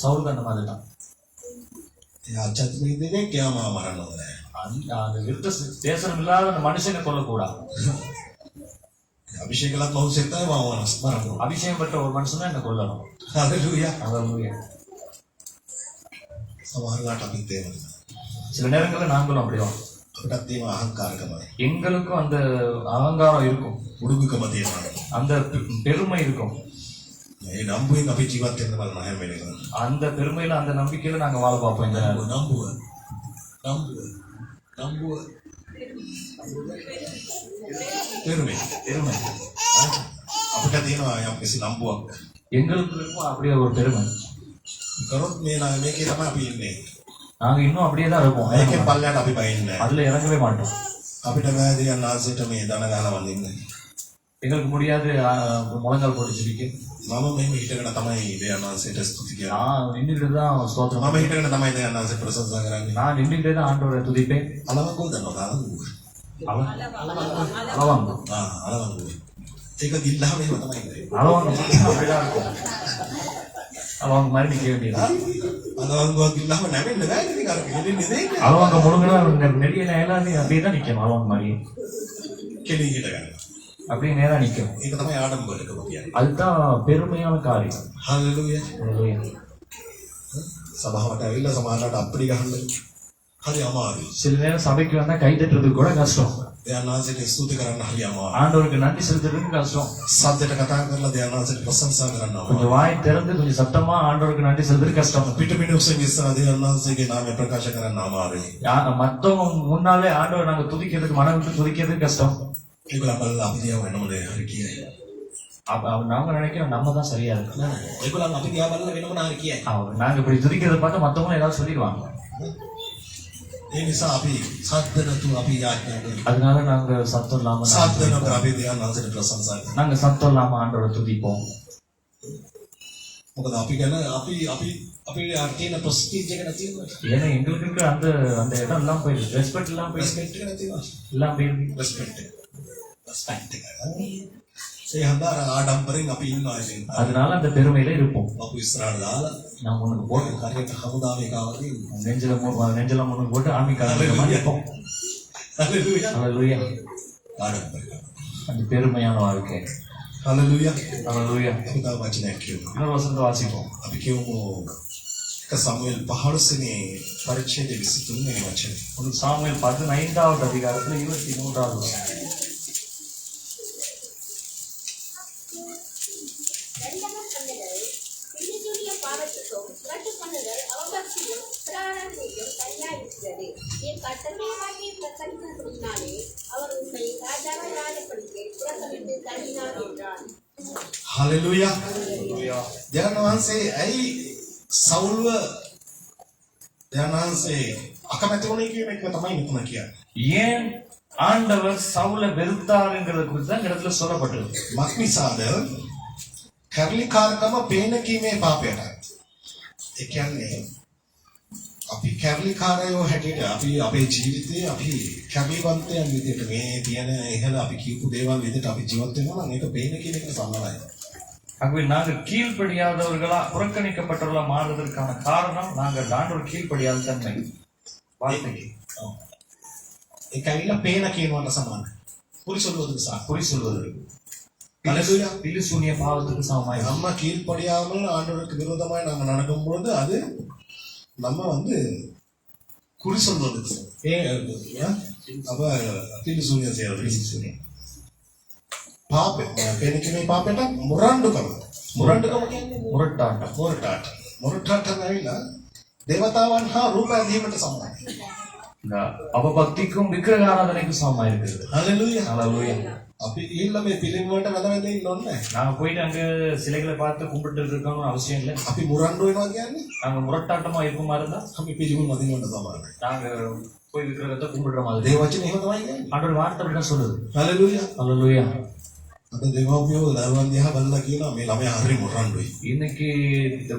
சவுல் அந்த மாதிரி தான். ඒ අජත්මී දෙනේ කියාම මරන්න ඕනේ. அந்த விருத்த தேசனம் இல்லாத அந்த மனுஷனை கொல்லக்கூடாது. අභිෂේක ලක්වන්සෙක් තමයි මාව මරන්න ඕනේ. அபிஷேகம் பெற்ற ஒரு மனுஷன் தான் என்ன கொல்லணும். හalleluya. ஹல்லேலூயா. සමහරවිට අපි තේරෙනවා. சில நேரங்களில் நாங்களும் அப்படிதான். අපිටත් තියෙන අහංකාරකම. எங்களுக்கும் அந்த அகங்காரம் இருக்கும், උඩුකම තියෙනවා. அந்த பெருமை இருக்கும். ඒ නම්බුවෙන් අපි ජීවත් වෙන්න බලන හැම වෙලේම. அந்த பெருமையில அந்த நம்பிக்கையில நாங்க வாழ பார்ப்போம். இந்த நேரம் නම්බුව. பெருமை. பெருமை අපිට තියෙනවා යම් කිසි නම්බුවක්. எங்களுக்கு இருக்கும் அப்படியே ஒரு பெருமை. කරොත් මේකේ තමයි අපි ඉන්නේ. நாங்க இன்னும் அப்படியே தான் இருப்போம். ඒකෙන් පල්ලයට අපි බයින්නේ නැහැ. அதுல இறங்கவே மாட்டோம். අපිට බෑ දෙයන් ආසෙට මේ දන ගහලා වඳින්න. எங்களுக்கு முடியாது முழங்கால் போட்டு ஜெபிக்க. මම මෙහෙම හිටගෙන තමයි දෙයන් ආසෙට ස්තුති කියන්නේ. நான் நின்றுட்டு தான் ஸ்தோத்திரம். මම හිටගෙන තමයි දෙයන් ආසෙට ප්‍රශංසා කරන්නේ. நான் நின்றுட்டு தான் ஆண்டவரை துதிப்பேன். අලවංගෝ දන්නවා අලවංගෝ. அளவாங்க අලවංගෝ. ඒක දිල්ලා මෙහෙම තමයි කරේ. அளவாங்க அப்படிதான் இருக்கும். அளவாங்க மாதிரி நிக்க வேண்டியது. අලවංගෝ දිල්ලාම නැවෙන්න බෑ ඉතින් අර ගෙලින්නේ දෙන්නේ. அளவாங்க முழுங்கனா நெடிய எல்லாமே அப்படியே தான் நிக்கணும். அளவாங்க மாதிரி කෙලින් හිට ගන්නවා. அப்படியே நேரா நிக்கணும். ඒක තමයි ආඩම්බරකම කියන්නේ. அதுதான் பெருமையான காரியம். හalleluya. ஹல்லேலூயா. සභාවට ඇවිල්ලා සමාජයට අප්පඩි ගහන්න හරි අමාරුයි. சில நேரம் சபைக்கு வந்தா கை தட்டுறது கூட கஷ்டம். දෙයන් ආසෙට ස්තුති කරන්න හරි අමාරුයි. ஆண்டவருக்கு நன்றி செலுத்துறதுக்கு கஷ்டம். සද්දට කතා කරලා දෙයන් ආසෙට ප්‍රශංසා කරන්න අමාරුයි. கொஞ்சம் வாய் திறந்து கொஞ்சம் சத்தமா ஆண்டவருக்கு நன்றி செலுத்துறதுக்கு கஷ்டம். පිට මිනිස්සුන් ඉස්සරහ දෙයන් ආසෙගේ නාමය ප්‍රකාශ කරන්න අමාරුයි. மத்தவங்க முன்னாலே ஆண்டவர் நாங்க துதிக்கிறதுக்கு மனம் விட்டு துதிக்கிறதுக்கு கஷ்டம். ඒගොල්ලෝ බලලා අපි දිහා වෙනමද හරි කියයි. நாங்க நினைக்கிறோம் நம்ம தான் சரியா இருக்கு. ඒගොල්ලන් අපි දිහා බලලා වෙනම නාර කියයි. நாங்க இப்படி துதிக்கிறத பார்த்து மத்தவங்க ஏதாவது சொல்லிடுவாங்க. ඒ නිසා අපි සද්ද නැතුව අපි යාඥා කරමු. அதனால நாங்க சத்தம் இல்லாம සද්ද නැතුව අපි දෙයන් ආසෙට ප්‍රශංසා කරමු. நாங்க சத்தம் இல்லாம ஆண்டவரை துதிப்போம். මොකද අපි ගැන අපි තියෙන ප්‍රස්ටීජ් එක නැතිවෙනවා. ஏன்னா எங்களுக்கு இருக்கிற அந்த அந்த இடம் எல்லாம் போயிடுது. ரெஸ்பெக்ட் எல்லாம் போயிடுது. රෙස්පෙක්ට් එක නැතිවෙනවා. எல்லாம் போயிடுது. රෙස්පෙක්ට් එක. ඒ හන්දාර ආඩම්බරෙන් අපි ඉන්නවා ඉතින්. அதனால அந்த பெருமையில இருப்போம். අපි ඉස්සරහට දාලා நம்ம உனக்கு போட்டு හරියට හමුදාවේ කාවදී நெஞ்சில முன்னுக்கு போட்டு ஆமிக்காரங்க மாதிரி இருப்போம். හalleluya. ஹல்லேலூயா. ආඩම්බරය. அந்த பெருமையான வாழ்க்கை. හalleluya. ஹல்லேலூயா. අපි තව වචනයක් කියමු. இன்னொரு வசனத்தை வாசிப்போம். අපි කියමු එක සමුවෙල් 15 වෙනි පරිච්ඡේදයේ 23 වෙනි වචනේ. ஒரு சாமுவேல் 15வது அதிகாரத்துல 23வது வசனம். හalleluya. දෙයන් වහන්සේ ඇයි සවුල්ව දෙයන් වහන්සේ අකමැති වුණේ කියන එක තමයි මෙතන කියන්නේ. ஏன் ஆண்டவர் சவுலை வெறுத்தாருங்கிறத குறித்து தான் இந்த இடத்துல சொல்லப்பட்டிருக்கு. මක්නිසාද කැරලිකාරකම පේන කීමේ පාපයටයි. ඒ කියන්නේ අපි කැරලිකාරයෝ හැටියට අපි අපේ ජීවිතේ අපි කැරලිවන්තයන් විදිහට මේ තියෙන ඉහළ අපි කියපු දේවල් විදිහට අපි ජීවත් වෙනවා නම් ඒක පේන කියන එක සම්මතයි. ஆகவே நாங்கள் கீழ்ப்படியாதவர்களா புறக்கணிக்கப்பட்டவர்களா மாறுவதற்கான காரணம் நாங்கள் ஆண்டவர் கீழ்ப்படியாத தன்மை வார்த்தைக்கு. ඒක ඇවිල්ලා පේන කියනවට සමානයි. පුරිසොල්වදක සහ குறி சொல்வது ஹalleluya. பிலிசூனிய பாவத்துக்கு சமமாய் நம்ம கீழ்ப்படியாமல் ஆண்டவருக்கு விரோதமாய் நம்ம நடக்கும் பொழுது அது நம்ம வந்து குறி சொல்வதற்கு அப்ப පිළිසුනිය செய்யறது. පාපේ පේනකමේ පාපයට මුරණ්ඩුකම කියන්නේ முரட்டாட்டம். මොරටාට ඇවිල්ලා දේවතාවන් හා රූප ඇඳීමට සමානයි. இந்த அவபக்திக்கும் விக்கிரக ஆராதனைக்கும் சமமா இருக்குது. හලෙලූයා. ஹalleluya. අපි ඊළ මේ පිළිම වලට වැඳ වැඳ ඉන්න ඕනේ නැහැ. நாங்க போயிட்டு அங்க சிலைகளை பார்த்து கும்பிட்டு இருக்கணும்னு அவசியம் இல்லை. අපි මුරණ්ඩු වෙනවා කියන්නේ நாங்க முரட்டாட்டமா இருக்குமா இருந்தா අපි පිළිම වදිනවට සමානයි. நாங்க போய் விக்கிரகத்தை கும்பிடுற மாதிரி. දේ වචනේ එහෙම තමයි කියන්නේ. ஆண்டவர் வார்த்தை அப்படிதான் சொல்லுது. හලෙලූයා. ஹalleluya. අද දෙමව්පියෝ දරුවන් දිහා බලලා කියනවා මේ ළමයා හරි මුරණ්ඩුයි. இன்னைக்கு இந்த,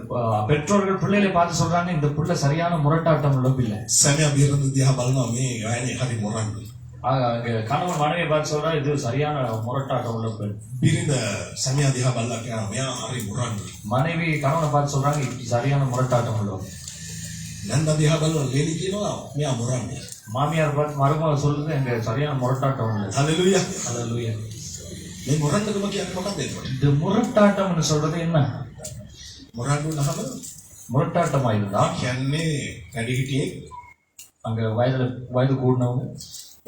பெற்றோர்கள் பிள்ளைகளை பார்த்து சொல்றாங்க இந்த புள்ள சரியான முரட்டாட்டம் உள்ள பிள்ளை. සැමියා බිරිඳ දිහා බලනවා මේ ගායනේ හරි මුරණ්ඩුයි. அங்க கணவன் மனைவியை பார்த்து சொல்றா இது சரியான முரட்டாட்டம் உள்ள பெண். බිරිඳ සැමියා දිහා බලලා කියනවා මෙයා හරි මුරණ්ඩුයි. மனைவி கணவனை பார்த்து சொல்றாங்க இது சரியான முரட்டாட்டம் உள்ளவன். නන්ද දිහා බලලා ලේලි කියනවා මෙයා මුරණ්ඩුයි. மாமியார் பார்த்து மருமக சொல்லுது எங்க சரியான முரட்டாட்டம் உள்ள. හලෙලූයා. ஹalleluya. මේ මුරණ්ඩුකම කියන්නේ මොකක්ද එතකොට? இந்த முரட்டாட்டம்னு சொல்றது என்ன? මුරණ්ඩු නහම முரட்டாட்டமா இருந்தா කියන්නේ වැඩිහිටියෙක් அங்க வயது கூடினவங்க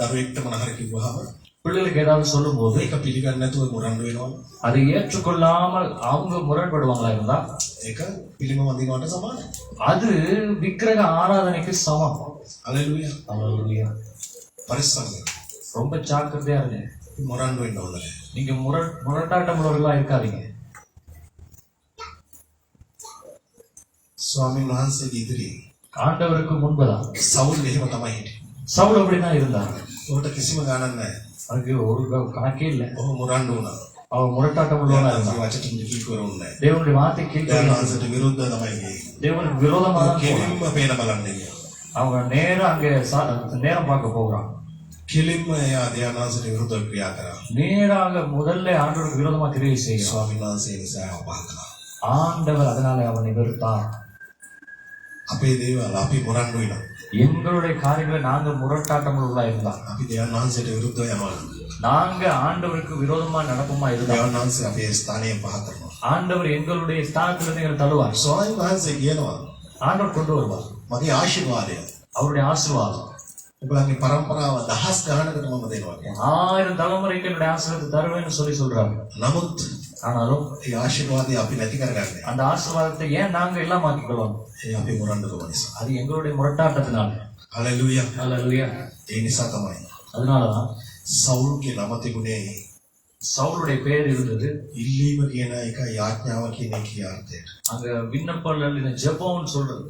දරුවෙක්ට මොන හරි කිව්වහම பிள்ளைகளுக்கு ஏதாவது சொல்லும் போது ඒක පිළිගන්නේ නැතුව මුරණ්ඩු වෙනවා. அதை ஏற்றுக்கொள்ளாமல் அவங்க முரண்படுவாங்களா இருந்தா ඒක පිළිම වදිනවට සමානයි. அது விக்கிரக ஆராதனைக்கு சமம். හලෙලූයා. ஹalleluya. පරිස්සම් වෙන්න. ரொம்ப ஜாக்கிரதையா இருங்க. මුරණ්ඩු වෙන්න ඕනේ නැහැ. நீங்க முரட்டாட்டம் உள்ளவர்களா இருக்காதீங்க. ස්වාමීන් වහන්සේගේ ඉදිරියේ ஆண்டவருக்கு முன்பதான் සවුල් එහෙම තමයි හිටියේ. சவுல் அப்படிதான் இருந்தாங்க. උකට කිසිම ගාණක් නැහැ. அதுக்கு ஒரு கணக்கே இல்லை. ඔහු මුරණ්ඩු වුණා. அவன் முரட்டாட்டம் உள்ளவனா ඒ இருந்தான். වචන කිව්වරුන්නේ නැහැ. தேவனுடைய வார்த்தை கேட்க දානහසට විරුද්ධ තමයි ගියේ. தேவனுக்கு விரோதமா தான் போறான். කෙලින්ම පේන බලන්නේ ගියා. அவங்க நேரம் அங்க நேரம் பார்க்க போகிறான். කෙලින්ම එයා ධානහසට විරුද්ධව ක්‍රියා කරා. நேராக முதல்ல ஆண்டவருக்கு விரோதமா கிரியை செய்கிறான். ස්වාමීන් වහන්සේ නිසා අපහ කළා. ஆண்டவர் அதனால அவனை வெறுத்தார். අපේ දේවල් අපි මුරණ්ඩු වෙනවා. எங்களுடைய காரியங்களை நாங்க முரட்டாட்டம் உள்ளதா இருந்தா අපි ධානහසට විරුද්ධව යනවා. நாங்க ஆண்டவருக்கு விரோதமா நடக்குமா இருந்தா ධානහස අපේ ස්ථානය පහ කරනවා. ஆண்டவர் எங்களுடைய ஸ்தானத்திலிருந்து எங்களை தள்ளுவார். ස්වාමීන් වහන්සේ කියනවා ஆண்டவர் கொண்டு வருவார் මගේ ආශිර්වාදය அவருடைய ஆசீர்வாதம். ඔබලගේ පරම්පරාව දහස් ගණනකට මම දෙනවා. 1000 தலைமுறைக்கு என்னுடைய ஆசீர்வாதத்தை தருவேன்னு சொல்றாங்க. නමුත් ஆனாலும் ඒ ආශිර්වාදය අපි නැති කරගන්නේ. அந்த ஆசீர்வாதத்தை ஏன் நாங்க எல்லாம் மாற்றிக்கொள்வோம்? ඒ අපි මුරණ්ඩුකම නිසා. அது எங்களுடைய முரட்டாட்டத்தினால. හලෙලූයා. ஹalleluya. ඒ නිසා තමයි அதனாலதான் සවුල්ගේ නම තිබුණේ சவுலுடைய பெயர் இருந்தது. ඉල්ලීම කියන එක යාඥාව කියන එකේ අර්ථයට. அங்க விண்ணப்பங்கள் இந்த ஜெபம்னு சொல்றது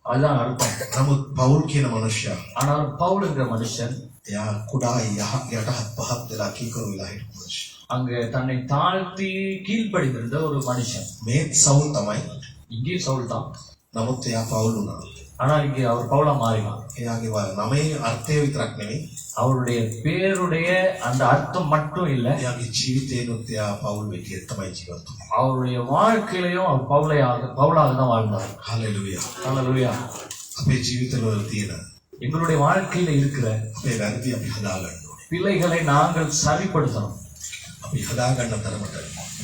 அதுதான் அர்த்தம். නමුත් පවුල් කියන මනුෂ්‍යයා ஆனாலும் பவுலுங்கிற மனுஷன் එයා කුඩා යටහත් පහත් වෙලා කීකරු වෙලා හිටපු මනුෂ්‍යයා. அங்க தன்னை தாழ்த்தி கீழ்ப்படிந்திருந்த ஒரு மனுஷன். මේ සවුල් තමයි. இங்கேயும் சவுல் தான். නමුත් එයා පවුල් වුණා. ஆனா இங்க அவர் பவுலா மாறினார். එයාගේ නමේ අර්ථය විතරක් නෙවෙයි. அவருடைய பேருடைய அந்த அர்த்தம் மட்டும் இல்ல, එයාගේ ජීවිතේනොත් එයා පවුල් වෙටියෙ තමයි ජීවත් වුනේ. அவருடைய வாழ்க்கையிலையும் அவர் பவுலாக தான் வாழ்ந்தார். හලෙලූයා. ஹalleluya. අපේ ජීවිතවල තියෙන எங்களுடைய வாழ்க்கையில இருக்கிற අපේ වැරදි අපි හදාගන්න ඕනේ. பிழைகளை நாங்கள் சரிப்படுத்தணும். අපි හදාගන්න තරමට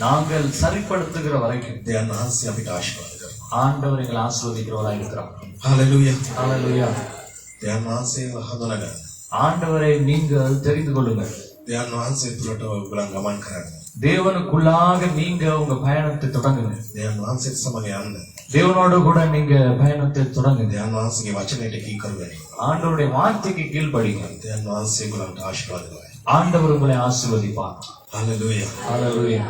நாங்கள் சரிப்படுத்துகிற வரைக்கும் දෙයයන් වහන්සේ අපිට ආශිර්වාද කරනවා. ஆண்டவர் எங்களை ஆசீர்வதிக்கிறவராக இருக்கிறார். හලෙලූයා. ஹalleluya. දෙයයන් වහන්සේව හඳුනගන්න. ஆண்டவரை நீங்கள் தெரிந்து கொள்ளுங்கள். දෙයයන් වහන්සේ තුළට ඔයගොල්ලන් ගමන් කරන්න. தேவனுக்குள்ளாக நீங்க உங்க பயணத்தை தொடங்குங்க. දෙයයන් වහන්සේත් සමග යන්න. தேவனோடு கூட நீங்க பயணத்தை தொடங்குங்க. දෙයයන් වහන්සේගේ වචනයට කීකරු වෙන්න. ஆண்டவருடைய வார்த்தைக்கு கீழ்ப்படிங்க. දෙයයන් වහන්සේ ඔයගොල්ලන්ට ආශිර්වාද කරයි. ஆண்டவர் உங்களை ஆசீர்வதிப்பார். හලෙලූයා. ஹalleluya.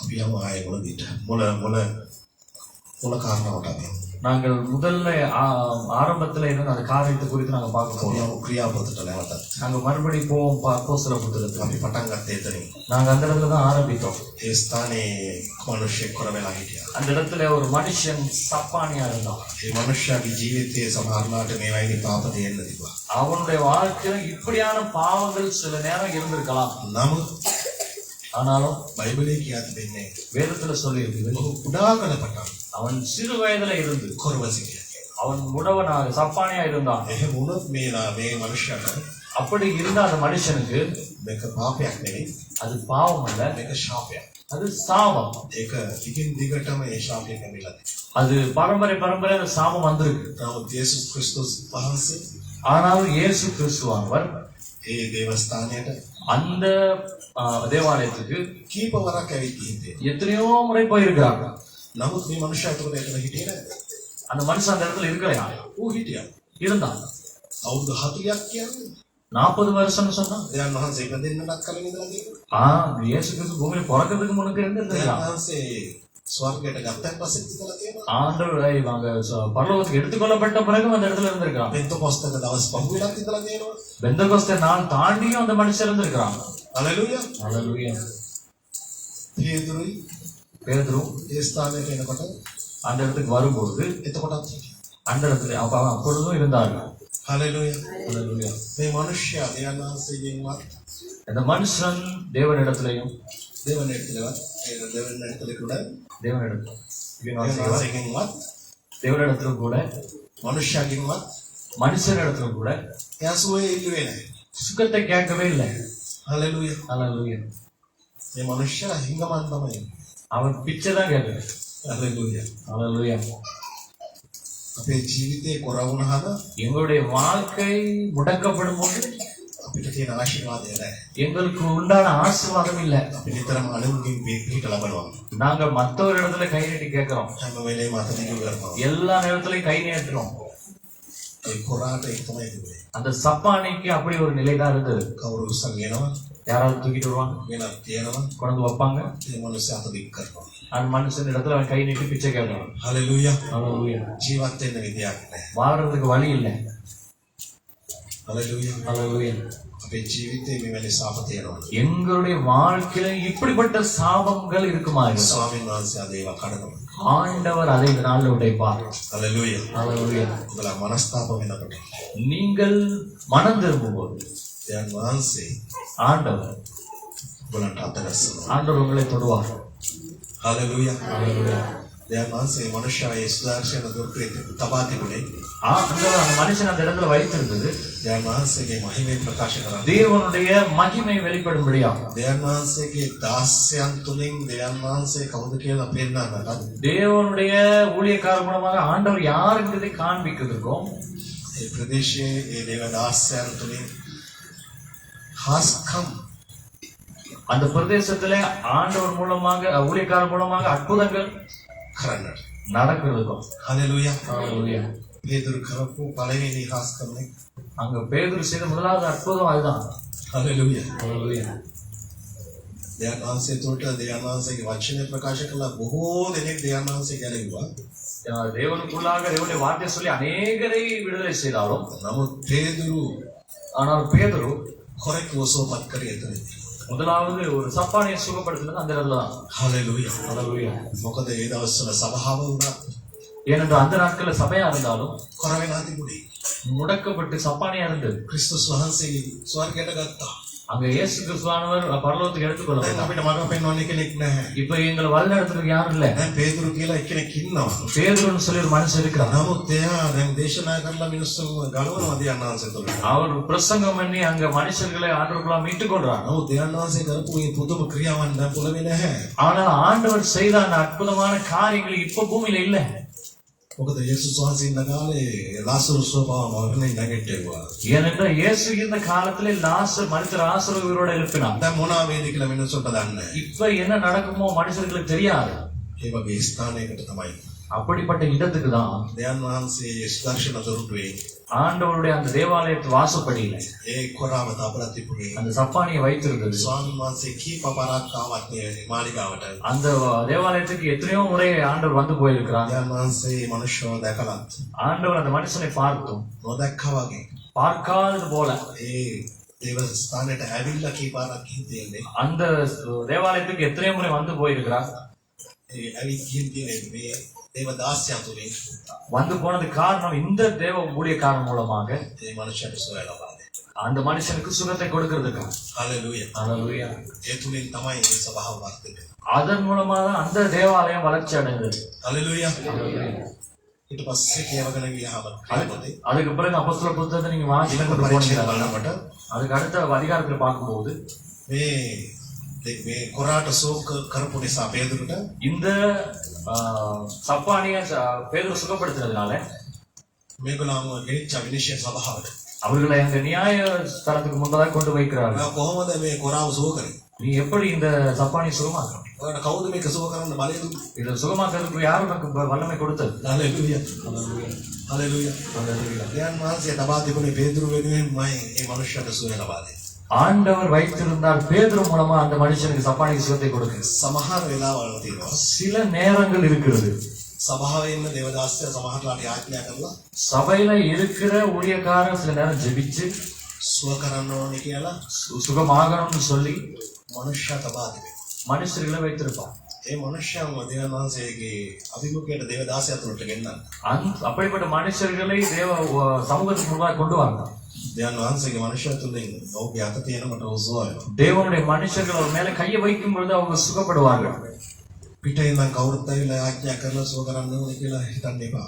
අපි යමු ආයෙ මොනදිට මොන කාරණාවට අපි நாங்கள் முதல்ல ஆரம்பத்துல இருந்த அந்த காரியத்தை குறித்து நாங்க பார்க்க අපි போறோம். යමු ක්‍රියාපොතට නැවතත්. நாங்க மறுபடியும் போவோம் அப்போஸ்தலர் புத்தகத்துக்கு. අපි පටන් ගත්තේ එතනින්. நாங்க அந்த இடத்துல தான் ஆரம்பித்தோம். ඒ ස්ථානයේ මනුෂ්‍යෙක් කොර වෙලා හිටියා. அந்த இடத்துல ஒரு மனுஷன் சப்பானியா இருந்தான். ඒ මනුෂ්‍යයාගේ ජීවිතයේ සමහරලාට මේ වගේ පාප දෙන්න තිබ්බා. அவனுடைய வாழ்க்கையில இப்படியான பாவங்கள் சில நேரம் இருந்திருக்கலாம். නමුත් ஆனாலும் බයිබලයේ කියා තිබෙන්නේ வேதத்துல சொல்லி இருக்குது ඔහු කුඩා කල පටන් அவன் சிறு வயதுல இருந்து කොරවසිය. அவன் முடவனாக சப்பானியா இருந்தான். එහෙම වුණොත් මේ මනුෂ්‍යයාට அப்படி இருந்த அந்த மனுஷனுக்கு මේක පාපයක් නෙවෙයි. அது பாவம் அல்ல, මේක ශාපයක්. அது சாபம். ඒක දිගින් දිගටම ඒ ශාපය කැමිලා තියෙනවා. அது பரம்பரை அந்த சாபம் வந்திருக்கு. නමුත් යේසුස් ක්‍රිස්තුස් වහන්සේ ஆனாலும் இயேசு கிறிஸ்துவானவர் ඒ දේවස්ථානයට அந்த தேவாலயத்துக்கு කීප වරක් ඇවිත් ඉන්නේ. எத்தனையோ முறை போயிருக்கிறாங்க. නමුත් මේ මනුෂ්‍යයා එතකොට එතන හිටියේ නැහැ. அந்த மனுஷன் அந்த இடத்துல இருக்கலையா? ඌ හිටියා. இருந்தான். අවුරුදු 40ක් කියන්නේ 40 வருஷம்னு சொன்னா දෙයන් වහන්සේ ඉපදෙන්නටත් කලින් ඉඳලා තියෙනවා. இயேசு கிறிஸ்து பூமியில பிறக்கிறதுக்கு முன்னுக்கு දෙයන් இருந்திருக்கான். වහන්සේ ස්වර්ගයට ගත්තන් පස්සේ ඉඳලා තියෙනවා. ஆண்டவர் இவங்க பரலோகத்துக்கு எடுத்துக்கொள்ளப்பட்ட பிறகு அந்த இடத்துல இருந்திருக்கான். පෙන්තකොස්තක දවස් පහුවෙලක් ඉඳලා තියෙනවා. பெந்தகோஸ்தே நாள் தாண்டியும் அந்த மனுஷன் இருந்திருக்கான். හලෙලූයා. அல்லேலூயா. පේතුරුයි பேதுரு ඒ ස්ථානයට එනකොට அந்த இடத்துக்கு வரும்போது එතකොටත් හිටියා. அந்த இடத்துல அப்பொழுதும் இருந்தார்கள். හලෙලූයා. அல்லேலூயா. මේ මිනිස්සයා දෙයන් වහන්සේගෙන්වත් இந்த மனுஷன் தேவனிடத்திலையும் දෙවනෙට්ටලවත් ඒ දෙවනෙට්ටල கூட தேவனிடத்தில் දෙයන් වහන්සේගෙන්වත් தேவனிடத்திலும் கூட මිනිස්සයාගෙන්වත් மனுஷனிடத்திலும் கூட එයා සුවේ ඉල්ලුවේ නැහැ. சுகத்தை கேட்கவே இல்லை. හලෙලූයා. அல்லேலூயா. මේ මිනිස්සයා හිඟමන් තමයි. அவன் பிச்சை தான் கேட்கல. හලෙලූයා. அல்லேலூயா. අපේ ජීවිතේ කොර වුණාම எங்களுடைய வாழ்க்கை முடக்கப்படும் போது අපිට තියෙන ආශිර්වාදය නැහැ. எங்களுக்கு உண்டான ஆசீர்வாதம் இல்லை. අපි නිතරම අනුන්ගෙන් පිට ලබනවා. நாங்க மத்தொரு இடத்துல கை நீட்டி கேட்கிறோம். හැම වෙලේම අතනින් කරනවා. எல்லா நேரத்திலையும் கை நீட்டுறோம். ඒ කොරාට ඒක තමයි තිබුණේ. அந்த சப்பானிக்கு அப்படி ஒரு நிலைதான் இருந்தது. කවුරු උස්සන් එනවා யாராவது தூக்கிட்டு வருவாங்க, වෙනත් තියෙනවා கொண்டு வைப்பாங்க. ඒ මිනිස්සු අත දික් කරනවා. அந்த மனுஷன் இடத்துல அவன் கை நீட்டி பிச்சை கேட்கணும். හලෙලූයා. அல்லேலூயா. ජීවත් වෙන්න විදියක් නැහැ. வாழ்றதுக்கு வழி இல்லை. හලෙලූයා. அல்லேலூயா. අපේ ජීවිතේ මේ වෙලේ සාප තියෙනවා. எங்களுடைய வாழ்க்கையில இப்படிப்பட்ட சாபங்கள் இருக்குமா? ස්වාමීන් වහන්සේ අද ඒවා කඩනවා. ஆண்டவர் அதை இந்த நாள்ல உடைப்பார். හලෙලූයා. அல்லேலூயா. ඔබලා මනස්තාප වෙනකොට நீங்கள் மனம் திரும்பும்போது දෙයන් වහන්සේ ஆண்டவர் ඔබලන්ට අතගස්සනවා. ஆண்டவர் உங்களை தொடுவார். හලෙලූයා. அல்லேலூயா. දෙයන් වහන්සේ මනුෂ්‍යයේ සුදර්ශන දුර්පේ තබා තිබුණේ ஆண்டவர் அந்த மனுஷன் அந்த இடத்துல வைத்திருந்தது දෙයන් වහන්සේගේ මහිමේ ප්‍රකාශ කරන්නේ. தேவனுடைய மகிமை வெளிப்படும்படியா. දෙයන් වහන්සේගේ දාස්යන් තුලින් දෙයන් වහන්සේ කවුද කියලා පෙන්නන්නට தேவனுடைய ஊழியக்கார மூலமாக ஆண்டவர் யாருங்கிறதை காண்பிக்கிறதுக்கும் ඒ ප්‍රදේශයේ ඒ දේව දාස්යන් තුලින් හස්කම් அந்த பிரதேசத்துல ஆண்டவர் மூலமாக ஊழியக்கார மூலமாக அற்புதங்கள் කරන්නට. நடக்கிறதுக்கும். හලෙලූයා. அல்லேலூயா. පේතුරු කරපු පළවෙනි හස්කම් එක. அங்க பேதுரு செய்த முதலாவது அற்புதம் அதுதான். හලෙලූයා. அல்லேலூயா. දෙයන් වහන්සේ තුළට දෙයන් වහන්සේගේ වචනය ප්‍රකාශ කළා බොහෝ දෙනෙක් දෙයන් වහන්සේ ගැලවුවා. தேவனுக்குள்ளாக தேவனுடைய வார்த்தை சொல்லி அநேகரை விடுதலை செய்தாலும் නමුත් පේතුරු ஆனால் பேதுரு කොරෙක් වසෝපත් කරේ එතනදී. முதலாவது ஒரு சப்பானியை சுகப்படுத்தினது அந்த இடத்துல தான். හලෙලූයා. அல்லேலூயா. මොකද ඒ දවස්වල සභාව වුණා ஏனென்றால் அந்த நாட்கள்ல சபையா இருந்தாலும் කොර වෙනා තිබුණේ. முடக்கப்பட்டு சப்பானியா இருந்தது. ක්‍රිස්තුස් වහන්සේ ස්වර්ගයට ගත්තා. அங்க இயேசு கிறிஸ்துவானவர் பரலோகத்துக்கு දැන් எடுத்துக்கொள்ளப்பட்டார். අපිට මඟ පෙන්වන්න කෙනෙක් නැහැ. இப்ப எங்களை வழிநடத்துறதுக்கு யாரும் இல்ல. දැන් පේතුරු කියලා එක්කෙනෙක් ඉන්නවා. பேதுருன்னு சொல்லி ஒரு மனுஷன் இருக்கிறார். නමුත් එයා දැන් දේශනා කරලා මිනිස්සුන් ගලවනවා දෙයන් වහන්සේ තුළ. அவர் பிரசங்கம் பண்ணி அங்க மனுஷர்களை ஆண்டவர்களா மீட்டுக் கொள்றார். නමුත් දෙයන් වහන්සේ කරපු මේ පුදුම ක්‍රියාවන් දැන් පොළවේ නැහැ. ஆனால் ஆண்டவர் செய்த அந்த அற்புதமான காரியங்கள் இப்ப பூமியில இல்ல. මොකද යේසුස් වහන්සේ ඉන්න කාලේ ලාසරුස් ස්වභාව මරණයෙන් නැගිට්ටෙව්වා. ஏனென்றால் இயேசு இருந்த காலத்துல லாசர் மரித்த லாசர் உயிரோட எழுப்பினார். දැන් මොනවා වේද කියලා මිනිස්සුන්ට දන්නේ නැහැ. இப்ப என்ன நடக்குமோ மனுஷர்களுக்கு தெரியாது. ඒ වගේ ස්ථානයකට තමයි அப்படிப்பட்ட இடத்துக்கு தான் දෙයන් වහන්සේ ස්දර්ශන දොරටුවේ ஆண்டவருடைய அந்த தேவாலயத்து வாசப்படியில ඒ කොරාව තබලා තිබුණේ. அந்த சப்பானியை வைத்திருந்தது. ස්වාමීන් වහන්සේ කීප පරක් ආවත් මේ මාලිගාවට. அந்த தேவாலயத்துக்கு எத்தனையோ முறை ஆண்டவர் வந்து போயிருக்கிறார். දෙයන් වහන්සේ මනුෂ්‍යව දැකලත් ஆண்டவர் அந்த மனுஷனை பார்த்தும் නොදැක්කා වගේ பார்க்காதது போல ඒ දේව ස්ථානයට ඇවිල්ලා කීපාරක් හිටියේ. அந்த தேவாலயத்துக்கு எத்தனையோ முறை வந்து போயிருக்கிறார். ඒ ඇවිත් හිටියේ මේ දේව දාස්යන් තුලින් வந்து போனது காரணம் இந்த தேவ ஊழியக்காரன் மூலமாக ඒ මනුෂ්‍යයට සොය ලබා දෙන්න. அந்த மனுஷனுக்கு சுகத்தை கொடுக்கிறதுக்கு. හලෙලූයා. அல்லேலூயா. ඒ තුලින් තමයි මේ සභාව වර්ධනය. அதன் மூலமாக அந்த தேவாலயம் வளர்ச்சி அடைந்தது. හලෙලූයා. அல்லேலூயா. ඊට පස්සේ කියවගෙන ගියාම කාලෙදී அதுக்கு பிறகு அப்போஸ்தலர் புத்தகத்தை நீங்க வாசிக்க ඊළඟ පරීක්ෂණ බලනකොට அதுக்கு அடுத்த அதிகாரத்துல பார்க்கும்போது මේ කොරාට සෝක කරපු නිසා පේදුරුට இந்த சப்பானிய பேதுரு சுகப்படுத்தினதுனால මේගොල්ලන්ව ගෙනිච්ච විනිශ්චය සභාවට. அவர்களை அந்த நியாய ஸ்தலத்துக்கு முன்பதாக கொண்டு வைக்கிறார்கள். කොහොමද මේ කොරාව සෝක කරේ? நீ எப்படி இந்த சப்பானி சுகமாக்கணும்? ඔයාලට කවුද මේක සුව කරන්න බලය දුන්නේ? இதை சுகமாக்குறதுக்கு யார் உனக்கு வல்லமை கொடுத்தது? හලෙලූයා. හලෙලූයා. දෙයයන් වහන්සේ ලබා තිබුණේ පේතුරු වෙනුවෙන්මයි මේ මනුෂ්‍යයට සුවය ලබා දෙන්නේ. ஆண்டவர் வைத்திருந்தார் பேதுரு மூலமா அந்த மனுஷனுக்கு சப்பானி சுகத்தை கொடுக்க. සමහර වෙලාවල් තියෙනවා. சில நேரங்கள் இருக்கிறது සභාවේ ඉන්න දේවදාසයා සමහරట్లాට යාඥා කරලා சபையில இருக்கிற ஊழியக்காரர் சில நேரம் ஜெபிச்சு සුව කරන්න ඕනේ කියලා சுகமாகணும்னு சொல்லி මනුෂ්‍යයා තබා තිබෙනවා. மனுஷர்களை வைத்திருப்பார். ඒ මනුෂ්‍යයන්ව දෙවියන් වහන්සේගේ අභිමුඛයට දේවදාසයා තුළට ගෙන්නන්න. அப்படிப்பட்ட மனுஷர்களை தேவ சமூகத்துக்கு முன்பாக கொண்டு வரலாம். දෙවියන් වහන්සේගේ මනුෂ්‍යය තුළින් ඔහුගේ අත තියෙනකොට ඔහු සුව වෙනවා. தேவனுடைய மனுஷர்கள் அவர் மேல கையை வைக்கும் பொழுது அவங்க சுகப்படுவார்கள். පිටේ ඉඳන් කවුරුත් ඇවිල්ලා යාඥා කරලා සුව කරන්න ඕනේ කියලා හිතන්න එපා.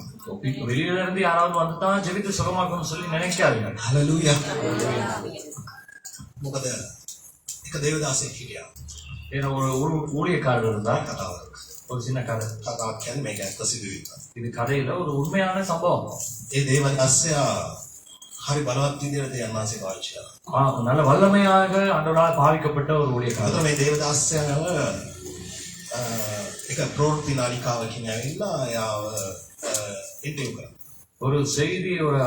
வெளியில இருந்து யாராவது வந்துதான் ஜெபித்து சுகமாக்கணும்னு சொல்லி நினைக்காதீங்க. හලෙලූයා. මොකද එක දේවදාසෙක් හිටියා. ஏன்னா ஒரு ஊழியக்காரர் இருந்தா කතාවක්. ஒரு சின்ன கதை. කතාවක් කියන්නේ මේක ඇත්ත සිදුවීමක්. இது கதையில ஒரு உண்மையான சம்பவம். ඒ දේවදාසයා හරි බලවත් විදිහට දෙවියන් වහන්සේ පාවිච්චි කරා. நல்ல வல்லமையாக ஆண்டவரால் பாவிக்கப்பட்ட ஒரு ஊழியக்காரர். අද මේ දේවදාසයාව එක ප්‍රවෘත්ති නාලිකාවකින් ඇවිල්ලා එයාව ඉන්ටර්විව් කරා. ஒரு செய்தி ஒரு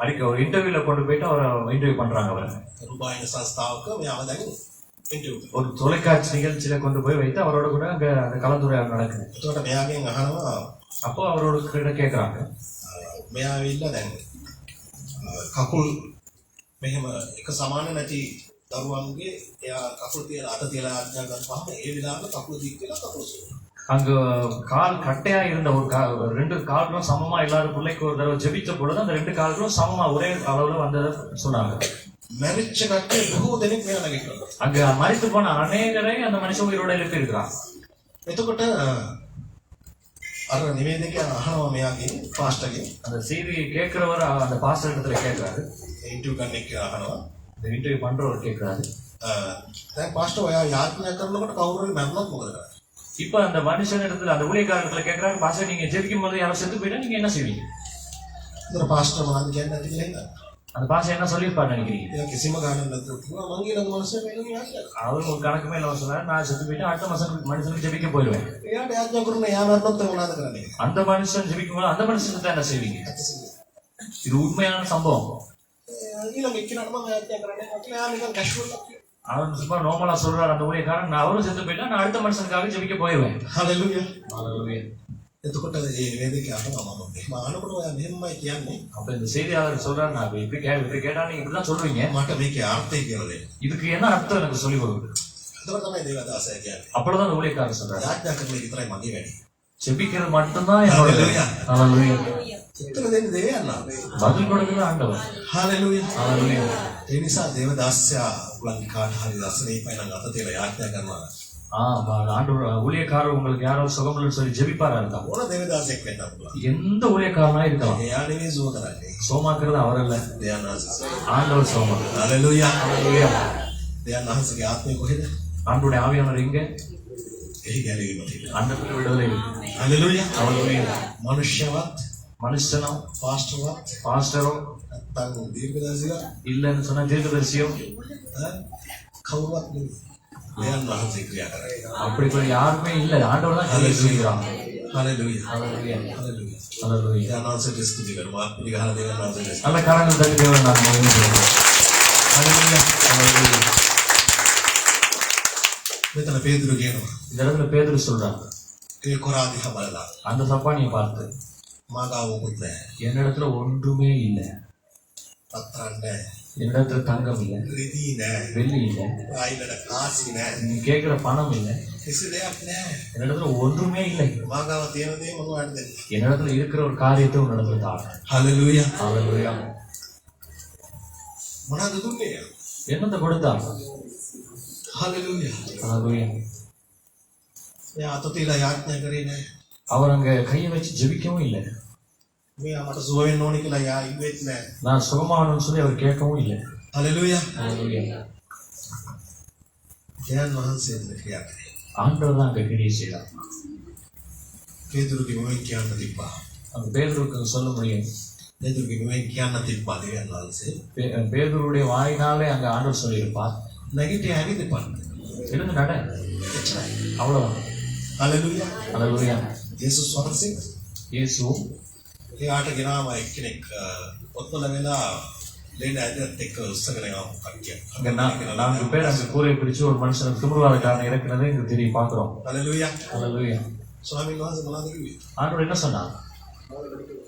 அடிக்க ஒரு இன்டர்வியூல கொண்டு போயிட்டு அவரை இன்டர்வியூ பண்றாங்க. அவரை රූපවාහිනී සංස්ථාවක මෙයාව දැන් ඉන්ටර්විව් කරා. ஒரு தொலைக்காட்சி நிகழ்ச்சியில கொண்டு போய் வைத்து அவரோட கூட அங்க அந்த கலந்துரையாடல் நடக்குது. එතකොට මෙයාගෙන් අහනවා அப்போ அவரோட கிட்ட கேட்கறாங்க, මෙයා ඇවිල්ලා දැන් කකුල් මෙහෙම එක සමාන නැති දරුවන්ගේ එයා කකුල් තියලා අත තියලා ආඥා කරපුවාම ඒ විලාම කකුල දික් වෙලා කකුල සුවනවා. அங்கு கால் கட்டையா இருந்த ஒரு ரெண்டு கால்களும் சமமா இல்லாத பிள்ளைக்கு ஒரு தடவை ஜெபிச்ச பொழுது அந்த ரெண்டு கால்களும் சமமா ஒரே அளவுல வந்ததை சொன்னாங்க. මැරිච්ච කට්ටිය බොහෝ දෙනෙක් මෙයා නැගිටලා. அங்க மரித்து போன அநேகரை அந்த மனுஷன் உயிரோட எழுப்பி இருக்கிறான். එතකොට අර නිවේදකයා අහනවා මෙයාගෙන් පාස්ටර්ගෙන් அந்த செய்தியை கேட்கிறவர் அந்த பாஸ்டர் இடத்துல கேட்கிறாரு. ඉන්ටර්විව් කරන්න එක්ක අහනවා. இந்த இன்டர்வியூ பண்றவர் கேட்கிறாரு, දැන් පාස්ටර් ඔයා යාඥා කරනකොට කවුරු හරි මැරුණොත් මොකද කරන්නේ? இப்ப அந்த மனுஷன் இடத்துல அந்த ஊழியக்காரர் இடத்துல கேட்கிறாரு, பாஸ்டர் நீங்க ஜெபிக்கும் போது யாரும் செத்து போயிட்டா நீங்க என்ன செய்வீங்க? ඉතින් පාස්ටර් මොනවද කියන්නේ නැති කියලා හිතන්න. அந்த பாஸ்டர் என்ன சொல்லியிருப்பாரு நினைக்கிறீங்க? එයා කිසිම ගානක් නැතුව කිව්වා මං ඊළඟ මනුස්සයා වෙනුවෙන් යාඥා කරා. அவரும் ஒரு கணக்குமே இல்லாம சொன்னாரு, நான் செத்து போயிட்டு அடுத்த மனுஷனுக்கு ஜெபிக்க போயிடுவேன். එයාට යාඥා කරුණා එයා මැරුණොත් මොනවද කරන්නේ? அந்த மனுஷன் ஜெபிக்கும் போது அந்த மனுஷன் தான் என்ன செய்வீங்க? இது உண்மையான சம்பவம். ඊළඟ එක්කනට මම යාඥා කරන්නේ නැහැ. එයා නිකන් කැෂුවල් එකක්. அவன் சும்மா நார்மலா சொல்றாரு அந்த ஊழியக்காரன், நான் அவரும் செத்து போயிட்டா நான் அடுத்த மனுஷனுக்காக ஜெபிக்க போயிடுவேன். හලෙලූයා. Hallelujah. එතකොට මේ නිවේදකයා අහනවා මම එහෙම අහනකොට ඔයා මෙහෙමයි කියන්නේ. அப்ப இந்த செய்தியாளர் சொல்றாரு, நான் இப்படி கேட்டா நீங்க இப்படிதான் சொல்றீங்க, මට මේකේ අර්ථය කියලා දෙන්න. இதுக்கு என்ன அர்த்தம் எனக்கு சொல்லி கொடுங்க. එතකොට තමයි දේවදාසයා කියන්නේ. அப்பதான் அந்த ஊழியக்காரர் சொல்றாரு, යාඥා කරන එක විතරයි මගේ වැඩේ. ஜெபிக்கிறது மட்டும்தான் என்னோட வேலை. Hallelujah. උත්තර දෙන්නේ දෙවියන් වහන්සේ. பதில் கொடுக்கிறது ஆண்டவர். හලෙලූයා. Hallelujah. ඒ නිසා දේවදාසයා උලන් කාට හරි රසණීපයි නම් අත තියලා යාඥා කරනවා. ஆண்டவர் ஊழியக்காரர் உங்களுக்கு யாராவது சுகமில்லைன்னு சொல்லி ஜெபிப்பாரா இருக்கா? ඕන දේවදාසෙක් වෙන්න පුළුවන්. எந்த ஊழியக்காரனா இருக்கலாம். එයා නෙමෙයි සුව කරන්නේ. சோமாக்குறது அவர் இல்ல, දෙවියන් වහන්සේ. ஆண்டவர் சோமா. හලෙලූයා. Hallelujah. දෙවියන් වහන්සේගේ ආත්මය කොහෙද? ஆண்டவருடைய ஆவியானவர் எங்க? එහි ගැලවීම තියෙනවා. அந்த விடுதலை. හලෙලූයා. Hallelujah. මනුෂ්‍යවත්, மனுஷனோ පාස්ටර්වත්, பாஸ்டரோ නැත්නම් දීර්ඝදර්ශියා இல்லைன்னு சொன்னா தீர்க்கதரிசியோ කවුරුවත් නෙමෙයි. දෙවියන් වහන්සේ ක්‍රියා කරන්නේ. அப்படிப்பட்ட யாருமே இல்ல, ஆண்டவர் தான் கிரியை செய்கிறார். හලෙලූයා. Hallelujah. හලෙලූයා. Hallelujah. දෙවියන් වහන්සේට ස්තුති කරනවා. පිළිගහන දෙවියන් වහන්සේට. நல்ல கரங்கள் தட்டி தேவன் நான் மகிமை செய்கிறேன். Hallelujah. Hallelujah. මෙතන පේතුරු කියනවා. இந்த இடத்துல பேதுரு சொல்றான், ඒ කොරාදිහ බලලා அந்த சப்பானியை பார்த்து, මාගාව මොකුත් නැහැ. என்னிடத்துல ஒன்றுமே இல்லை, පත්තරන් නැහැ. என்னிடத்துல தங்கம் இல்லை, රිදී නැහැ. வெள்ளி இல்லை, ආයිලට කාසි නැහැ. நீ கேட்கிற பணம் இல்லை, කිසි දෙයක් නැහැ. என்னிடத்துல ஒன்றுமே இல்லை. මාගාව තියෙන දේ මොනවද දෙන්නේ? என்னிடத்துல இருக்கிற ஒரு காரியத்தை உன்னிடத்துல தாரு. හලෙලූයා. Hallelujah. මොනවද දුන්නේ? என்னத்தை கொடுத்தான்? හලෙලූයා. Hallelujah. එයා අත තියලා යාඥා කරේ නැහැ. அவர் அங்க கையை வச்சு ஜெபிக்கவும் இல்லை, මෙයා මට සුව වෙන්න ඕනේ කියලා යා ඉවෙත් නැහැ. நான் சுகமானு சொல்லி அவர் கேட்கவும் இல்லை. හලෙලූයා. Hallelujah. දෙවියන් වහන්සේ ක්‍රියා කරේ. ஆண்டவர் தான் அங்க கிரியை செய்தார். පේතුරුගේ මොකෙන් කියන්න තිබ්බා. அந்த பேதுருக்கு சொல்ல முடியும், පේතුරුගේ මොකෙන් කියන්න තිබ්බා දෙවියන් වහන්සේ. பேதுருடைய வாயினாலே அங்க ஆண்டவர் சொல்லியிருப்பார், නැගිටිය ඇවිදින්න. எழுந்து நட. එච්චරයි. அவ்வளவுதான். හලෙලූයා. அல்லேலூயா. යේසුස් වහන්සේ இயேசு එයාට ගෙනාම එක්කෙනෙක් ඔත්වල වෙලා ලේන ඇදත් එක්ක උස්සගෙන ආපු කට්ටිය. அங்க 4 பேர் அந்த கூரையை பிடிச்சு ஒரு மனுஷன் திமிர்வாதக்காரன் இறக்குனதை இங்க தெரியும் பார்க்கிறோம். හලෙලූයා. அல்லேலூயா. ස්වාමීන් වහන්සේ මොනවද කිව්වේ? ஆண்டவர் என்ன சொன்னார்?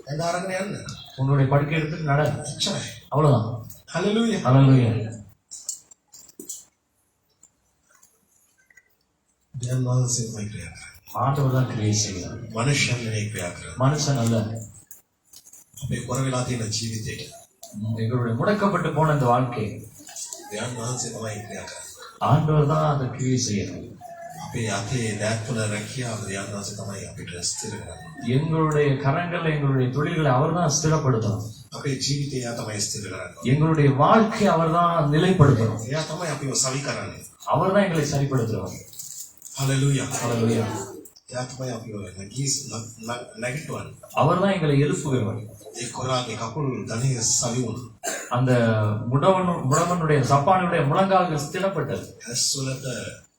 ඇඳ අරගෙන යන්න. உன்னுடைய படுக்கை எடுத்துட்டு நட. එච්චරයි. அவ்வளவுதான். හලෙලූයා. அல்லேலூயா. දෙවියන් වහන්සේ තමයි ක්‍රියා කරන්නේ. ஆண்டவர் தான் கிரியை செய்கிறார். මනුෂ්‍යයන් නෙවෙයි ක්‍රියා කරන්නේ. மனுஷன் அல்ல. අපේ කොර වෙලා තියෙන ජීවිතේට எங்களுடைய முடக்கப்பட்டு போன இந்த வாழ்க்கை දෙවියන් වහන්සේ තමයි ක්‍රියා කරන්නේ. ஆண்டவர் தான் அதை கிரியை செய்யணும். අපේ අතේ දැක්වල රැකියාව දෙවියන් වහන්සේ තමයි අපිට ස්ථිර කරන්නේ. எங்களுடைய கரங்களை எங்களுடைய தொழில்களை அவர் தான் ஸ்திரப்படுத்தணும். අපේ ජීවිතය එයා තමයි ස්ථිර කරන්නේ. எங்களுடைய வாழ்க்கை அவர் தான் நிலைப்படுத்தணும். එයා තමයි අපිව සවි කරන්නේ. அவர் தான் எங்களை சரிப்படுத்துவார். හලෙලූයා. அல்லேலூயா. එයා තමයි අපිව නැගිටවන්නේ. அவர் தான் எங்களை எழுப்புகிறவர். ඒ කොරාගේ කකුල් ධනෙ සවි වුණා. அந்த முடவனுடைய சப்பானுடைய முழங்கால்கள் ஸ்திரப்பட்டது. ඇස් වලට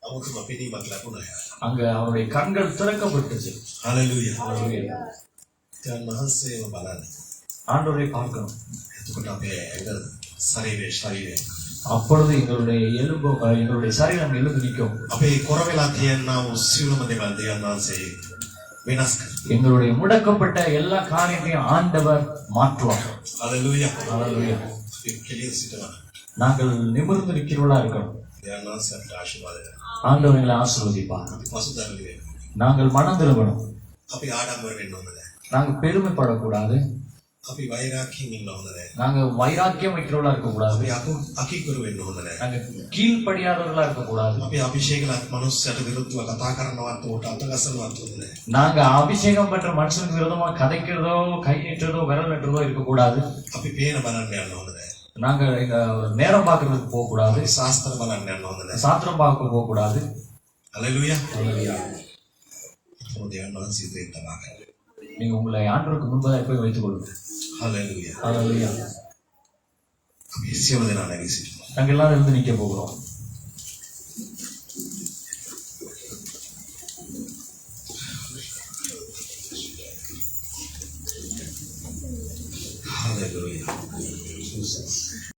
අමුතුම පිළිමක් ලැබුණා එයා. அங்க அவருடைய கண்கள் திறக்கப்பட்டுச்சு. හලෙලූයා. அல்லேலூயா. දෙවියන් වහන්සේව බලන්න. ஆண்டவரை பார்க்கணும். එතකොට අපේ ඇඟ ශරීරය அப்பொழுது எங்களுடைய எலும்பு எங்களுடைய சரீரம் எழுந்து நிற்கும். අපේ කොර වෙලා තියෙනා වූ සියලුම දේවල් දෙවියන් වහන්සේ වෙනස් කරනවා. எங்களுடைய முடக்கப்பட்ட எல்லா காரியத்தையும் ஆண்டவர் மாற்றுவார். හලෙලූයා. அல்லேலூயா. කෙලිය සිටනවා. நாங்கள் நிமிர்ந்து நிற்கிறவர்களா இருக்கணும். දෙවියන් වහන්සේ අපට ආශිර්වාද කරනවා. ஆண்டவர் எங்களை ஆசீர்வதிப்பார். අපි පසුතැවෙන්නේ නැහැ. நாங்கள் மனம் திரும்பணும். අපි ආඩම්බර වෙන්න ඕන නැහැ. நாங்கள் பெருமைப்படக்கூடாது. අපි වෛරාග්‍යයෙන් ඉන්න ඕන නැහැ. நாங்க வைராக்கியம் வைக்கிறவர்களா இருக்கக்கூடாது. අපි අකීකරු වෙන්න ඕන නැහැ. நாங்க கீழ்ப்படியாதவர்களா இருக்கக்கூடாது. අපි අභිෂේකලත් මනුස්සයට විරුද්ධව කතා කරනවත් උට අතගසනවත් ඕන නැහැ. நாங்க அபிஷேகம் பெற்ற மனுஷனுக்கு விரோதமா கதைக்கிறதோ கை நீட்டுறதோ விரல் நட்டுறதோ இருக்கக்கூடாது. අපි පේන බලන්න යන්න ඕන නැහැ. நாங்க இந்த நேரம் பார்க்கறதுக்கு போக கூடாது. අපි ශාස්ත්‍ර බලන්න යන්න ඕන නැහැ. சாத்திரம் பார்க்க போக கூடாது. හලෙලූයා. அல்லேலூயா. දෙවියන් වහන්සේ ඉදිරියට තමා ගන්න. நீங்க உங்களை ஆண்டவருக்கு முன்பதாக போய் வைத்துக் கொள்ளுங்க. හලෙලූයා. அல்லேலூயா. අපි සියලු දෙනා නැගී සිටිමු. நாங்க எல்லாரும் எழுந்து நிக்க போகிறோம். Hallelujah. Jesus.